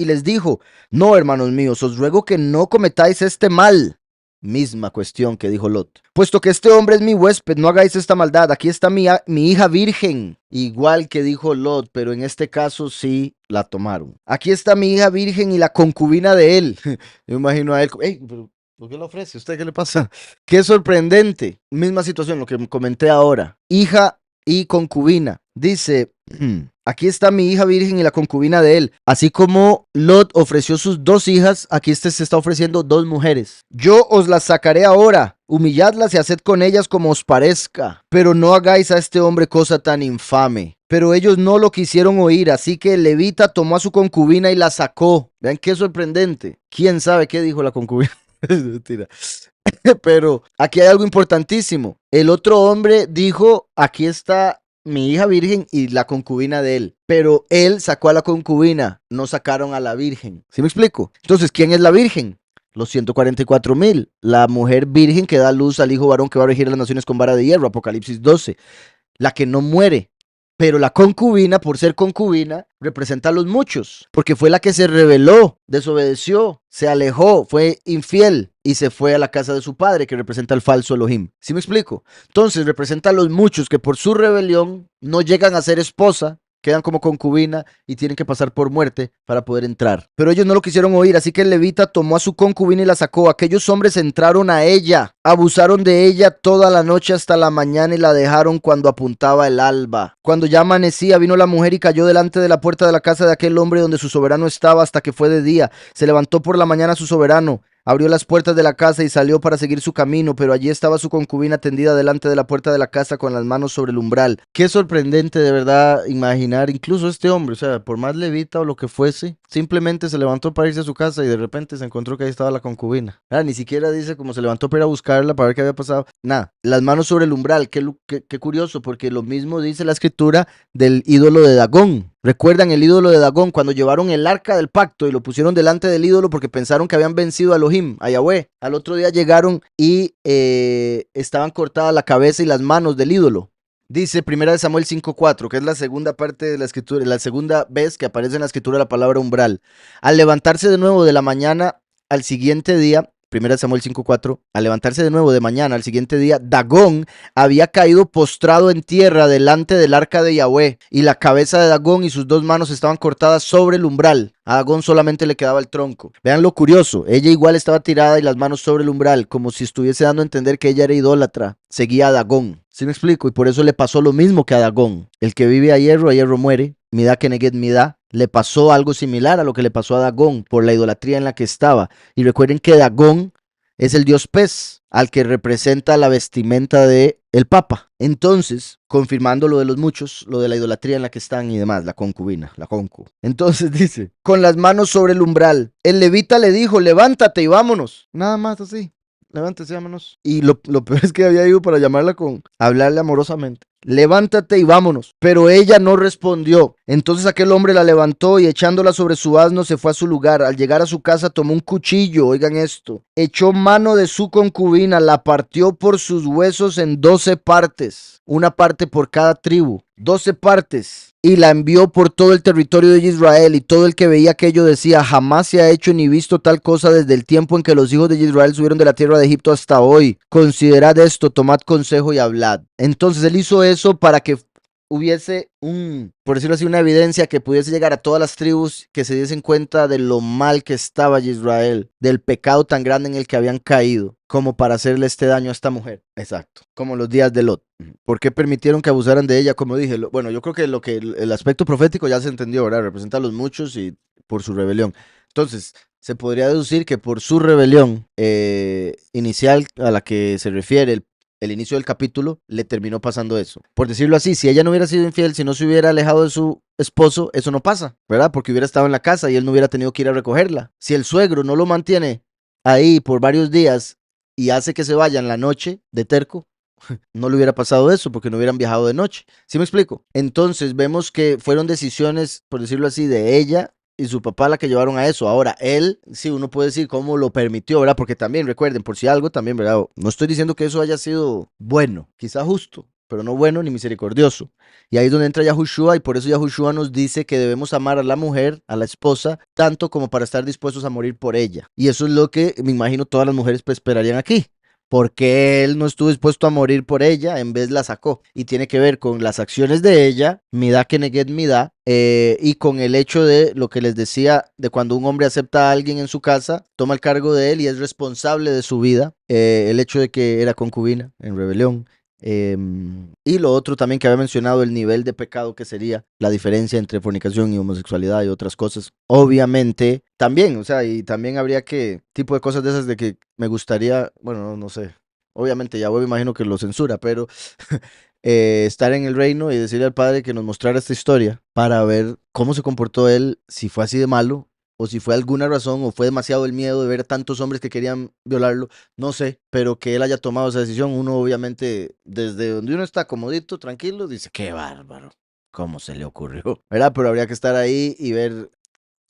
les dijo, no, hermanos míos, os ruego que no cometáis este mal. Misma cuestión que dijo Lot. Puesto que este hombre es mi huésped, no hagáis esta maldad. Aquí está mi hija virgen. Igual que dijo Lot, pero en este caso sí la tomaron. Aquí está mi hija virgen y la concubina de él. Yo imagino a él. Ey, pero ¿por qué lo ofrece? ¿Usted qué le pasa? Qué sorprendente. Misma situación, lo que comenté ahora. Hija y concubina. Dice, aquí está mi hija virgen y la concubina de él. Así como Lot ofreció sus 2 hijas, aquí se está ofreciendo 2 mujeres. Yo os las sacaré ahora, humilladlas y haced con ellas como os parezca. Pero no hagáis a este hombre cosa tan infame. Pero ellos no lo quisieron oír, así que el levita tomó a su concubina y la sacó. Vean qué sorprendente. ¿Quién sabe qué dijo la concubina? Mentira. Pero aquí hay algo importantísimo. El otro hombre dijo, aquí está mi hija virgen y la concubina de él. Pero él sacó a la concubina, no sacaron a la virgen. ¿Sí me explico? Entonces, ¿quién es la virgen? Los 144,000. La mujer virgen que da luz al hijo varón que va a regir a las naciones con vara de hierro. Apocalipsis 12. La que no muere. Pero la concubina, por ser concubina, representa a los muchos, porque fue la que se rebeló, desobedeció, se alejó, fue infiel y se fue a la casa de su padre, que representa al falso Elohim. ¿Sí me explico? Entonces representa a los muchos que por su rebelión no llegan a ser esposa, quedan como concubina y tienen que pasar por muerte para poder entrar. Pero ellos no lo quisieron oír, así que el levita tomó a su concubina y la sacó. Aquellos hombres entraron a ella, abusaron de ella toda la noche hasta la mañana y la dejaron cuando apuntaba el alba. Cuando ya amanecía, vino la mujer y cayó delante de la puerta de la casa de aquel hombre donde su soberano estaba hasta que fue de día. Se levantó por la mañana su soberano, abrió las puertas de la casa y salió para seguir su camino, pero allí estaba su concubina tendida delante de la puerta de la casa con las manos sobre el umbral. Qué sorprendente de verdad imaginar, incluso este hombre, o sea, por más levita o lo que fuese, simplemente se levantó para irse a su casa y de repente se encontró que ahí estaba la concubina. Ni siquiera dice cómo se levantó para ir a buscarla, para ver qué había pasado. Nada, las manos sobre el umbral, qué curioso, porque lo mismo dice la escritura del ídolo de Dagón. ¿Recuerdan el ídolo de Dagón cuando llevaron el arca del pacto y lo pusieron delante del ídolo porque pensaron que habían vencido a Elohim, a Yahweh? Al otro día llegaron y estaban cortadas la cabeza y las manos del ídolo. Dice 1 Samuel 5:4, que es la segunda parte de la escritura, la segunda vez que aparece en la escritura la palabra umbral. Al levantarse de nuevo de la mañana al siguiente día, 1 Samuel 5:4, al levantarse de nuevo de mañana al siguiente día, Dagón había caído postrado en tierra delante del arca de Yahweh, y la cabeza de Dagón y sus 2 manos estaban cortadas sobre el umbral. A Dagón solamente le quedaba el tronco. Vean lo curioso, ella igual estaba tirada y las manos sobre el umbral, como si estuviese dando a entender que ella era idólatra. Seguía a Dagón. ¿Sí me explico? Y por eso le pasó lo mismo que a Dagón. El que vive a hierro muere. Midá keneged midá. Le pasó algo similar a lo que le pasó a Dagón por la idolatría en la que estaba. Y recuerden que Dagón es el dios pez, al que representa la vestimenta de el papa. Entonces, confirmando lo de los muchos, lo de la idolatría en la que están y demás, la concubina, la concu. Entonces dice, con las manos sobre el umbral, el levita le dijo, levántate y vámonos. Nada más así. Levántese, vámonos. Y lo peor es que había ido para llamarla hablarle amorosamente. Levántate y vámonos. Pero ella no respondió. Entonces aquel hombre la levantó y echándola sobre su asno se fue a su lugar. Al llegar a su casa tomó un cuchillo, oigan esto. Echó mano de su concubina, la partió por sus huesos en 12 partes. Una parte por cada tribu. 12 partes. Y la envió por todo el territorio de Israel, y todo el que veía aquello decía, jamás se ha hecho ni visto tal cosa desde el tiempo en que los hijos de Israel subieron de la tierra de Egipto hasta hoy. Considerad esto, tomad consejo y hablad. Entonces él hizo eso para que hubiese por decirlo así, una evidencia que pudiese llegar a todas las tribus que se diesen cuenta de lo mal que estaba Israel, del pecado tan grande en el que habían caído, como para hacerle este daño a esta mujer. Exacto, como los días de Lot. ¿Por qué permitieron que abusaran de ella? Como dije, bueno, yo creo que el aspecto profético ya se entendió, ¿verdad? Representa a los muchos y por su rebelión. Entonces, se podría deducir que por su rebelión inicial a la que se refiere el inicio del capítulo, le terminó pasando eso. Por decirlo así, si ella no hubiera sido infiel, si no se hubiera alejado de su esposo, eso no pasa, ¿verdad? Porque hubiera estado en la casa y él no hubiera tenido que ir a recogerla. Si el suegro no lo mantiene ahí por varios días y hace que se vaya en la noche de terco, no le hubiera pasado eso porque no hubieran viajado de noche. ¿Sí me explico? Entonces vemos que fueron decisiones, por decirlo así, de ella y su papá la que llevaron a eso. Ahora, él, sí, uno puede decir cómo lo permitió, ¿verdad? Porque también, recuerden, por si algo, también, ¿verdad? No estoy diciendo que eso haya sido bueno, quizá justo, pero no bueno ni misericordioso. Y ahí es donde entra Yahushua y por eso Yahushua nos dice que debemos amar a la mujer, a la esposa, tanto como para estar dispuestos a morir por ella. Y eso es lo que me imagino todas las mujeres pues, esperarían aquí porque él no estuvo dispuesto a morir por ella, en vez la sacó. Y tiene que ver con las acciones de ella, Midá Keneged Midá, y con el hecho de lo que les decía, de cuando un hombre acepta a alguien en su casa, toma el cargo de él y es responsable de su vida, el hecho de que era concubina en rebelión. Y lo otro también que había mencionado, el nivel de pecado que sería la diferencia entre fornicación y homosexualidad y otras cosas. Obviamente, también, o sea, y también habría que, tipo de cosas de esas de que me gustaría, bueno, no sé, obviamente ya me imagino que lo censura, pero estar en el reino y decirle al padre que nos mostrara esta historia para ver cómo se comportó él, si fue así de malo o si fue alguna razón o fue demasiado el miedo de ver tantos hombres que querían violarlo, no sé, pero que él haya tomado esa decisión, uno obviamente desde donde uno está comodito, tranquilo, dice, qué bárbaro, ¿cómo se le ocurrió? ¿Verdad? Pero habría que estar ahí y ver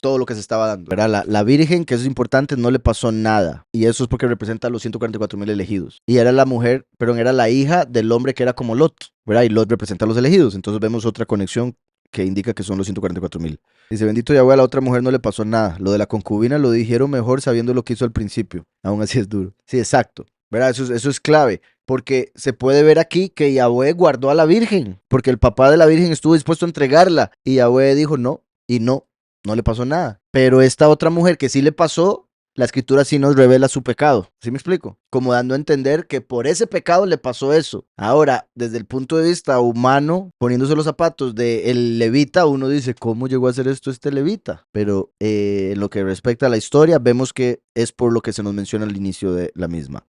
todo lo que se estaba dando. ¿Verdad? La Virgen, que eso es importante, no le pasó nada. Y eso es porque representa a los 144,000 elegidos. Y era la mujer, pero era la hija del hombre que era como Lot, ¿verdad? Y Lot representa a los elegidos. Entonces vemos otra conexión que indica que son los 144,000. Dice, bendito Yahweh, a la otra mujer no le pasó nada. Lo de la concubina lo dijeron mejor sabiendo lo que hizo al principio. Aún así es duro. Sí, exacto. ¿Verdad? Eso es clave. Porque se puede ver aquí que Yahweh guardó a la Virgen. Porque el papá de la Virgen estuvo dispuesto a entregarla. Y Yahweh dijo no. Y no le pasó nada. Pero esta otra mujer que sí le pasó, la escritura sí nos revela su pecado. ¿Sí me explico? Como dando a entender que por ese pecado le pasó eso. Ahora, desde el punto de vista humano, poniéndose los zapatos del levita, uno dice, ¿cómo llegó a hacer esto este levita? Pero en lo que respecta a la historia, vemos que es por lo que se nos menciona al inicio de la misma.